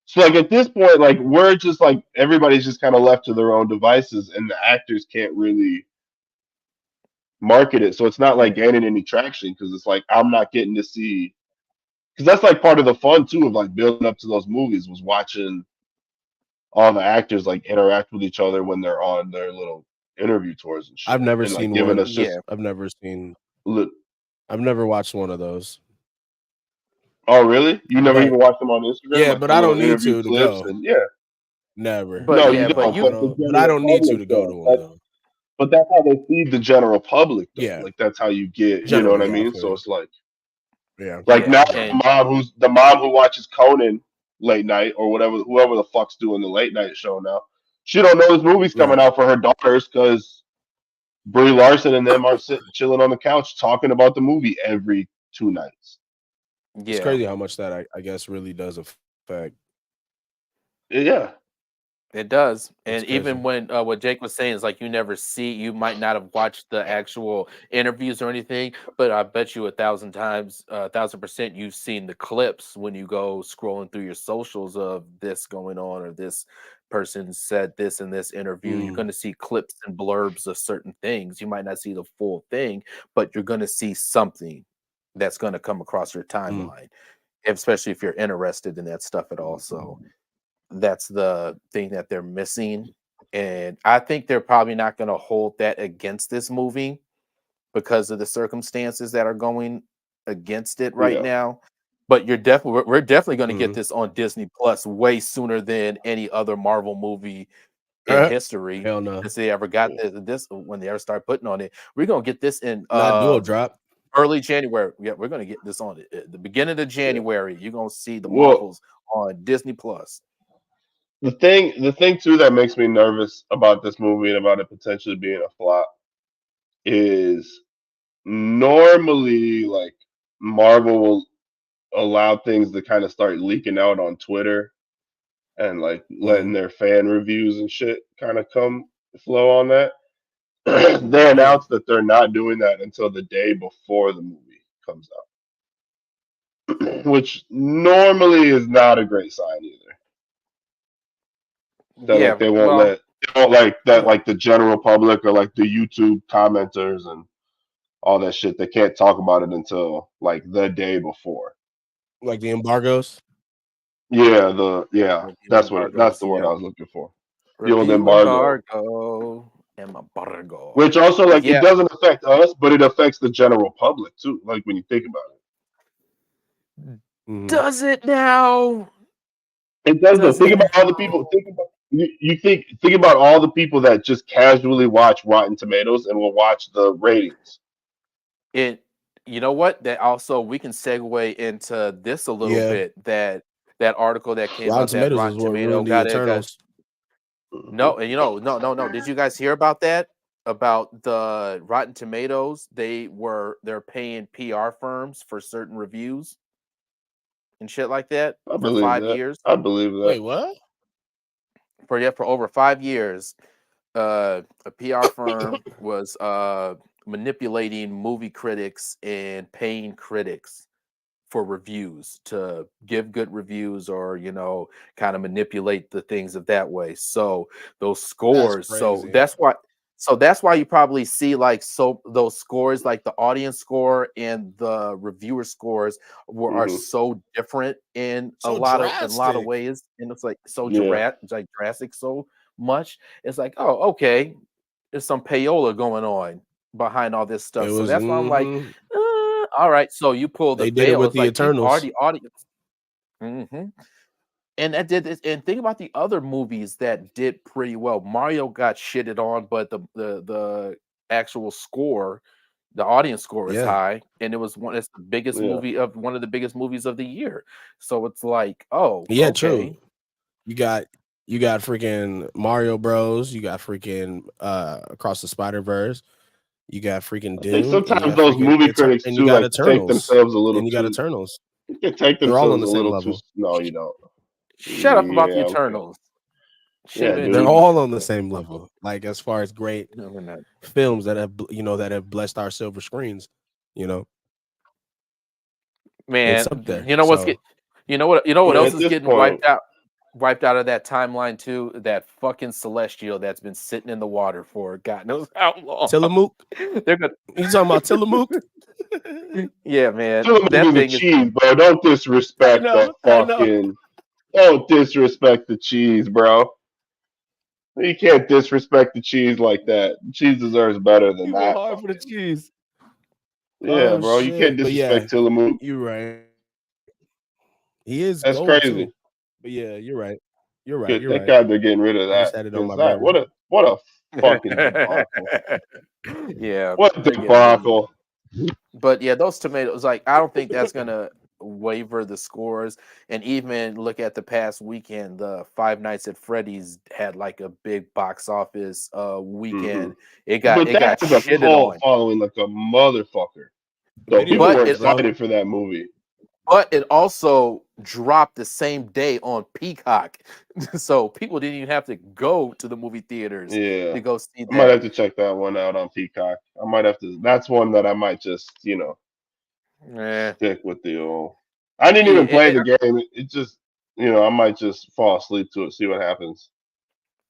S1: So, like, at this point, like, we're just, like, everybody's just kind of left to their own devices, and the actors can't really market it. So it's not, like, gaining any traction, because it's like, I'm not getting to see... Because that's, like, part of the fun, too, of, like, building up to those movies, was watching all the actors, like, interact with each other when they're on their little interview tours and shit.
S3: I've never
S1: and, like,
S3: seen
S1: giving
S3: one.
S1: us just...
S3: I've never seen.
S1: Li-
S3: I've never watched one of those.
S1: Oh, really? You never
S3: But-
S1: even watched them on Instagram?
S3: Yeah,
S1: like,
S3: but
S1: the
S3: I
S1: little
S3: don't need
S1: interview
S3: to
S1: clips
S3: go.
S1: and yeah.
S3: Never.
S2: But
S1: No,
S2: yeah,
S1: you
S2: but
S1: don't.
S2: you-
S1: But the
S3: But I
S1: general
S3: don't need to
S1: public
S3: go
S1: does.
S3: to one though.
S1: But that's how they feed the general public, though.
S3: Yeah.
S1: Like, that's how you get, you know
S3: Generally,
S1: what I
S3: yeah, I
S1: mean?
S3: feel
S1: So
S3: you.
S1: it's like,
S3: Yeah.
S1: like
S2: Yeah,
S1: now
S2: and-
S1: the mom who watches Conan late night or whoever the fuck's doing the late night show now, she don't know this movie's coming
S3: Right.
S1: out for her daughters because Brie Larson and them are chilling on the couch talking about the movie every 2 nights.
S3: It's crazy how much that I guess really does affect.
S1: Yeah.
S2: It does.
S3: That's
S2: And even
S3: crazy.
S2: when what Jake was saying is like you might not have watched the actual interviews or anything, but I bet you 1,000% you've seen the clips when you go scrolling through your socials of this going on, or this person said this in this interview. You're going to see clips and blurbs of certain things. You might not see the full thing, but you're going to see something that's going to come across your timeline, especially if you're interested in that stuff at all. So that's the thing that they're missing. And I think they're probably not going to hold that against this movie because of the circumstances that are going against it right now. But we're definitely going to get this on Disney Plus way sooner than any other Marvel movie in history.
S3: Hell no.
S2: If they ever got this when they ever start putting on it, we're going to get this in
S3: Not dual drop.
S2: early January. Yeah, we're going to get this on it at the beginning of January. You're going to see the Marvels on Disney Plus.
S1: The thing too that makes me nervous about this movie and about it potentially being a flop is normally, like, Marvel will allow things to kind of start leaking out on Twitter and, like, letting their fan reviews and shit kind of flow on that. They announced that they're not doing that until the day before the movie comes out, which normally is not a great sign either. That, like, they won't like that, like, the general public or like the YouTube commenters and all that shit. They can't talk about it until, like, the day before.
S3: Like the embargoes.
S1: Yeah, that's the word I was looking for. The old embargo.
S2: Embargo.
S1: Which also, like, it doesn't affect us, but it affects the general public too. Like, when you think about it.
S2: Does it now?
S1: It does. Though. Think about all the people. Think about all the people that just casually watch Rotten Tomatoes and will watch the ratings.
S2: You know what? That also we can segue into this a little bit. That article that came out that Rotten Tomato got it. No, and no. Did you guys hear about that? About the Rotten Tomatoes? They're paying PR firms for certain reviews and shit like that for 5 years.
S1: I believe that.
S3: Wait, what?
S2: For over 5 years, a PR firm was manipulating movie critics and paying critics for reviews to give good reviews, or kind of manipulate the things of that way. So those scores, that's why you probably see those scores, like the audience score and the reviewer scores are so different in a lot of ways, and it's like drastic so much. It's like, oh, okay, there's some payola going on behind all this stuff. So that's why I'm like, all right. So you pull the
S3: they did it with the Eternals.
S2: The audience. And that did this. And think about the other movies that did pretty well. Mario got shitted on, but the actual score, The audience score is
S3: Yeah.
S2: high, and it was it's the biggest movie of one of the biggest movies of the year. So it's like, oh,
S3: Yeah,
S2: okay.
S3: true. You got freaking Mario Bros. You got freaking Across the Spider-Verse. You got freaking
S1: I think
S3: Dune. And you
S1: sometimes
S3: got
S1: those
S3: freaking
S1: movie critics
S3: and you
S1: too
S3: got
S1: like to take
S3: Eternals.
S1: themselves a little
S3: And you got
S1: too.
S3: Eternals.
S1: They take
S3: They're all on
S1: themselves
S3: the
S1: a
S3: same
S1: little
S3: level.
S1: too. No, you don't.
S2: Shut up about the
S1: Yeah, okay.
S2: Eternals.
S1: Yeah,
S2: Shit,
S1: dude.
S3: They're all on the same level. Like as far as great
S2: no, we're not.
S3: films that have that have blessed our silver screens, you know. It's up
S2: Man,
S3: there.
S2: you know what's
S3: So
S2: you know what else
S1: At
S2: is
S1: this
S2: getting
S1: point,
S2: wiped out of that timeline too? That fucking Celestial that's been sitting in the water for God knows how long.
S3: Tillamook.
S2: They're gonna
S3: You talking about Tillamook?
S2: Yeah, man.
S1: still
S2: That
S1: moving the
S2: thing is
S1: cheese, bro. Don't disrespect the
S3: I know.
S1: fucking. Don't disrespect the cheese, bro. You can't disrespect the cheese like that. The cheese deserves better than
S3: He went
S1: that.
S3: hard for the cheese.
S1: Yeah, bro. You can't
S3: Shit. But yeah,
S1: disrespect Tillamook.
S3: you're right. He is
S1: That's
S3: gold
S1: crazy.
S3: too. But yeah, you're right. You're right.
S1: Good.
S3: You're
S1: Thank
S3: right.
S1: God they're getting rid of
S3: I just
S1: that.
S3: had it on
S1: Because
S3: my
S1: that
S3: burner.
S1: what a fucking debacle.
S2: Yeah,
S1: What a
S2: they're getting rid of
S1: debacle.
S2: But yeah, those tomatoes, like I don't think that's gonna waver the scores. And even look at the past weekend, the Five Nights at Freddy's had like a big box office weekend. It got
S1: But that has a
S2: shitted
S1: cult
S2: on.
S1: following like a motherfucker. So
S3: Video
S1: people
S2: But
S1: were
S2: it
S1: excited for that movie.
S2: but it also dropped the same day on Peacock. So people didn't even have to go to the movie theaters
S1: Yeah.
S2: to go see
S1: I might
S2: that.
S1: have to check that one out on Peacock. I might have to. That's one that I might just,
S2: Eh,
S1: stick with the old. I didn't
S2: yeah,
S1: even play the game. It just, I might just fall asleep to it, see what happens.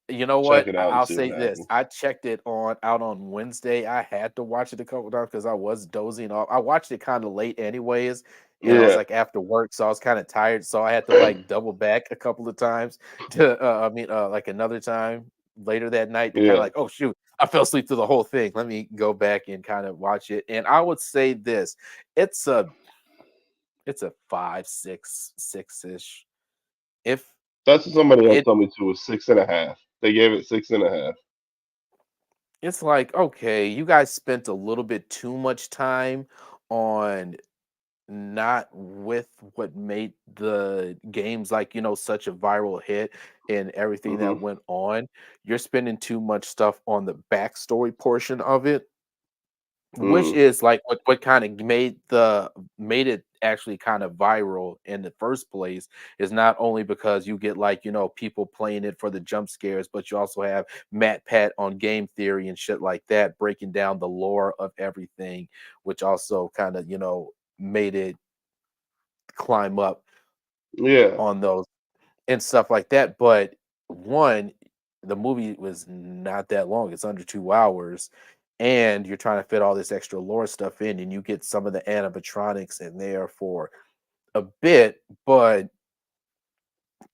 S2: you know
S1: Check
S2: what?
S1: it out and
S2: I'll
S1: see what
S2: say this.
S1: happens.
S2: I checked it out on Wednesday. I had to watch it a couple times because I was dozing off. I watched it kind of late anyways, and I was
S1: Yeah.
S2: like after work, so I was kind of tired. So I had to like double back a couple of times to like another time later that night to kind of
S1: Yeah.
S2: like, oh shoot, I fell asleep through the whole thing. Let me go back and kind of watch it. And I would say this, it's a 5, 6, 6-ish. If
S1: That's what somebody else
S2: it
S1: told me too. Was 6.5. They gave it 6.5.
S2: It's like, okay, you guys spent a little bit too much time on not with what made the games like, such a viral hit and everything that
S1: Mm-hmm.
S2: went on. You're spending too much stuff on the backstory portion of it, which
S1: Mm.
S2: is like what kind of made it actually kind of viral in the first place is not only because you get like people playing it for the jump scares, but you also have Matt Pat on game theory and shit like that breaking down the lore of everything, which also kind of made it climb up
S1: Yeah.
S2: on those and stuff like that. But one, the movie was not that long. It's under 2 hours. And you're trying to fit all this extra lore stuff in, and you get some of the animatronics in there for a bit, but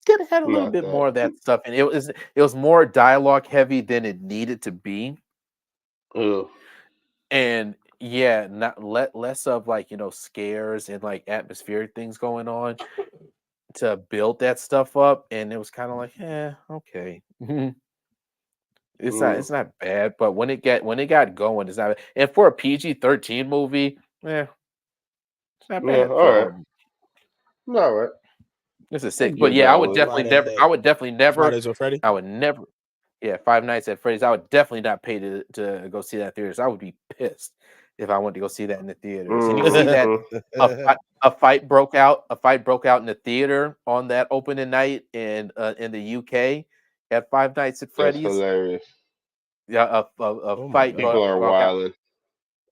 S2: could have had a little
S1: Not
S2: bit
S1: that.
S2: more of that stuff. And it was more dialogue heavy than it needed to be.
S1: Ugh.
S2: And yeah, not less of like, scares and like atmospheric things going on to build that stuff up. And it was kind of like, okay. It's not
S1: Mm.
S2: it's not bad, but when it got going, it's not bad. And for a PG-13 movie, it's not
S1: Yeah.
S2: bad
S1: All
S2: for a
S1: right.
S2: horror movie.
S1: All right.
S2: It's a
S1: I'll
S2: 6. But
S1: give
S2: yeah,
S1: that one.
S3: Friday,
S2: I would definitely never,
S3: Fridays with Freddy.
S2: I would never, yeah, Five Nights at Freddy's. I would definitely not pay to go see that in theaters. I would be pissed if I went to go see that in the theaters. And you can see that a fight broke out in the theater on that opening night in the UK at Five Nights at
S1: That's
S2: Freddy's.
S1: hilarious.
S2: Yeah, a
S3: Oh my
S2: fight
S3: god.
S1: People are
S2: broke out.
S1: wilding.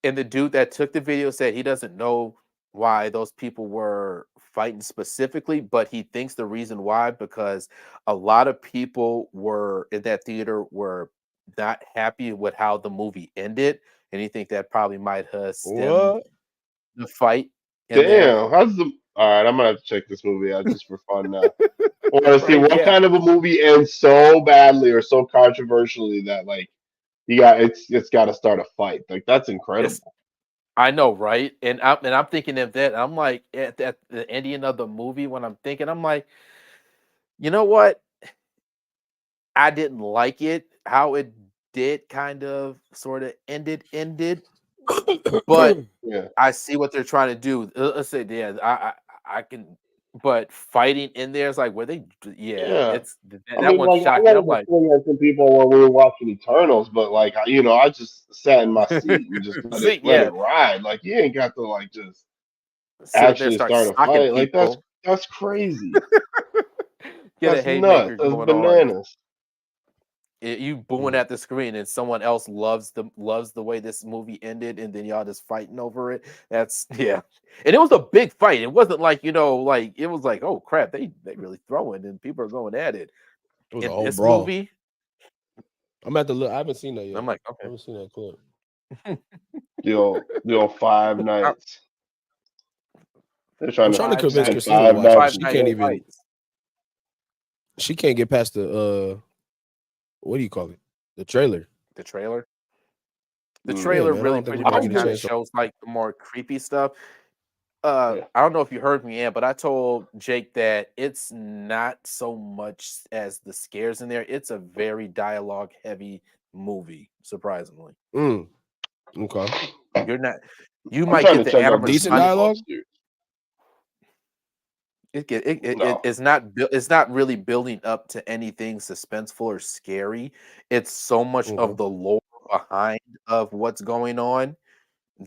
S2: And the dude that took the video said he doesn't know why those people were fighting specifically, but he thinks the reason why because a lot of people were in that theater were not happy with how the movie ended, and he think that probably might have stemmed
S3: What?
S2: the fight in there.
S1: Damn. How's the? All right. I'm gonna have to check this movie out just for fun now. I want to see
S2: Right?
S1: what
S2: Yeah.
S1: kind of a movie ends so badly or so controversially that like it's got to start a fight. Like that's incredible.
S2: It's I know, right? And I'm thinking of that. I'm like at the ending of the movie when I'm thinking, I'm like, you know what? I didn't like it how it did kind of sort of ended, But
S1: Yeah.
S2: I see what they're trying to do. Let's say, yeah, I can, but fighting in there is like where they,
S1: Yeah.
S2: it's
S1: I
S2: that
S1: mean,
S2: one
S1: like, I
S2: shocked me.
S1: wanted
S2: I'm
S1: to
S2: like,
S1: swing at some people when we were watching Eternals, but like, I just sat in my seat and just
S2: see,
S1: let
S2: yeah,
S1: it ride. Like, you ain't got to like just
S2: sit there,
S1: actually
S2: start
S1: start a
S2: socking
S1: fight. Like,
S2: people,
S1: that's crazy.
S2: get a
S1: That's nuts.
S2: haymaker
S1: That's
S2: going on.
S1: bananas.
S2: You booing at the screen, and someone else loves the way this movie ended, and then y'all just fighting over it. That's yeah, and it was a big fight. It wasn't like like it was like, oh crap, they really throwing, and people are going at it.
S3: It was a
S2: In
S3: whole
S2: this
S3: brawl.
S2: movie,
S3: I'm at the look. I haven't seen that yet.
S2: I'm like,
S3: I
S2: okay,
S3: haven't seen that clip.
S1: The old Five Nights. They're trying
S3: I'm
S1: to
S3: trying to
S2: Five
S3: convince
S2: Nights,
S3: Christina to
S1: Five
S3: watch it.
S1: Nights.
S2: Five
S3: She
S2: Nights
S3: can't
S2: at
S3: even.
S2: Fights.
S3: She can't get past the what do you call it? The trailer.
S2: The trailer. The
S1: Yeah,
S2: trailer
S3: man, I
S2: really
S3: don't think
S2: pretty
S3: we're gonna
S2: much
S3: get a
S2: kind of
S3: chance to-
S2: shows like the more creepy stuff.
S1: Yeah.
S2: I don't know if you heard me, but I told Jake that it's not so much as the scares in there. It's a very dialogue heavy movie, surprisingly.
S3: Okay.
S2: You're not. You
S1: I'm
S2: might
S1: trying
S2: get
S1: to
S2: the
S1: check out
S2: Adam
S1: this
S3: Decent
S2: Ramsey.
S3: dialogue?
S1: series. No.
S2: It's not. It's not really building up to anything suspenseful or scary. It's so much of the lore behind of what's going on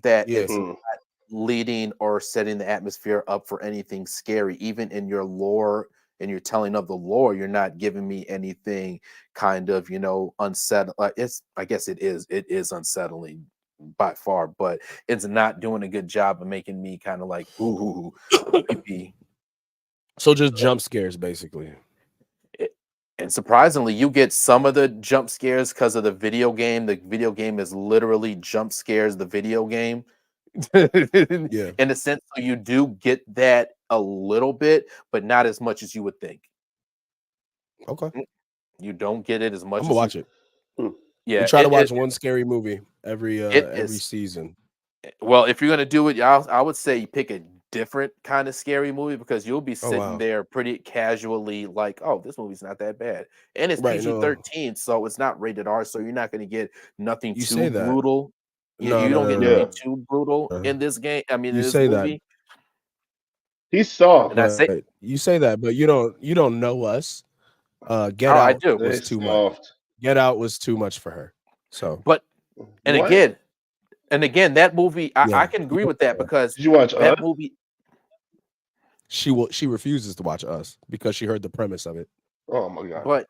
S2: that
S3: Yeah.
S2: it's not leading or setting the atmosphere up for anything scary. Even in your lore and your telling of the lore, you're not giving me anything kind of unsettling. It's I guess it is unsettling by far, but it's not doing a good job of making me kind of like ooh creepy.
S3: So just jump scares, basically.
S2: And surprisingly, you get some of the jump scares because of the video game. The video game is literally jump scares, the video game.
S3: Yeah.
S2: In a sense, so you do get that a little bit, but not as much as you would think.
S3: Okay.
S2: You don't get it as much
S3: I'm
S2: as
S3: gonna watch it.
S2: Yeah.
S3: We try to watch one scary movie every
S2: is
S3: season.
S2: Well, if you're gonna do it, I would say pick a different kind of scary movie because you'll be sitting there pretty casually, like, oh, this movie's not that bad, and it's PG-13, so it's not rated R, so you're not gonna get nothing too brutal. You don't get nothing too brutal in this game. I mean, in this movie.
S1: He's soft.
S2: And I say
S3: you say that, but you don't know us. Get Out
S2: I do.
S3: was too much. Get Out was too much for her. So,
S2: but again, that movie, I can agree with that because
S1: did you watch
S2: that movie?
S3: She refuses to watch Us because she heard the premise of it.
S1: Oh my god!
S2: But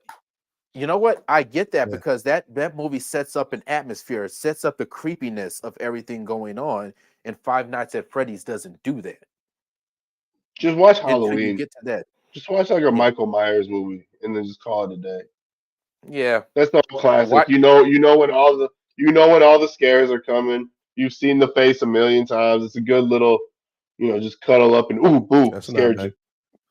S2: you know what? I get that because that movie sets up an atmosphere, it sets up the creepiness of everything going on, and Five Nights at Freddy's doesn't do that.
S1: Just watch Halloween.
S2: You get to that.
S1: Just watch like a Michael Myers movie and then just call it a day.
S2: Yeah,
S1: that's the classic. You know when all the scares are coming. You've seen the face a million times. It's a good little, just cuddle up and ooh, boo, scared you.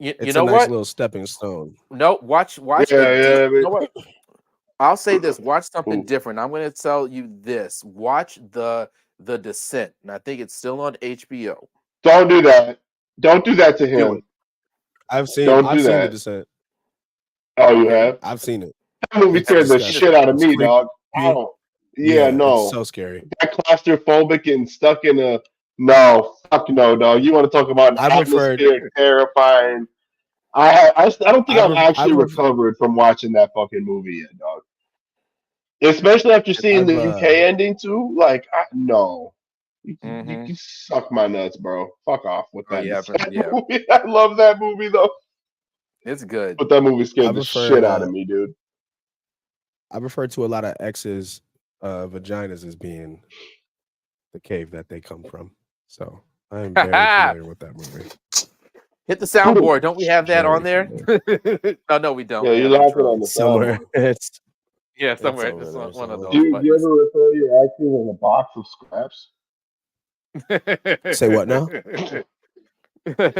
S3: It's a nice little stepping stone.
S2: No, watch.
S1: Yeah,
S2: you know what? I'll say this: watch something different. I'm going to tell you this: watch the Descent, and I think it's still on HBO.
S1: Don't do that. Don't do that to him.
S3: I've seen The Descent.
S1: Oh, you have?
S3: I've seen it.
S1: That movie scared the shit out of me, dog. No.
S3: It's so scary.
S1: That claustrophobic and stuck in a fuck no, dog. You want to talk about an atmosphere terrifying? I don't think I've actually recovered from watching that fucking movie yet, dog. Especially after seeing the UK ending too. Like, no. You can suck my nuts, bro. Fuck off with that. Movie. I love that movie though.
S2: It's good.
S1: But that movie scared the shit out of me, dude.
S3: I refer to a lot of exes' vaginas as being the cave that they come from. So I am very familiar with that movie.
S2: Hit the soundboard. Don't we have that on there? No, we don't.
S1: Yeah, you lock it on the
S3: somewhere.
S2: Somewhere. It's one of those.
S1: Do you ever refer to your exes as a box of scraps?
S3: Say what now?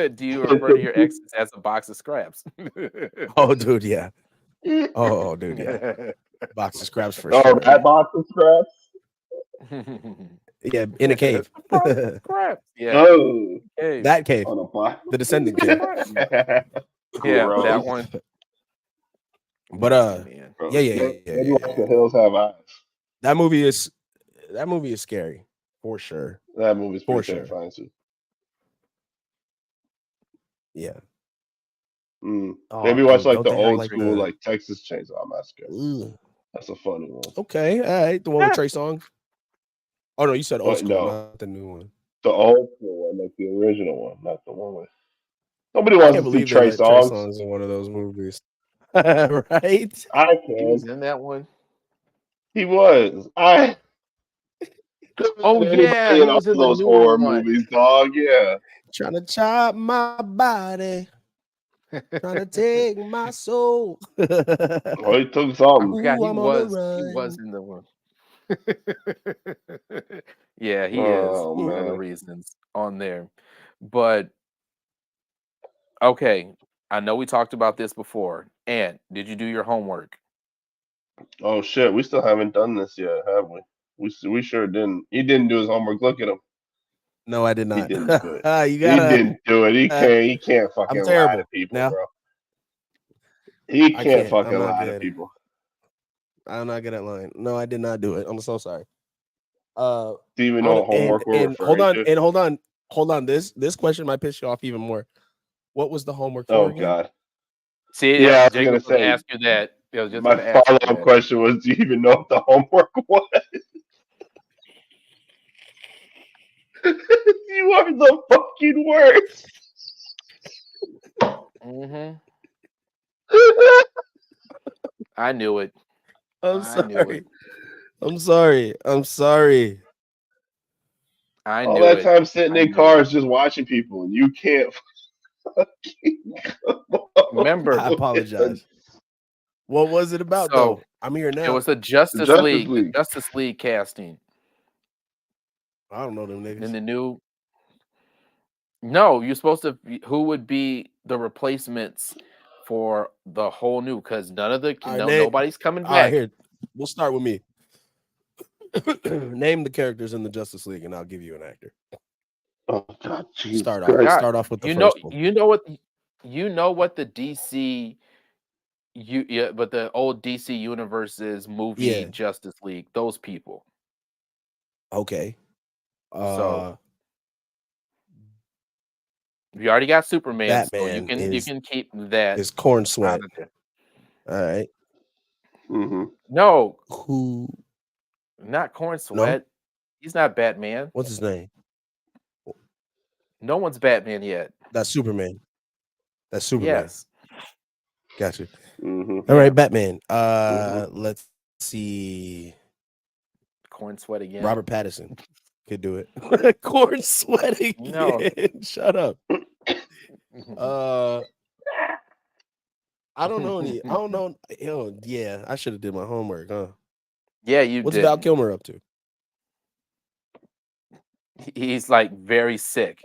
S2: Do you refer to your exes as a box of scraps?
S3: Oh, dude, yeah. Oh, dude, yeah. Box of scraps for sure.
S1: Oh, that box of scraps?
S3: Yeah, in a cave.
S2: Scraps. Yeah.
S1: Oh,
S2: cave.
S3: That cave.
S1: On a box.
S3: The Descendant cave.
S2: Yeah, that one.
S3: But yeah.
S1: Maybe like The Hills Have Eyes.
S3: That movie is scary. For sure.
S1: That movie's
S3: For
S1: pretty
S3: sure.
S1: terrifying too.
S3: Yeah.
S1: Maybe watch like the old
S3: like
S1: school like Texas Chainsaw Massacre.
S3: Ugh.
S1: That's a funny one.
S3: Okay, all right. The one with Trey Songz. Oh no, you said old school,
S1: No.
S3: not the new one.
S1: The old school one, like the original one, not the one with. Nobody
S3: I
S1: wants
S3: can't
S1: to see
S3: believe they
S1: Trey
S3: let Trey
S1: Songz.
S3: Songz in one of those movies. Right?
S1: I
S2: He was
S1: can.
S2: in that one.
S1: He was.
S2: Oh yeah,
S1: in
S2: he
S1: all
S2: was in the
S1: those
S2: newer
S1: horror
S2: one.
S1: movies, dog. Yeah.
S3: Trying to chop my body. Trying to take my soul.
S1: Oh, he took
S2: I
S1: something.
S2: forgot he
S3: I'm on the
S2: was
S3: run.
S2: in the one. Yeah, he is
S1: Oh,
S2: for other
S1: man.
S2: reasons on there. But okay, I know we talked about this before. And did you do your homework?
S1: Oh shit, we still haven't done this yet, have we? We sure didn't. He didn't do his homework. Look at him.
S3: No, I did
S1: He
S3: not.
S1: didn't do it.
S3: You
S1: He
S3: gotta.
S1: didn't do it. He can't fucking
S3: I'm
S1: lie
S3: terrible
S1: to people,
S3: now.
S1: bro. He
S3: I
S1: can't
S3: can't.
S1: fucking
S3: I'm not
S1: lie to
S3: good.
S1: people.
S3: I'm not good at lying. No, I did not do it. I'm so sorry.
S1: Do you even know what homework we're
S3: hold
S1: referring to?
S3: hold on. This question might piss you off even more. What was the homework for
S1: Oh
S3: again?
S1: God.
S2: See,
S1: Yeah, I was
S2: Jake
S1: gonna
S2: was going to
S1: say.
S2: ask you that. I was just
S1: My
S2: going to ask you
S1: follow-up
S2: that.
S1: question was, do you even know what the homework was? You are the fucking worst.
S2: Mm-hmm. I knew it.
S3: I'm
S2: I knew
S3: sorry.
S2: it.
S3: I'm sorry. I'm sorry.
S2: I
S1: All
S2: knew
S1: that
S2: it.
S1: time sitting
S2: I
S1: in
S2: knew
S1: cars just watching people, and you can't fucking come up
S2: Remember-
S3: I
S1: with
S3: apologize. What was it about
S2: So,
S3: though? I'm here
S2: it
S3: now.
S2: was the Justice
S1: Justice
S2: League.
S1: League.
S2: The Justice League casting.
S3: I don't know them
S2: In
S3: niggas.
S2: the new. No, you're supposed to. Who would be the replacements for the whole new? Because none of the
S3: All right,
S2: nobody's coming
S3: All right,
S2: back.
S3: here. We'll start with me. Name the characters in the Justice League, and I'll give you an actor.
S1: Oh God, Jesus
S3: Start
S1: Christ.
S3: off. Start off with the
S2: You
S3: first one.
S2: You know what the DC. But the old DC Universe's movie
S3: Yeah.
S2: Justice League. Those people.
S3: Okay.
S2: So you already got Superman, so you can keep that.
S3: Is Corn Sweat.
S2: out of there.
S3: All right.
S1: Mm-hmm.
S2: No,
S3: Who?
S2: not Corn Sweat. He's not Batman.
S3: What's his name?
S2: No one's Batman yet.
S3: That's Superman. That's Superman.
S2: Yes.
S3: Gotcha.
S1: Mm-hmm.
S3: All right, Batman. Let's see.
S2: Corn Sweat again.
S3: Robert Pattinson could do it. Corn Sweat again.
S2: No.
S3: Shut up. I don't know any. I don't know. Yeah, I should have did my homework, huh?
S2: Yeah, you
S3: What's
S2: did.
S3: Val Kilmer up to?
S2: He's like very sick.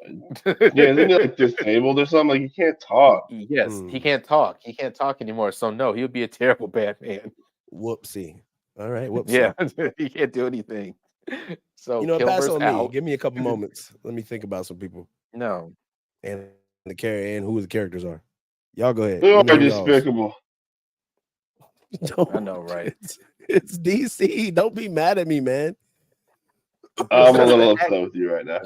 S1: Yeah, isn't he like disabled or something? Like he can't talk.
S2: Yes, he can't talk. He can't talk anymore. So no, he'll be a terrible Batman.
S3: Whoopsie. All right, whoopsie.
S2: Yeah, he can't do anything. So
S3: You know, pass
S2: Kilmer's
S3: on me.
S2: out.
S3: Give me a couple moments. Let me think about some people
S2: No.
S3: and who the characters are. Y'all go ahead.
S1: They are
S3: Let me know y'all's.
S1: despicable.
S2: I know, right?
S3: It's DC. Don't be mad at me, man.
S1: I'm a little upset with you right now.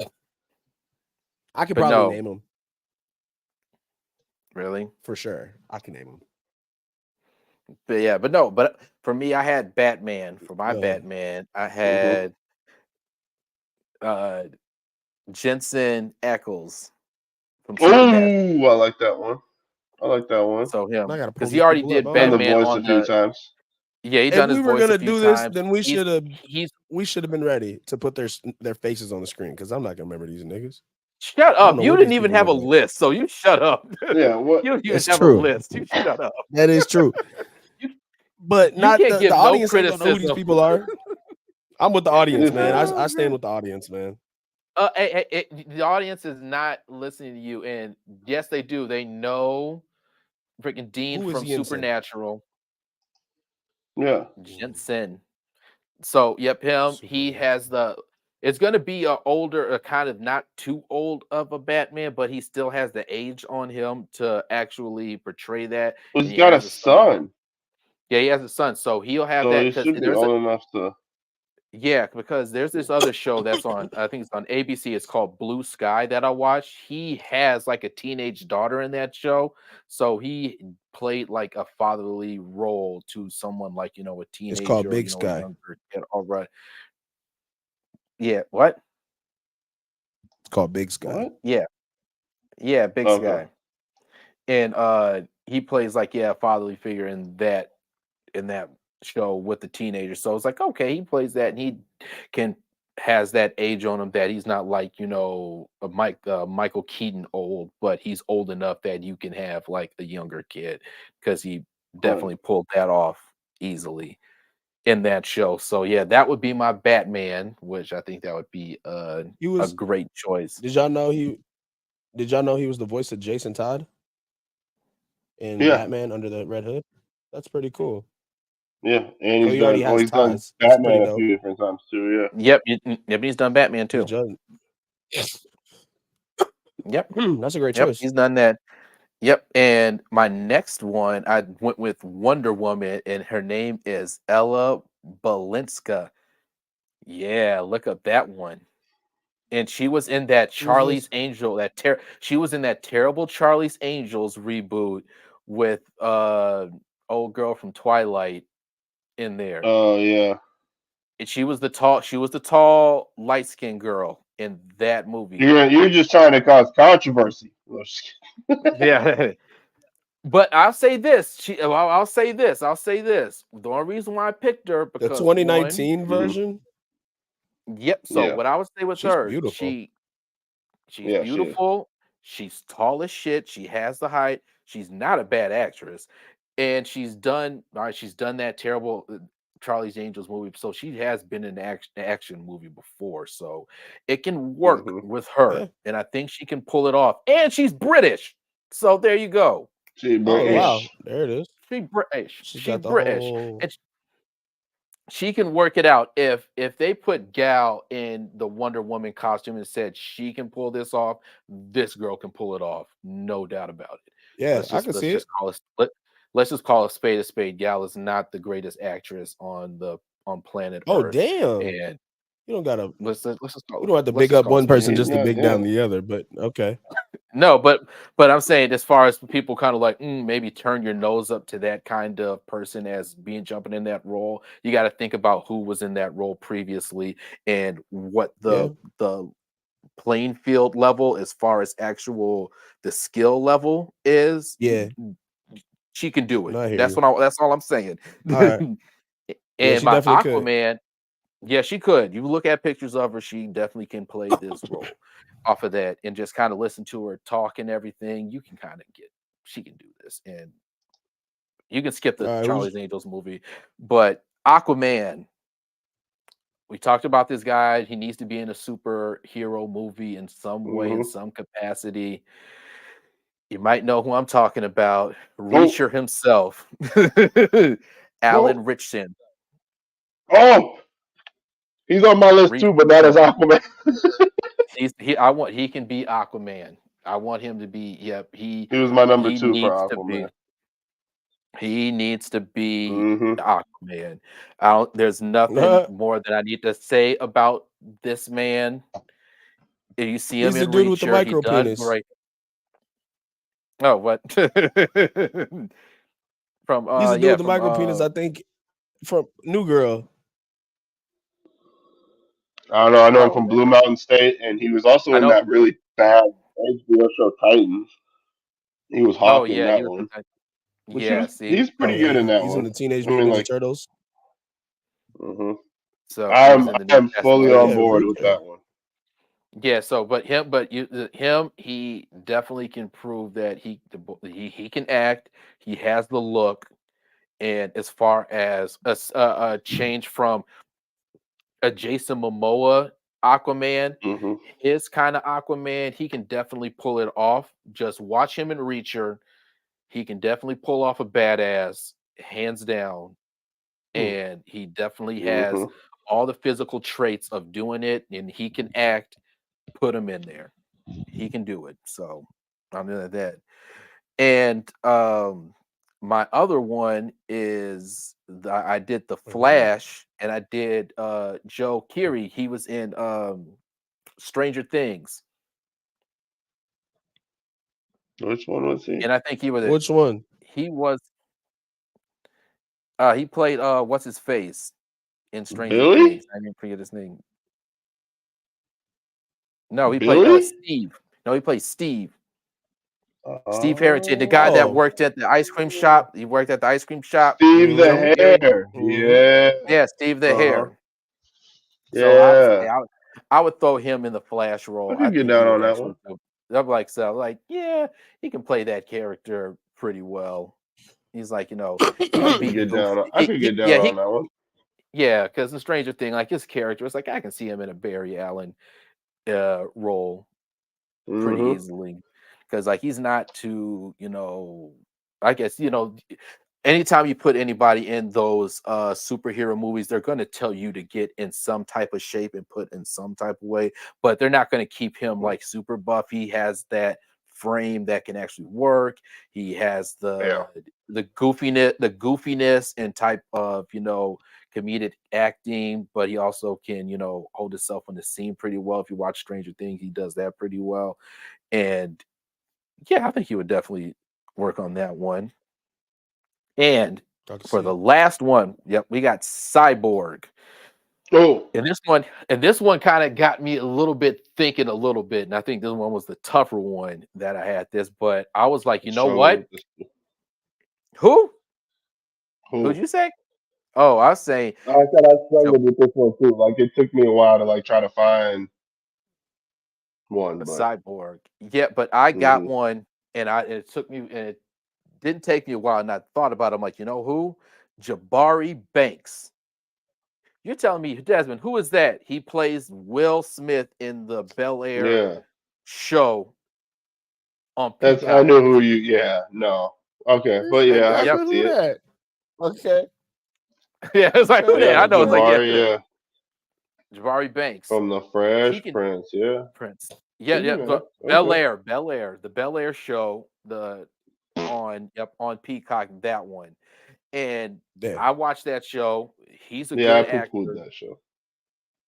S3: I could
S2: But
S3: probably
S2: no.
S3: name them
S2: Really?
S3: for sure. I can name them.
S2: But yeah, but for me, I had Batman. For my
S3: Go ahead.
S2: Batman, I had Jensen Ackles from Supernatural.
S1: Ooh, I like that one.
S2: So him,
S3: I gotta pull
S2: because he
S3: these
S2: already
S3: people
S2: did
S3: up.
S1: Done the
S2: Batman
S1: voice
S2: on
S1: a few times.
S2: Yeah, he
S3: If
S2: done his
S3: we were
S2: voice
S3: gonna
S2: a few
S3: do this,
S2: times.
S3: then we
S2: He's-
S3: should have
S2: He's
S3: been ready to put their faces on the screen because I'm not gonna remember these niggas.
S2: shut
S3: don't
S2: up.
S3: know
S2: You
S3: what
S2: didn't
S3: these
S2: even
S3: people
S2: have a
S3: look like.
S2: list, so you shut up.
S1: Yeah, what?
S2: You don't even
S3: It's
S2: have
S3: true.
S2: a list. You shut up.
S3: That is true. But
S2: You
S3: not
S2: can't
S3: the
S2: give no
S3: audience ain't gonna know who these
S2: criticism.
S3: people are. I'm with the audience, man. I stand with the audience, man.
S2: The audience is not listening to you, and yes, they do. They know freaking Dean
S3: Who is
S2: from
S3: Jensen?
S2: Supernatural.
S1: Yeah.
S2: Jensen. So, yep, him. He has it's going to be a kind of not too old of a Batman, but he still has the age on him to actually portray that.
S1: Well,
S2: And
S1: he's
S2: he
S1: got a
S2: has
S1: son.
S2: Yeah, he has a son, so he'll have
S1: So
S2: that
S1: he
S2: because
S1: should be old enough to.
S2: Yeah, because there's this other show that's on, I think it's on ABC. It's called Blue Sky that I watch. He has like a teenage daughter in that show, so he played like a fatherly role to someone like a
S3: It's called
S2: teenager or
S3: Big
S2: a
S3: Sky.
S2: younger kid. All right, yeah, what?
S3: It's called Big Sky.
S1: What?
S2: Yeah, Big
S1: Okay.
S2: Sky, and he plays like a fatherly figure in that show with the teenager. So it's like, okay, he plays that and he can has that age on him that he's not like, a Michael Keaton old, but he's old enough that you can have like a younger kid because he definitely pulled that off easily in that show. So yeah, that would be my Batman, which I think that would be a great choice.
S3: Did y'all know he was the voice of Jason Todd in
S1: Yeah.
S3: Batman Under the Red Hood? That's pretty cool.
S1: Yeah, and
S3: So he already has
S1: he's done
S3: ties. That's pretty
S1: Batman a
S3: dope.
S1: few different times too.
S2: Yep, he's done Batman too. Yep,
S3: That's a great
S2: yep,
S3: choice.
S2: he's done that. Yep, and my next one, I went with Wonder Woman, and her name is Ella Balinska. Yeah, look up that one. And she was in that
S3: Who's this?
S2: Charlie's Angel, she was in that terrible Charlie's Angels reboot with old girl from Twilight in there.
S1: Oh yeah.
S2: And she was the tall light-skinned girl in that movie.
S1: You're just trying to cause controversy.
S2: Yeah. But I'll say this. I'll say this. The only reason why I picked her
S3: The
S2: because
S3: 2019 version.
S2: Yep. So
S1: Yeah.
S2: what I would say with
S3: She's
S2: her,
S3: beautiful.
S2: she's
S1: Yeah, she is.
S2: beautiful. She's tall as shit. She has the height. She's not a bad actress, and she's done. All right, she's done that terrible Charlie's Angels movie, so she has been in an action movie before. So it can work with her,
S3: Yeah.
S2: and I think she can pull it off. And she's British, so there you go.
S1: She
S3: Oh
S1: British.
S3: wow, there it is.
S2: She's British.
S3: She's
S2: She's
S3: got the
S2: British.
S3: whole.
S2: And she can work it out. If they put Gal in the Wonder Woman costume and said she can pull this off, this girl can pull it off, no doubt about it.
S3: Yeah, I can see it.
S2: Let's just call a spade a spade. Gal is not the greatest actress on planet
S3: Oh
S2: Earth.
S3: damn!
S2: And
S3: you don't gotta.
S2: let's just call
S3: We don't have to big up one person just to big down
S1: damn.
S3: the other. But okay.
S2: No, but I'm saying as far as people kind of like maybe turn your nose up to that kind of person as being jumping in that role, you got to think about who was in that role previously and what the playing field level as far as the skill level is.
S3: Yeah,
S2: she can do it.
S3: No, I hear
S2: That's
S3: you.
S2: that's all I'm saying.
S3: All right.
S2: And
S3: she
S2: my
S3: definitely could.
S2: Aquaman, yeah, she could. You look at pictures of her, she definitely can play this role. Off of that, and just kind of listen to her talk and everything, you can kind of get she can do this, and you can skip the Charlie's Angels movie. But Aquaman, we talked about this guy. He needs to be in a superhero movie in some way, in some capacity. You might know who I'm talking about. Reacher himself, Alan Richson.
S1: Oh, he's on my list too, but not as Aquaman.
S2: He can be Aquaman. I want him to be. Yep, he
S1: was my number 2 for
S2: needs to
S1: Aquaman.
S2: He needs to be Aquaman. There's nothing more that I need to say about this man. You see him
S3: He's the
S2: in
S3: dude
S2: Reacher,
S3: with the micro
S2: he does
S3: penis.
S2: great. Oh, what? From
S3: He's the dude with the micro penis. I think from New Girl.
S1: I don't know. I know him from Blue Mountain State, and he was also in that really bad HBO show Titans. He was Hawk in that one. He's pretty good in that one.
S3: He's in the Teenage Mutant Ninja Turtles.
S2: So
S1: I'm fully on board with that one.
S2: Yeah. So, he definitely can prove that he can act. He has the look, and as far as a change from a Jason Momoa Aquaman, his kind of Aquaman, he can definitely pull it off. Just watch him in Reacher. He can definitely pull off a badass, hands down. And he definitely has all the physical traits of doing it, and he can act. Put him in there. He can do it. So I'm into that. And my other one is I did the Flash, and I did Joe Keery. He was in Stranger Things.
S1: Which one was he?
S2: And I think he was
S3: Which one?
S2: He was he played what's his face in Stranger
S1: Billy?
S2: Things. I didn't forget his name. No, he played
S1: Billy?
S2: Steve. No, he played Steve. Steve Harrington, the guy that
S3: Oh.
S2: worked at the ice cream shop. He worked at the ice cream shop.
S1: Steve the
S3: Mhm.
S1: Hair. Yeah.
S2: Yeah, Steve the Hair. So
S1: Yeah.
S2: I would throw him in the Flash role.
S1: I could get
S2: think
S1: down
S2: he would
S1: on that
S2: actually
S1: one.
S2: I'm like, so like, yeah, he can play that character pretty well. He's like, he can be goofy.
S1: I could get down on that one.
S2: Yeah, because the Stranger Thing, like his character, it's like I can see him in a Barry Allen role pretty easily. Because like he's not too, I guess, anytime you put anybody in those superhero movies, they're going to tell you to get in some type of shape and put in some type of way, but they're not going to keep him like super buff. He has that frame that can actually work. He has the goofiness and type of comedic acting, but he also can hold himself on the scene pretty well. If you watch Stranger Things, he does that pretty well. And yeah, I think he would definitely work on that one. And for the last one, we got Cyborg.
S1: Oh,
S2: and this one kind of got me a little bit thinking a little bit, and I think this one was the tougher one that I had this. But I was like, you know what? Who'd you say? Oh, I was saying.
S1: I said I struggled with this one too. Like it took me a while to like try to find one. But
S2: Cyborg. Yeah, but I got one, and it took me, and it didn't take me a while, and I thought about it. I'm like, you know who? Jabari Banks. You're telling me, Desmond, who is that? He plays Will Smith in the Bel Air show on Peacock.
S1: I knew who you. Yeah, no, okay, but yeah, I can see it.
S3: Okay.
S2: Yeah, it's like who that? I know
S1: Jabari,
S2: it's like Jabari Banks
S1: from the Fresh Prince. Yeah,
S2: Prince. Yeah. But Bel Air, the Bel Air show, on Peacock, that one. And I watched that show. He's a good actor.
S1: I that show.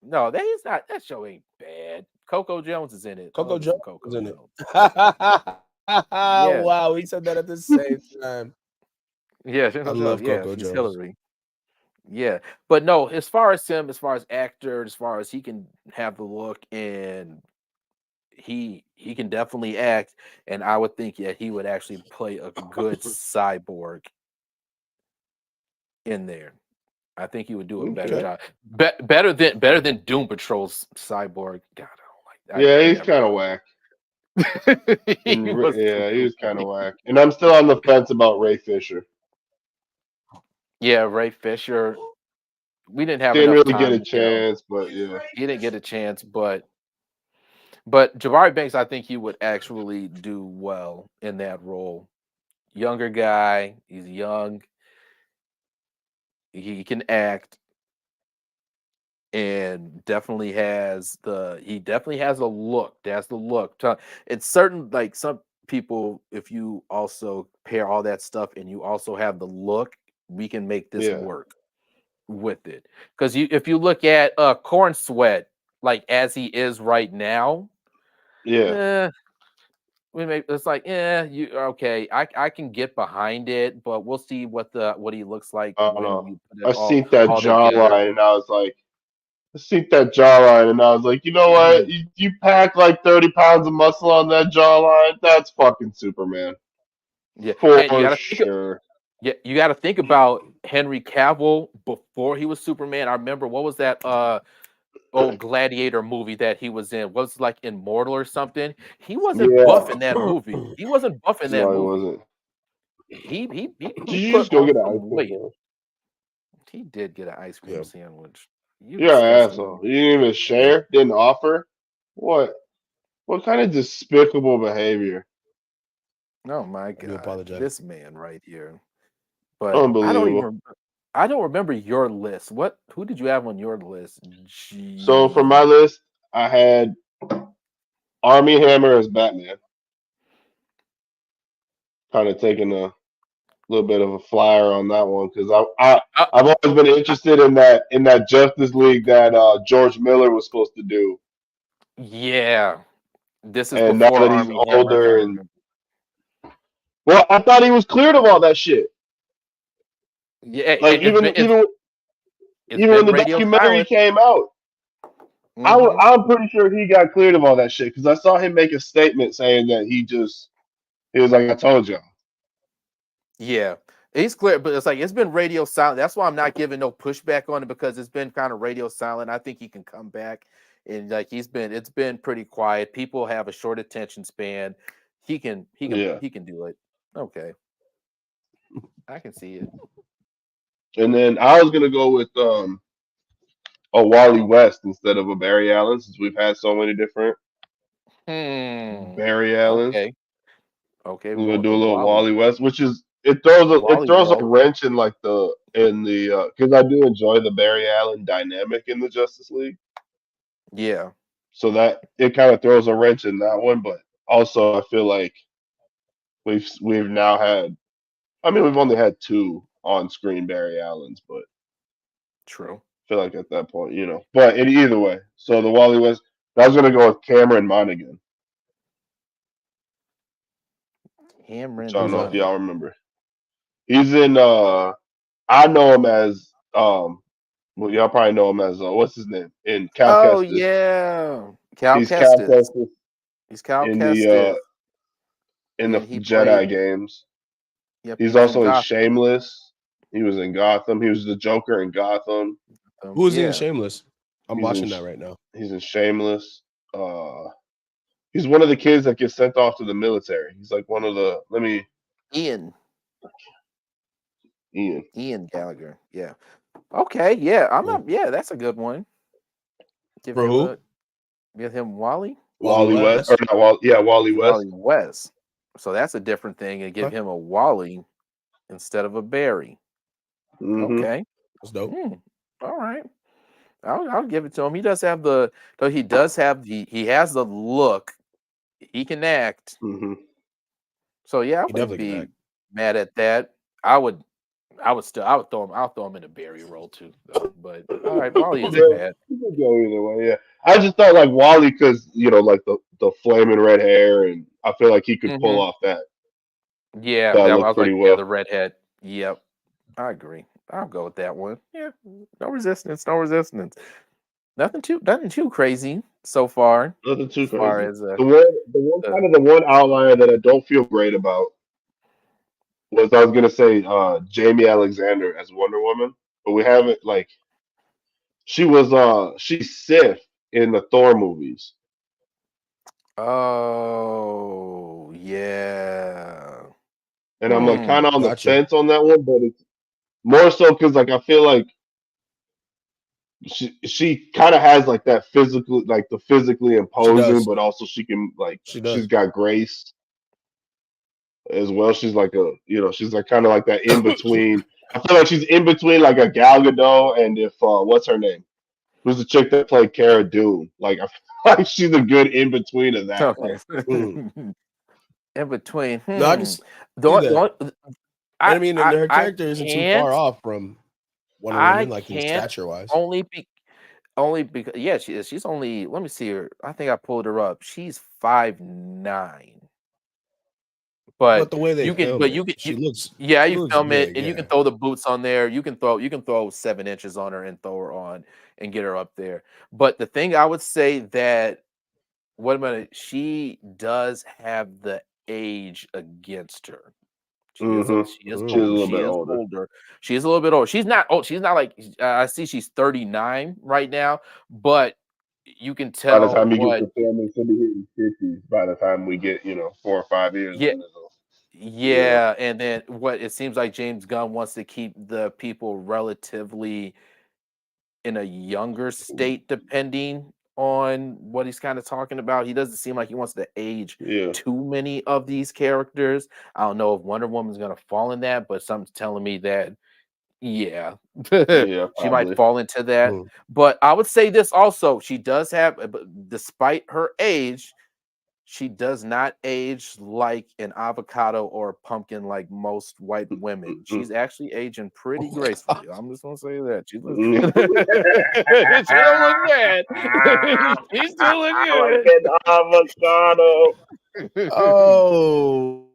S2: No, he's not. That show ain't bad. Coco Jones is in it.
S3: Coco Jones
S2: Coco
S3: is in
S2: Jones.
S3: Yeah. Wow, we said that at the same time.
S2: Yeah,
S3: I love Coco
S2: she's
S3: Jones.
S2: Hillary. Yeah, but no, as far as him, as far as actor, as far as he can have the look, and he can definitely act, and I would think he would actually play a good Cyborg in there. I think he would do a better job. Better than Doom Patrol's Cyborg. God, I don't like that.
S1: Yeah, he's kind of whack. he was kind of whack. And I'm still on the fence about Ray Fisher.
S2: Yeah, Ray Fisher. We didn't have
S1: didn't
S2: enough
S1: really
S2: time
S1: get a chance, but yeah,
S2: he didn't get a chance. But Jabari Banks, I think he would actually do well in that role. Younger guy, he's young. He can act, and definitely has a look. That's the look. It's certain, like some people, if you also pair all that stuff and you also have the look, we can make this work with it. Because if you look at Corn Sweat, like as he is right now, it's like, you okay? I can get behind it, but we'll see what he looks like when we put it
S1: I seen that jawline, and I was like, you know what? You pack like 30 pounds of muscle on that jawline. That's fucking Superman.
S2: Yeah,
S1: for sure.
S2: You got to think about Henry Cavill before he was Superman. I remember, what was that old Gladiator movie that he was in? Was like Immortal or something? He wasn't buff in that movie. He wasn't buff in that movie.
S1: Wasn't.
S2: He
S1: Did you just go get an ice cream sandwich?
S2: He did get an ice cream sandwich.
S1: You're an asshole. You didn't even share. Didn't offer. What kind of despicable behavior?
S2: Oh my God!
S3: I do apologize.
S2: This man right here. But
S1: unbelievable.
S2: I don't remember your list. Who did you have on your list?
S1: So for my list, I had Armie Hammer as Batman. Kind of taking little bit of a flyer on that one because I've always been interested in that Justice League that George Miller was supposed to do.
S2: Yeah, this is
S1: And now
S2: before
S1: that he's
S2: Army Hammer
S1: older,
S2: kind
S1: and
S2: of.
S1: well, I thought he was cleared of all that shit.
S2: Yeah,
S1: Like even
S2: it's
S1: when
S2: been
S1: the
S2: radio
S1: documentary
S2: silent.
S1: came out, I'm pretty sure he got cleared of all that shit because I saw him make a statement saying that he was like, I told y'all.
S2: Yeah, he's clear, but it's like it's been radio silent. That's why I'm not giving no pushback on it because it's been kind of radio silent. I think he can come back, and like it's been pretty quiet. People have a short attention span. He can do it. Okay, I can see it.
S1: And then I was gonna go with a Wally West instead of a Barry Allen since we've had so many different Barry Allens.
S2: Okay,
S1: We're
S2: we're
S1: gonna
S2: going
S1: do
S2: with
S1: a
S2: the
S1: little
S2: Wally.
S1: Wally West, which is it
S2: Wally
S1: throws a
S2: World.
S1: wrench in like the because I do enjoy the Barry Allen dynamic in the Justice League.
S2: Yeah,
S1: So that it kind of throws a wrench in that one, but also I feel like we've now had we've only had two on screen Barry Allens, but
S2: true.
S1: I feel like at that point, But either way, so the Wally West I was gonna go with Cameron Monaghan. Which I don't
S2: Cameron
S1: know if
S2: Money.
S1: y'all remember. He's in I know him as well y'all probably know him as what's his name? In Cal
S2: Oh
S1: Kestis.
S2: yeah, Cal
S1: He's Cal
S2: Kestis.
S1: Kestis
S2: He's Cal
S1: in
S2: Kestis,
S1: the
S2: and he
S1: Jedi
S2: played.
S1: games.
S2: Yep, he
S1: He's
S2: was in
S1: also in
S2: Gotham.
S1: Shameless. He was in Gotham. He was the Joker in Gotham.
S3: Who's in
S2: Yeah,
S3: Shameless? I'm
S1: He's
S3: watching
S1: in
S3: that right now.
S1: he's in Shameless. He's one of the kids that gets sent off to the military. He's like one of the
S2: Ian
S1: Ian.
S2: Gallagher. Yeah. Okay. Yeah, I'm
S3: Yeah.
S2: not. Yeah, that's a good one. Give
S3: For
S2: him
S3: who?
S2: Wally.
S3: Wally
S1: Wally West.
S3: West.
S1: Or not Wally Wally West.
S2: Wally West. So that's a different thing, and give
S3: Okay.
S2: him a Wally instead of a Barry.
S1: Mm-hmm.
S2: Okay.
S3: That's dope.
S2: All right. I'll give it to him. He does have the. Though he does have he has the look. He can act.
S1: Mm-hmm.
S2: So yeah, I
S3: He
S2: wouldn't
S3: definitely can
S2: be
S3: act.
S2: mad at that. I'll throw him in a Barry role too, though. But all right, Wally isn't
S1: Yeah,
S2: bad.
S1: you could go either way. Yeah, I just thought like Wally because like the flaming red hair, and I feel like he could pull off
S2: Yeah,
S1: that
S2: I
S1: look
S2: was like,
S1: pretty
S2: yeah,
S1: well.
S2: the redhead. Yep, I agree. I'll go with that one. Yeah, no resistance, no resistance. Nothing too crazy so far.
S1: Nothing too
S2: As far
S1: crazy.
S2: as
S1: The the one outlier that I don't feel great about was I was gonna say Jamie Alexander as Wonder Woman, but we haven't like she's Sif in the Thor movies,
S2: oh yeah.
S1: and I'm like kind of on the
S3: Gotcha.
S1: fence on that one, but it's more so because like I feel like she kind of has like that physical like the physically
S3: She
S1: imposing,
S3: does.
S1: but also she can like
S3: She
S1: she's
S3: does.
S1: got grace as well. She's like she's like kind of like that in between. I feel like she's in between like a Gal Gadot and if what's her name? Who's the chick that played Cara Dune? Like I feel like she's a good in between of that.
S2: Okay.
S3: Mm.
S2: In between.
S3: No, I can see
S2: The one- the
S3: that.
S2: one-
S3: And I mean, and her
S2: I
S3: character isn't too
S2: can't.
S3: far off from Wonder
S2: I
S3: Woman, like in
S2: can't
S3: stature wise.
S2: only because yeah, she is. She's only. Let me see her. I think I pulled her up. She's 5'9".
S3: But
S2: But
S3: the way they
S2: you can.
S3: film
S2: But
S3: it,
S2: you can.
S3: she
S2: You
S3: looks
S2: film it,
S3: big,
S2: and you can
S3: yeah.
S2: throw the boots on there. You can throw 7 inches on her and throw her on and get her up there. But the thing I would say that what about it? She does have the age against her. She is
S1: She's a
S2: older.
S1: little
S3: Mm.
S2: She
S1: bit
S2: is
S1: older.
S2: older. She is a little bit old. She's not old. She's not like I see she's 39 right now, but you can
S1: By the
S2: tell
S1: time you get
S2: what
S1: to filming, she'll be hitting 50s by the time we get 4 or 5 years
S2: yeah,
S1: into the.
S2: yeah, and then what it seems like James Gunn wants to keep the people relatively in a younger state depending on what he's kind of talking about. He doesn't seem like he wants to age
S1: Yeah.
S2: too many of these characters. I don't know if Wonder Woman's going to fall in that, but something's telling me that yeah,
S1: Yeah,
S2: she might
S1: probably.
S2: fall into that.
S3: Mm.
S2: But I would say this also: she does have, despite her age, she does not age like an avocado or a pumpkin like most white women. She's actually aging pretty gracefully. I'm just gonna say that. She don't look bad. She still look
S1: Like
S2: good.
S1: an avocado.
S3: Oh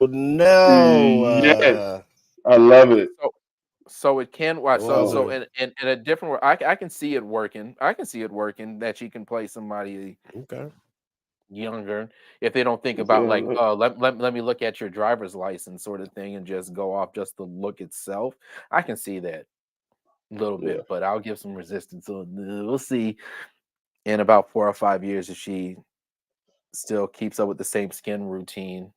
S3: no!
S1: Yes, I love it.
S2: So it can watch. So
S3: Well,
S2: in a different way, I can see it working. I can see it working that she can play somebody
S3: okay.
S2: younger if they don't think about like let me look at your driver's license sort of thing and just go off just the look itself. I can see that a little bit, but I'll give some resistance. So we'll see in about 4 or 5 years if she still keeps up with the same skin routine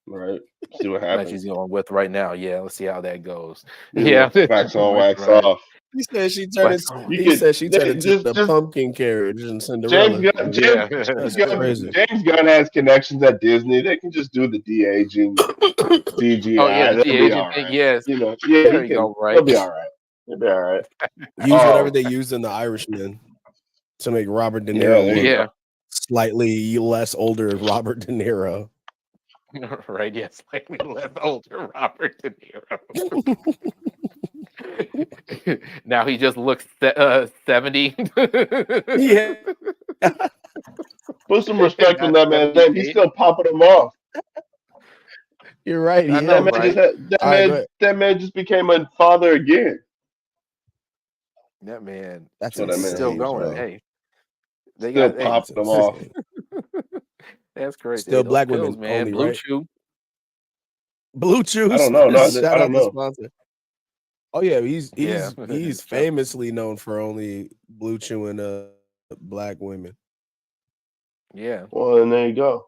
S1: Right. See what
S2: that
S1: happens.
S2: she's going with right now. Yeah, let's see how that goes.
S1: Yeah. Wax on, wax off.
S3: He said she turned into
S1: just
S3: the pumpkin carriage in
S1: James
S3: Cinderella.
S1: James Gunn has connections at Disney. They can just do the de-aging CGI.
S2: Oh yeah, the
S1: They'll be all right.
S2: yes.
S1: You know,
S2: There you go, right.
S1: He'll be all right. He'll be all right.
S3: Use whatever they used in The Irishman to make Robert De Niro look slightly less older Robert De Niro.
S2: Right, yes, slightly less older Robert De Niro. Now he just looks 70.
S3: Yeah.
S1: Put some respect on that man's name. He's still popping them off.
S3: You're right.
S2: I know,
S1: that man just became a father again.
S2: That man,
S3: that's
S2: still going.
S3: Bro.
S2: Hey, they
S1: still
S2: got
S1: popping them off.
S2: That's crazy.
S3: Still black
S2: pills,
S3: women
S2: man.
S3: only,
S2: Blue
S3: right?
S2: Chew.
S3: Blue Chew.
S1: I don't know. No,
S3: Shout
S1: I
S3: out
S1: don't
S3: the
S1: know.
S3: sponsor. Oh yeah, he's
S2: Yeah.
S3: famously known for only blue chewing black women.
S2: Yeah.
S1: Well, and there you go.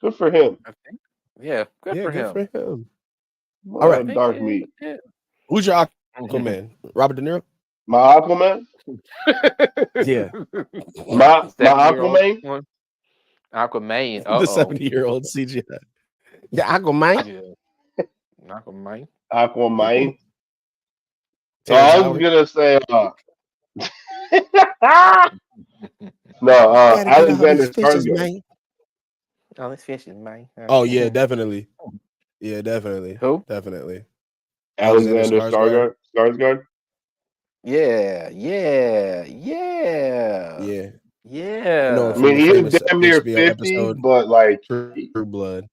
S1: Good for him.
S2: I think. Yeah, good for him.
S3: All right,
S1: dark meat.
S2: Yeah.
S3: Who's your Aquaman? Robert De Niro.
S1: My Aquaman.
S3: Yeah.
S1: My Aquaman.
S2: Aquaman.
S3: The 70-year-old CGI. The Aquaman.
S2: Yeah. Aquaman.
S1: Aquaman. I was gonna say Alexander Skarsgård.
S2: Oh, this fish is mine.
S3: Oh yeah, definitely. Yeah, definitely.
S2: Who?
S3: Definitely.
S1: Alexander Skarsgård.
S2: Yeah.
S3: I
S1: mean, he is damn near 50, but like
S3: True Blood.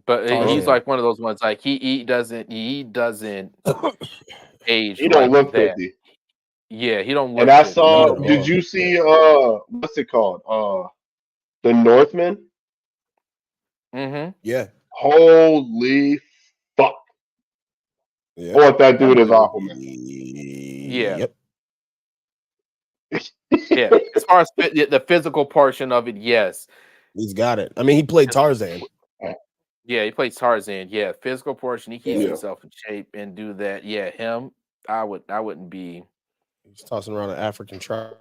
S2: But he's like one of those ones. Like he doesn't age.
S1: He don't look
S2: that.
S1: 50.
S2: Yeah, he don't look.
S1: And I saw. Did you see? What's it called? The Northman.
S2: Mm-hmm.
S3: Yeah.
S1: Holy fuck!
S3: Yeah.
S1: I want that dude as Aquaman.
S2: Yeah. Yep. Yeah. As far as the physical portion of it, yes,
S3: he's got it. I mean, he played Tarzan.
S2: Yeah, he plays Tarzan. Yeah, physical portion. He keeps himself in shape and do that. Yeah, him. I wouldn't be.
S3: He's tossing around an African tribe.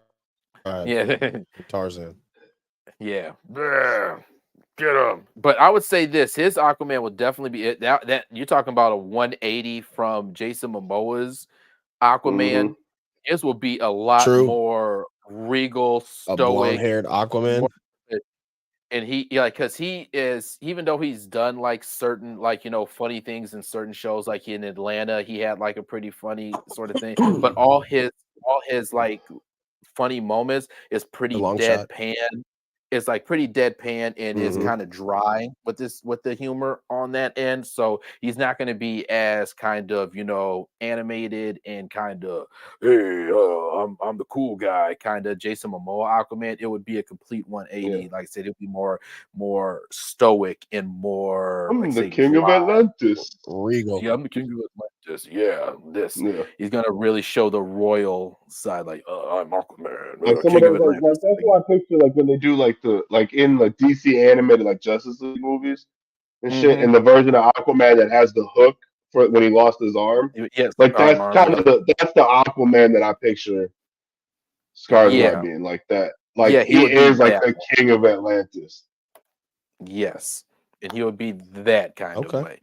S2: Yeah,
S3: Tarzan.
S2: Yeah, get him. But I would say this: his Aquaman would definitely be it. That you're talking about a 180 from Jason Momoa's Aquaman.
S1: Mm-hmm.
S2: His will be a lot more regal, stoic,
S3: a blonde-haired Aquaman.
S2: And because he is, even though he's done like certain funny things in certain shows, like in Atlanta, he had like a pretty funny sort of thing. But all his like funny moments is pretty deadpan. It's like pretty deadpan and is kind of dry with the humor on that end. So he's not going to be as kind of animated and kind of I'm the cool guy kind of Jason Momoa Aquaman. It would be a complete 180.
S1: Yeah.
S2: Like I said, it would be more stoic and more.
S1: I'm the king of Atlantis.
S3: Regal.
S2: Yeah, I'm the king of Atlantis. Yeah, he's gonna really show the royal side. Like I'm Aquaman.
S1: Like some of those, that's why I picture like when they do like in the DC animated like Justice League movies and shit, and the version of Aquaman that has the hook for when he lost his arm.
S2: Yes,
S1: like that's kind of that's the Aquaman that I picture Skarsgård being like that. Like he is like the king of Atlantis.
S2: Yes, and he would be that kind of way.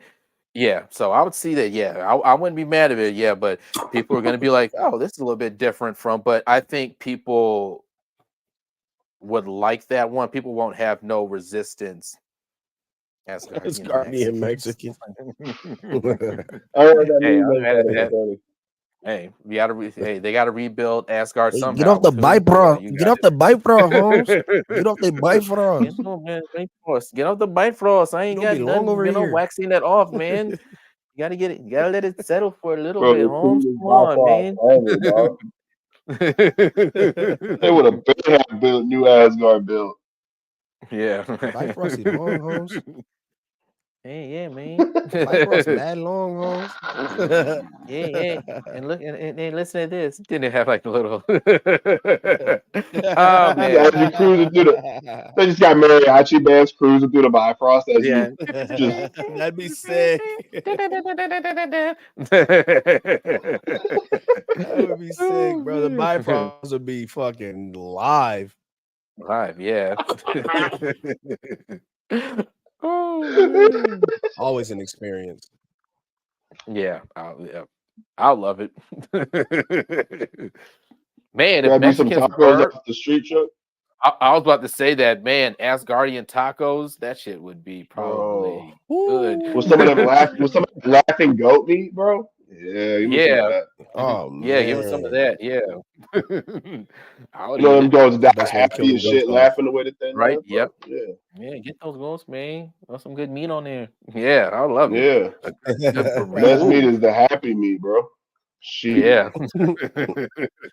S2: Yeah, so I would see that. Yeah, I wouldn't be mad at it. Yeah, but people are going to be like, "Oh, this is a little bit different from." But I think people would like that one. People won't have no resistance.
S3: Asgardian Mexican.
S2: Hey, we gotta they gotta rebuild Asgard somehow.
S3: Get off the Bifrost. Get off the Bifrost, Holmes. Get off the Bifrost.
S2: Get off the Bifrost. I ain't got nothing,
S3: over here.
S2: waxing that off, man. You gotta get it. You gotta let it settle for a little bit, Holmes. Come on, man.
S1: They would have better built new Asgard built.
S2: Yeah.
S3: Bifrost is long, Holmes.
S2: Hey, yeah, man.
S3: Bifrost mad long, Holmes.
S2: Yeah. And look and listen to this. Didn't it have like the little oh man.
S1: As you cruising through they just got mariachi bands cruising through the Bifrost as you just
S3: that'd be sick. That would be sick, bro. The Bifrost would be fucking live.
S2: Live, yeah.
S3: Always an experience.
S2: Yeah, I'll love it. Man, if
S1: Mexicans some tacos off the street truck.
S2: I was about to say that, man. Asgardian tacos, that shit would be probably good.
S1: Was some of them laughing goat meat, bro? Yeah.
S3: Oh man.
S2: Yeah, give us some of that. Yeah.
S1: You know them goes that happy and shit, laughing the way that they
S2: right.
S1: Yep.
S2: Yeah, get those goats, man. There's some good meat on there. Yeah, I love it.
S1: Yeah. Best meat is the happy meat, bro. Shit.
S2: Yeah.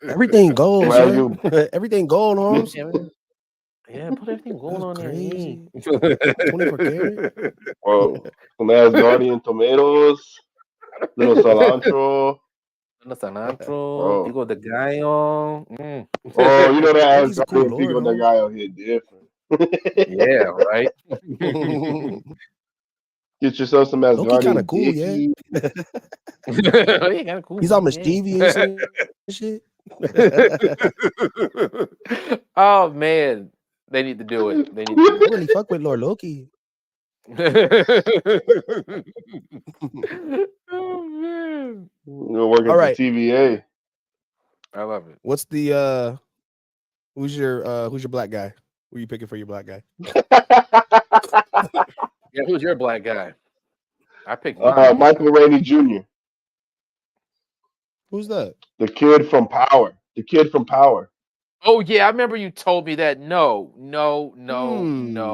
S3: Everything gold. Everything gold, Holmes.
S2: Yeah, put everything gold on
S3: crazy.
S2: there.
S3: 24 karat.
S1: Well, some Asgardian tomatoes, little cilantro.
S2: Pico de gallo.
S1: Oh, you know that Asgardian Pico de gallo hit different.
S2: Yeah, right.
S1: Get yourself some Asgardian.
S3: Loki kind of cool, yeah.
S2: Cool,
S3: he's all mischievous and shit.
S2: Oh man, they need to do it. They need to
S3: I really fuck with Lord Loki.
S2: Oh man.
S1: You're working for TVA.
S2: I love it.
S3: What's the who's your black guy? Who are you picking for your black guy?
S2: Yeah, who's your black guy? I picked
S1: Michael Rainey Jr.
S3: Who's that?
S1: The kid from Power.
S2: Oh yeah, I remember you told me that. No.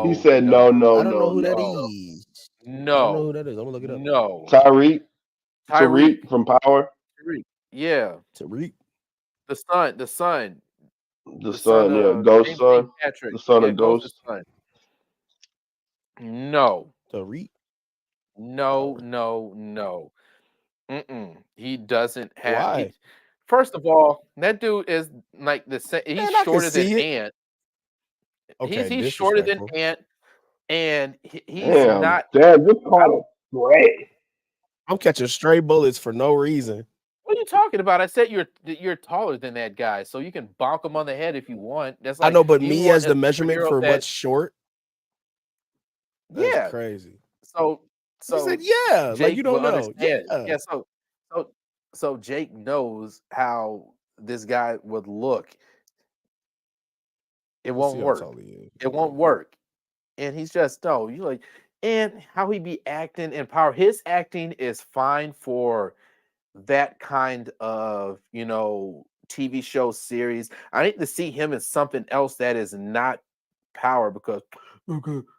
S1: He said no.
S3: I don't know who that is.
S2: No.
S3: I don't know who that is. I'm gonna look it up.
S2: No.
S1: Tariq from Power.
S2: Tariq. Yeah.
S3: Tariq.
S2: The son.
S1: Yeah. Ghost son.
S2: Patrick.
S1: The son of Ghost.
S2: Son. No.
S3: Tariq.
S2: No. He doesn't have.
S3: Why?
S2: First of all, that dude is like the same. He's shorter than Ant.
S3: Okay,
S2: he's shorter than Ant, and he's not.
S1: Damn, this card is great.
S3: I'm catching stray bullets for no reason.
S2: What are you talking about? I said you're taller than that guy, so you can bonk him on the head if you want. That's like,
S3: I know, but me as the measurement for what's short. That's crazy.
S2: So
S3: he said, yeah,
S2: Jake
S3: like you don't know.
S2: Yeah. So Jake knows how this guy would look. It won't work. It won't work. And he's just you like, and how he be acting in Power. His acting is fine for that kind of TV show series. I need to see him in something else that is not Power because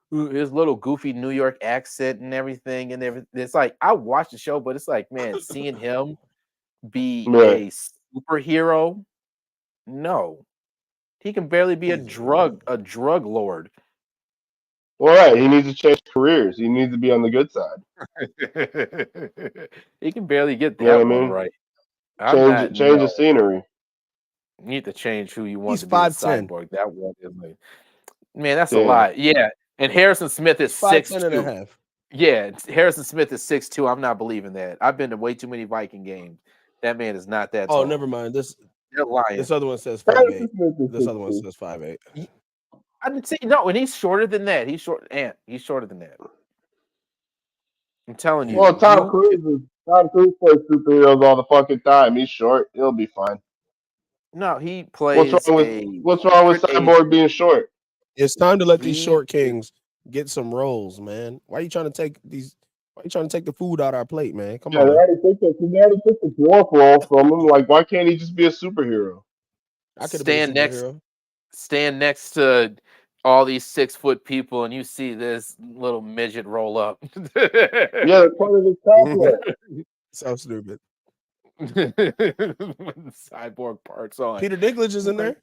S2: his little goofy New York accent and everything. It's like I watched the show, but it's like, man, seeing him be a superhero, no, he can barely be a drug lord.
S1: All right, he needs to change careers. He needs to be on the good side.
S2: He can barely get that one right.
S1: Change the scenery.
S2: You need to change who you want to be.
S3: 5'10".
S2: Cyborg. That one is like, man, that's a lot. Yeah, and Harrison Smith is 6'2".
S3: and a half.
S2: Yeah, Harrison Smith is 6'2". I'm not believing that. I've been to way too many Viking games. That man is not that tall.
S3: Oh, never mind. This other one says 5'8". This other one says 5'8".
S2: I didn't see and he's shorter than that. He's shorter than that. I'm telling you.
S1: Well, Tom Cruise plays superheroes all the fucking time. He's short. He'll be fine.
S2: No, he plays.
S1: What's wrong with Cyborg being short?
S3: It's time to let these short kings get some roles, man. Why are you trying to take these? Why are you trying to take the food out of our plate, man? Come on,
S1: they
S3: man.
S1: already took the dwarf role from him. Like, why can't he just be a superhero?
S3: I could have been a superhero.
S2: Stand next to all these 6-foot people, and you see this little midget roll up.
S1: Yeah, that's part of his complex.
S3: So stupid.
S2: Cyborg parts on.
S3: Peter Dinklage is in there.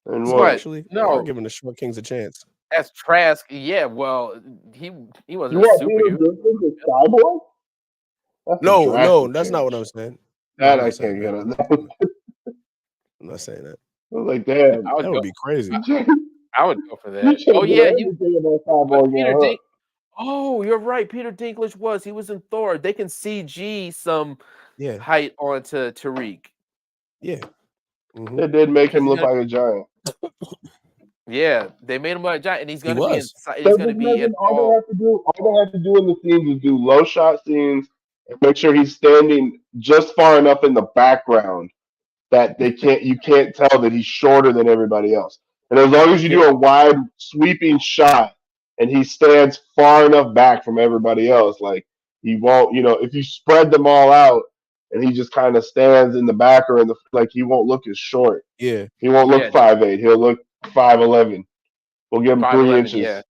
S1: And
S3: So
S1: what?
S3: actually,
S2: No.
S3: we're giving the short kings a chance.
S2: That's Trask. Yeah, well, he wasn't
S1: You
S2: a
S1: want Peter
S2: superhero.
S1: Dinklage as Cyborg? That's a
S3: No,
S1: drastic
S3: that's not
S1: change.
S3: what I'm saying.
S1: That
S3: I'm
S1: I
S3: not saying
S1: can't
S3: that.
S1: get it.
S3: I'm not saying that.
S1: I was like, damn.
S3: That would be crazy.
S2: I would go for
S1: You
S2: that.
S1: should
S2: Oh
S1: have
S2: yeah,
S1: everything about
S2: but
S1: Cyborg
S2: Peter
S1: on her.
S2: Dink. Oh, you're right. Peter Dinklage he was in Thor. They can CG some
S3: Yeah,
S2: height onto Tariq.
S3: yeah. Mhm.
S1: It did make him look like a giant.
S2: Yeah, they made him like a giant, and he's
S3: He
S2: gonna be
S3: was.
S2: inside. He's gonna be in
S1: all they have to do in the scenes is do low shot scenes and make sure he's standing just far enough in the background that you can't tell that he's shorter than everybody else. And as long as you do a wide sweeping shot and he stands far enough back from everybody else, like he won't, if you spread them all out and he just kind of stands in the back or like he won't look as short.
S3: Yeah.
S1: He won't look 5'8". He'll look 5'11". We'll give him 3 inches.
S2: Yeah.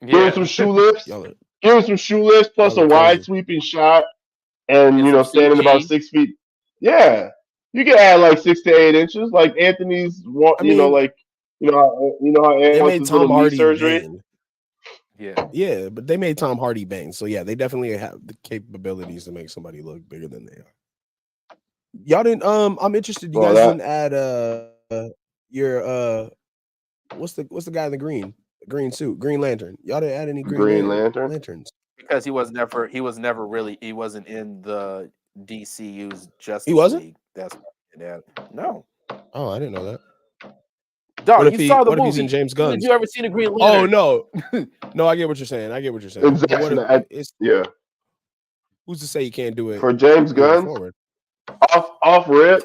S1: Give him some shoe lifts. Give him some shoe lifts plus a wide sweeping shot, and standing about 6 feet. Yeah, you can add like 6 to 8 inches. Like Anthony's, how
S3: they made Tom Hardy
S1: surgery.
S3: Bane.
S2: Yeah,
S3: yeah, but they made Tom Hardy Bane. So yeah, they definitely have the capabilities to make somebody look bigger than they are. Y'all didn't. I'm interested. You guys didn't add your what's the guy in the green suit, Green Lantern. Y'all didn't add any Green Lanterns
S2: because he was never really he wasn't in the DCU's Justice
S3: League.
S2: That's no.
S3: Oh, I didn't know that.
S2: Dog, you saw the movie.
S3: If he's in James Gunn's?
S2: Did you ever seen a Green Lantern?
S3: Oh no, no, I get what you're saying.
S1: Exactly.
S3: Who's to say you can't do it
S1: for James Gunn? Off rip,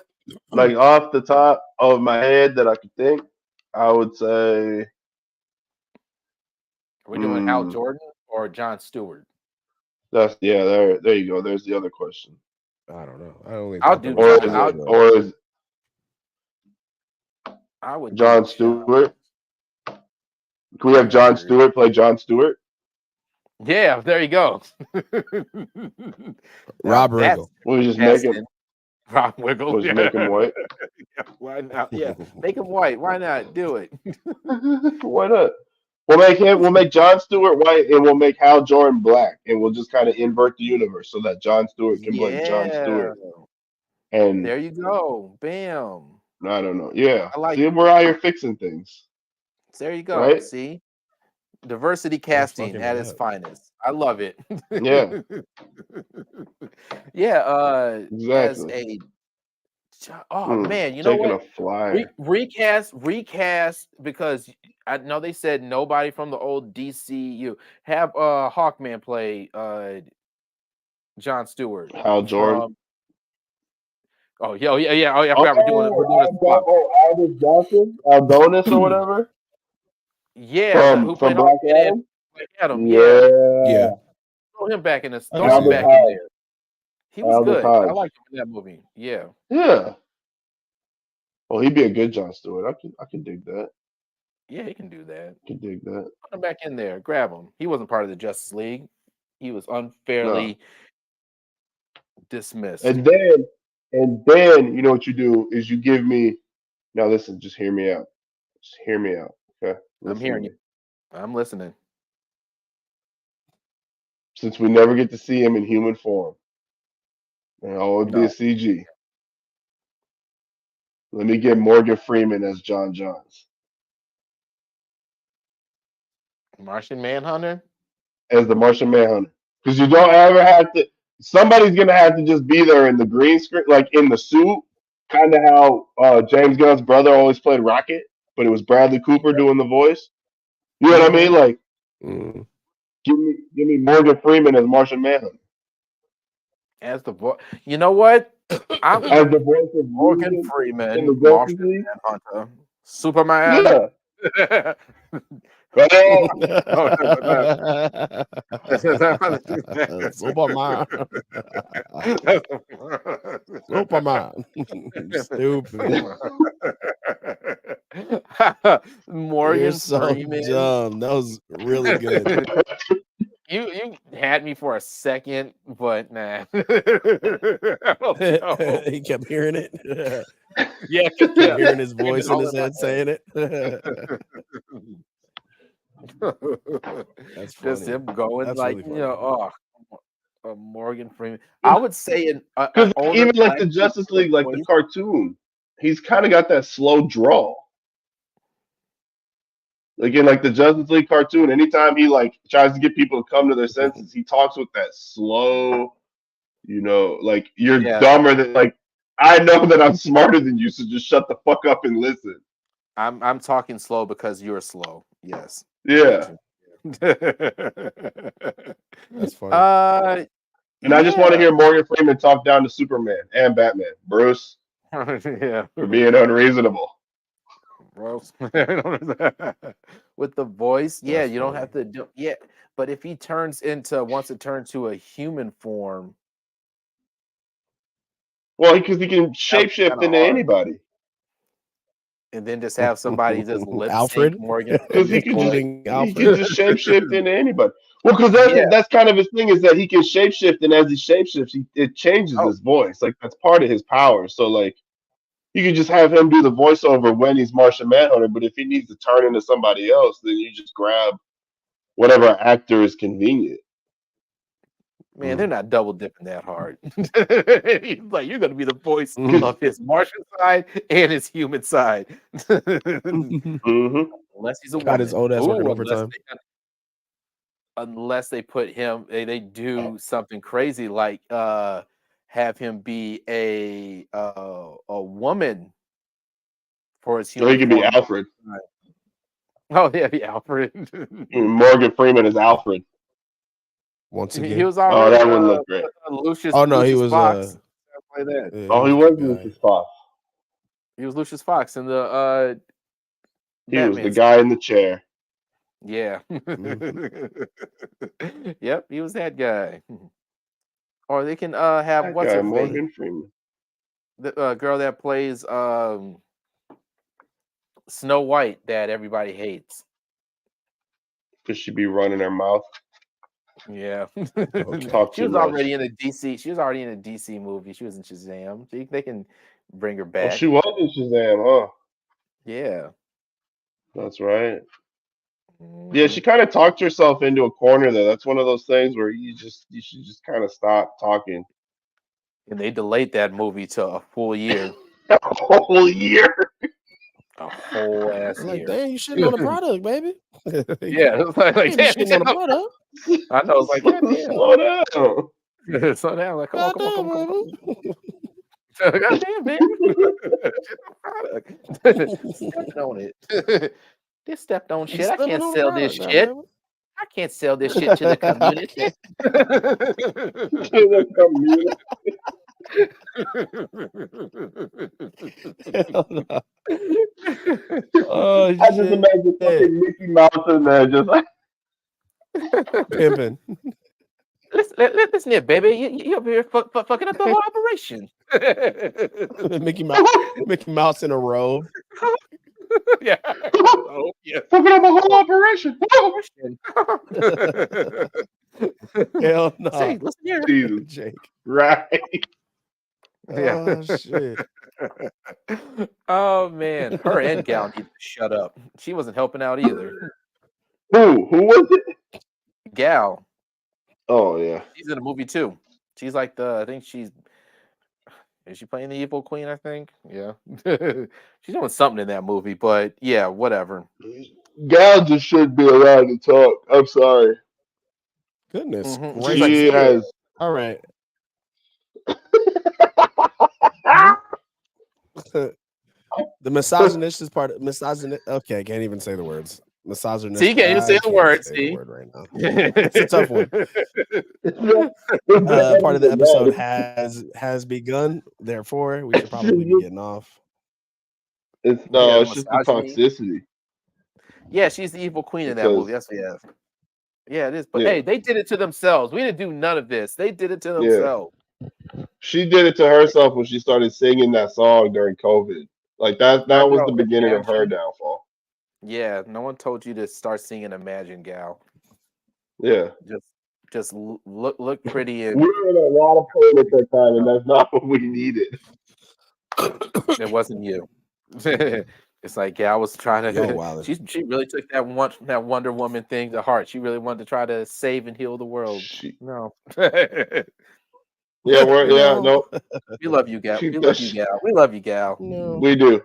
S1: like off the top of my head that I could think, I would say.
S2: Are we doing Hal Jordan or John Stewart?
S1: There you go. There's the other question.
S3: I don't know.
S1: I would John Stewart. Can we have John Stewart play John Stewart?
S2: Yeah, there you go.
S3: Rob Riggle.
S1: We'll just make him.
S2: Rob Riggle.
S1: We'll just make him white.
S2: Why not? Yeah, make him white. Why not? Do it.
S1: Why not? We'll make John Stewart white, and we'll make Hal Jordan black, and we'll just kind of invert the universe so that John Stewart can play John Stewart. And
S2: there you go. Bam.
S1: I don't know. Yeah.
S2: I like
S1: See, we're out here fixing things.
S2: There you go.
S1: Right?
S2: See? Diversity casting at its finest. I love it.
S1: Yeah.
S2: Yeah.
S1: Exactly.
S2: Man, you know what?
S1: A flyer.
S2: Recast because I know they said nobody from the old DCU. Have Hawkman play John Stewart.
S1: Hal Jordan.
S2: Yeah. Oh yeah. I forgot we're doing a swap.
S1: Aldous Johnson, Aldonis or whatever.
S2: Yeah,
S1: who played Black Adam? Yeah.
S2: Throw him back in this. Throw him back in there. He was good. I liked him in that movie. Yeah.
S1: Yeah. Well, he'd be a good John Stewart. I can dig that.
S2: Yeah, he can do that.
S1: Can dig that.
S2: Put him back in there. Grab him. He wasn't part of the Justice League. He was unfairly dismissed.
S1: And then you know what you do is you give me. Now listen, just hear me out. Just hear me out. Okay.
S2: I'm hearing you. I'm listening.
S1: Since we never get to see him in human form, and all would be a CG. Let me get Morgan Freeman as John Johns.
S2: Martian Manhunter?
S1: As the Martian Manhunter. Because you don't ever have to. Somebody's going to have to just be there in the green screen, like in the suit. Kind of how James Gunn's brother always played Rocket, but it was Bradley Cooper doing the voice. You know what I mean? Like, give me Morgan Freeman as Martian Manhunter.
S2: As the voice. You know what?
S1: As the voice of
S2: Morgan Freeman, Martian Manhunter. Superman.
S1: Yeah.
S3: Superman. Superman. Stupid.
S2: Morgan
S3: You're so
S2: Freeman.
S3: dumb. That was really good.
S2: You had me for a second, but nah. I don't know.
S3: He kept hearing it.
S2: Yeah,
S3: Kept hearing his voice in his head saying it. That's
S2: Just
S3: funny.
S2: him going
S3: That's
S2: like,
S3: really
S2: you
S3: funny.
S2: know, Morgan Freeman. I would say an
S1: Because
S2: older
S1: even like
S2: black
S1: the Justice League, like the
S2: voice.
S1: cartoon, he's kind of got that slow draw. Like in like the Justice League cartoon, anytime he like tries to get people to come to their senses, he talks with that slow, like you're
S2: Yeah.
S1: dumber than like I know that I'm smarter than you, so just shut the fuck up and listen.
S2: I'm talking slow because you're slow. Yes.
S1: Yeah.
S3: That's funny.
S1: And I just want to hear Morgan Freeman talk down to Superman and Batman. Bruce,
S2: yeah.
S1: for being unreasonable.
S2: Bro. With the voice, yeah,
S3: That's
S2: you don't
S3: funny.
S2: have to do but if he wants to turn to a human form.
S1: Well, because he can shapeshift into
S2: hard.
S1: anybody.
S2: And then just have somebody just lip
S3: Alfred?
S2: sync Morgan.
S1: Because he
S3: Including
S1: can
S3: Alfred.
S1: just shapeshift into anybody. Well, because
S2: Yeah.
S1: that's kind of his thing is that he can shapeshift, and as he shapeshifts, it changes his voice. Like that's part of his power. So like, you can just have him do the voiceover when he's Martian Manhunter. But if he needs to turn into somebody else, then you just grab whatever actor is convenient.
S2: Man, they're not double dipping that hard. He's like, you're gonna be the voice of his Martian side and his human side.
S1: Mm-hmm.
S2: Unless he's a
S3: Got
S2: woman.
S3: his old ass working overtime.
S2: Unless they put him, they do something crazy like have him be a woman for his
S1: So
S2: human
S1: he can be
S2: form.
S1: Alfred.
S2: Oh yeah, be Alfred.
S1: Morgan Freeman is Alfred.
S3: Once again.
S2: He was already
S1: that wouldn't look great.
S2: Lucius.
S3: Oh no,
S2: Lucius
S3: he was
S2: Fox. Play that.
S3: Yeah,
S1: He was Lucius Fox.
S2: He was Lucius Fox in the
S1: He was
S2: Batman
S1: the guy in the chair.
S2: Yeah. Yep, he was that guy. Or they can have
S1: That
S2: what's
S1: guy,
S2: her face?
S1: Morgan Freeman.
S2: The girl that plays Snow White that everybody hates.
S1: Because she be running her mouth.
S2: Yeah.
S1: Talk
S2: She
S1: too
S2: was
S1: much.
S2: already in a DC. She was already in a DC movie. She was in Shazam. They can bring her back.
S1: Oh, she was in Shazam, huh?
S2: Yeah.
S1: That's right. Yeah, she kind of talked herself into a corner though. That's one of those things where you should just kind of stop talking.
S2: And they delayed that movie to a full year.
S1: A whole year.
S2: A whole ass year.
S3: Like, damn, you shitting on the product, baby.
S2: Yeah, it was like
S3: Damn, you
S2: damn,
S3: shitting on the product.
S2: I know. It's like, God damn.
S1: Slow down.
S2: Slow down. Like, come on.
S3: Baby.
S2: God damn, man. Stepped on it. This stepped on shit. I can't sell this shit. I can't sell this shit to the community.
S1: To the community.
S3: Oh,
S1: I just imagine fucking Mickey Mouse in there just like
S3: pimping.
S2: Listen here, baby. You're here fucking up the whole operation.
S3: Mickey Mouse in a robe.
S2: Yeah. Oh, yeah.
S1: fucking up a whole operation.
S3: Hell no.
S2: Say, listen here.
S1: Jesus.
S3: Jake.
S1: Right.
S3: Oh shit.
S2: Oh man, her and Gal need to shut up. She wasn't helping out either.
S1: Who was it?
S2: Gal.
S1: Oh yeah.
S2: She's in a movie too. She's like is she playing the evil queen, I think? Yeah. She's doing something in that movie, but yeah, whatever.
S1: Gal just shouldn't be allowed to talk. I'm sorry.
S3: Goodness
S2: Mhm.
S3: gracious.
S1: She has
S3: All right. The misogynist is part of misogynist. Okay, I can't even say the words. Misogynist.
S2: See, you can't even say the word. See,
S3: word right now. It's a tough one. Part of the episode has begun. Therefore, we should probably be getting off.
S1: It's
S2: Yeah,
S1: it's just the
S2: misogyny.
S1: toxicity.
S2: Yeah, she's the evil queen in that
S1: Because
S2: movie. That's what it is. Yeah, it is. But
S1: yeah,
S2: hey, they did it to themselves. We didn't do none of this. They did it to
S1: yeah,
S2: themselves.
S1: she did it to herself when she started singing that song during COVID. Like
S2: I
S1: that was the
S2: know.
S1: beginning of her
S2: Imagine.
S1: downfall.
S2: Yeah, no one told you to start singing Imagine Gal.
S1: Yeah,
S2: Just look pretty
S1: we
S2: and
S1: were in a lot of pain at that time, and that's not what we needed.
S2: it wasn't you. It's like Gal was trying
S3: Yo,
S2: to
S3: Wilder.
S2: she really took that Wonder Woman thing to heart. She really wanted to try to save and heal the world.
S1: She,
S2: No.
S1: yeah,
S3: No.
S1: no.
S2: We love you, Gal.
S1: She,
S2: We love you, Gal. We love you, Gal.
S3: No.
S1: we do,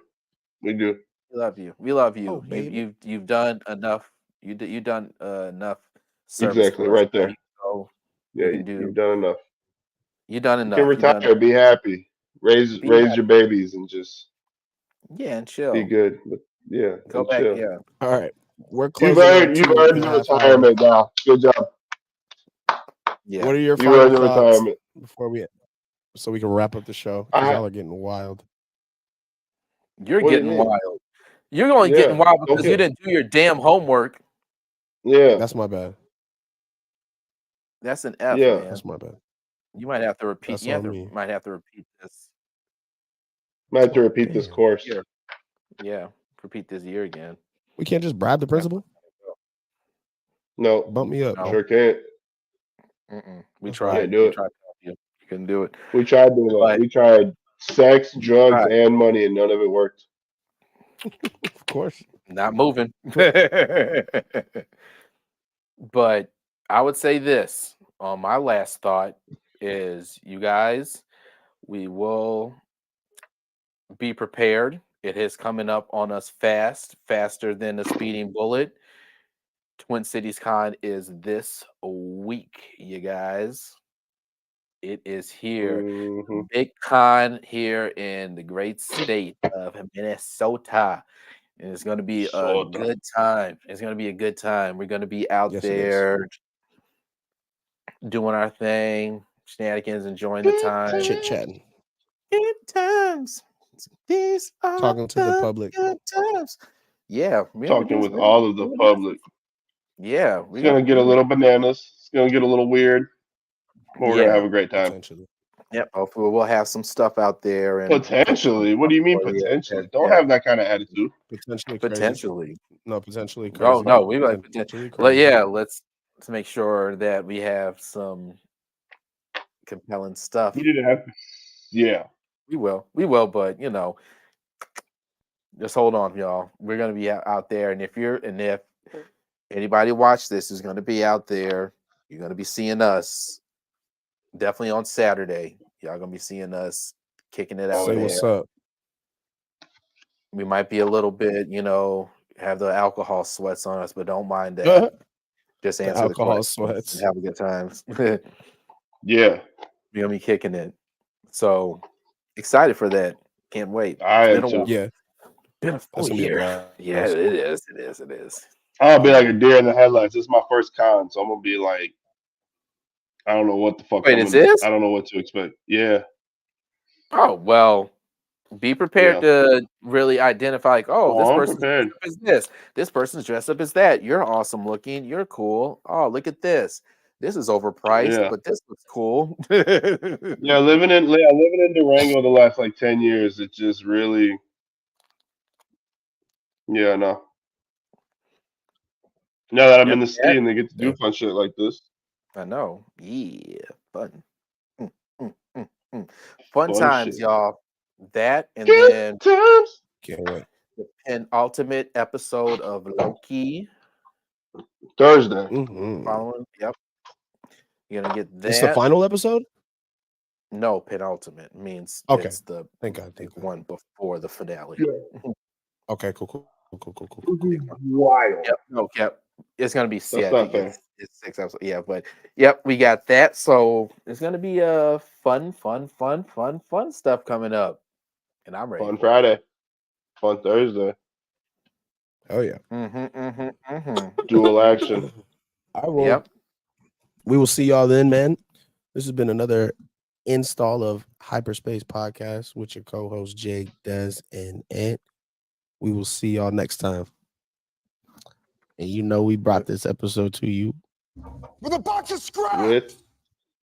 S1: we do.
S2: We love you. We love
S3: Oh,
S2: you.
S3: baby.
S2: You've done enough. You've done enough service
S1: Exactly,
S2: for us,
S1: right there.
S2: buddy. So
S1: Yeah,
S2: you can do.
S1: you've done enough.
S2: You done
S1: You can
S2: enough. You done.
S1: retire, be happy, raise
S2: Be happy.
S1: your babies, and just
S2: Yeah, and
S1: be
S2: chill.
S1: good. But, yeah,
S2: Go
S1: and
S2: back.
S1: chill.
S2: Yeah.
S3: All right. We're closing on
S1: You've
S3: two
S1: earned
S3: and a
S1: your
S3: half hours.
S1: retirement now. Good job.
S2: Yeah.
S3: What are your
S1: You
S3: final
S1: earned your
S3: thoughts
S1: retirement.
S3: before so we can wrap up the show? Because y'all are getting wild.
S2: You're
S1: What do you
S2: getting
S1: mean?
S2: wild. You're only
S1: Yeah,
S2: getting wild because
S1: okay.
S2: you didn't do your damn homework.
S1: Yeah,
S3: That's my bad.
S2: That's an F,
S1: yeah.
S2: man.
S3: That's my bad.
S2: You might have to repeat.
S3: That's
S2: You
S3: on me.
S2: might have to repeat this.
S1: Might have to
S3: Oh,
S1: repeat this
S3: damn.
S1: course.
S2: Year. Yeah, repeat this year again.
S3: We can't just bribe the principal?
S1: No,
S3: Bump me up.
S2: No.
S1: sure can't.
S2: We
S3: That's
S2: tried.
S1: Can't do
S2: We
S1: it.
S2: tried to help you. You couldn't do it.
S1: We tried doing that.
S2: But
S1: We tried sex, drugs,
S2: tried.
S1: and money, and none of it worked.
S3: Of course.
S2: Not moving. But I would say this on my last thought is you guys, we will be prepared. It is coming up on us faster than a speeding bullet. Twin Cities Con is this week, you guys. It is here.
S1: Mm-hmm.
S2: Big con here in the great state of Minnesota. And it's going to be a good time. It's going to be a good time. We're going to be out
S3: Yes,
S2: there doing our thing, shenanigans, enjoying the time.
S3: Chit chatting.
S2: Good times. These are
S3: Talking to the public.
S2: Good times. Yeah.
S1: Talking with all of the public.
S2: Yeah.
S1: It's going to get a little bananas. It's going to get a little weird. But we're going to have a great time.
S3: Potentially.
S2: Yep. Hopefully we'll have some stuff out there. And
S1: Potentially? What do you mean potentially? Don't have that kind of attitude.
S3: Potentially.
S2: Potentially.
S3: No, potentially crazy.
S2: Oh, no. We might
S3: potentially
S2: crazy.
S3: crazy.
S2: Yeah. Let's make sure that we have some compelling stuff.
S1: We didn't have. Yeah.
S2: We will, but just hold on, y'all. We're gonna be out there, and if anybody watch this is gonna be out there, you're gonna be seeing us definitely on Saturday. Y'all gonna be seeing us kicking it out.
S3: Say what's up.
S2: We might be a little bit, have the alcohol sweats on us, but don't mind that. Just answer the
S3: alcohol
S2: questions
S3: sweats.
S2: and have a good time.
S1: Yeah.
S2: We're gonna be kicking it. So excited for that. Can't wait.
S1: I
S2: It's
S1: am
S2: been a
S1: too.
S2: while.
S3: Yeah.
S2: Been a full
S3: That's gonna be a
S2: year.
S3: blast.
S2: Yeah, it is. It is. It is.
S1: I'll be like a deer in the headlights. This is my first con, so I'm gonna be like, I don't know what the fuck.
S2: Wait,
S1: I don't know what to expect. Yeah.
S2: Oh well, be prepared to really identify. Like, this
S1: I'm
S2: person's
S1: prepared.
S2: dressed up as this. This person's dressed up as that. You're awesome looking. You're cool. Oh, look at this. This is overpriced, but this looks cool.
S1: Yeah, living in Durango the last like 10 years, it just really. Yeah, no. Now that I'm in the city and they get to do fun shit like this.
S2: I know. Yeah, fun. Fun times,
S1: shit.
S2: y'all. That and
S1: Good
S2: then
S1: times.
S3: Can't wait.
S2: the penultimate episode of Loki.
S1: Thursday.
S2: Following. Yep. You're gonna get that.
S3: It's the final episode?
S2: No, penultimate means
S3: okay.
S2: It's the
S3: Thank God.
S2: one before the finale.
S1: Yeah.
S3: Okay, cool.
S1: Wild.
S2: Yep. No, yep. It's gonna be
S1: That's not fair.
S2: It's 6 episodes. Yeah, but yep, we got that. So it's gonna be a fun stuff coming up. And I'm ready.
S1: Fun Friday. Fun Thursday.
S3: Oh yeah.
S1: Dual action.
S3: I will.
S2: Yep.
S3: We will see y'all then, man. This has been another install of Hyperspace Podcast with your co-hosts Jake, Des, and Ant. We will see y'all next time. And you know we brought this episode to you
S5: with a box of scraps.
S1: With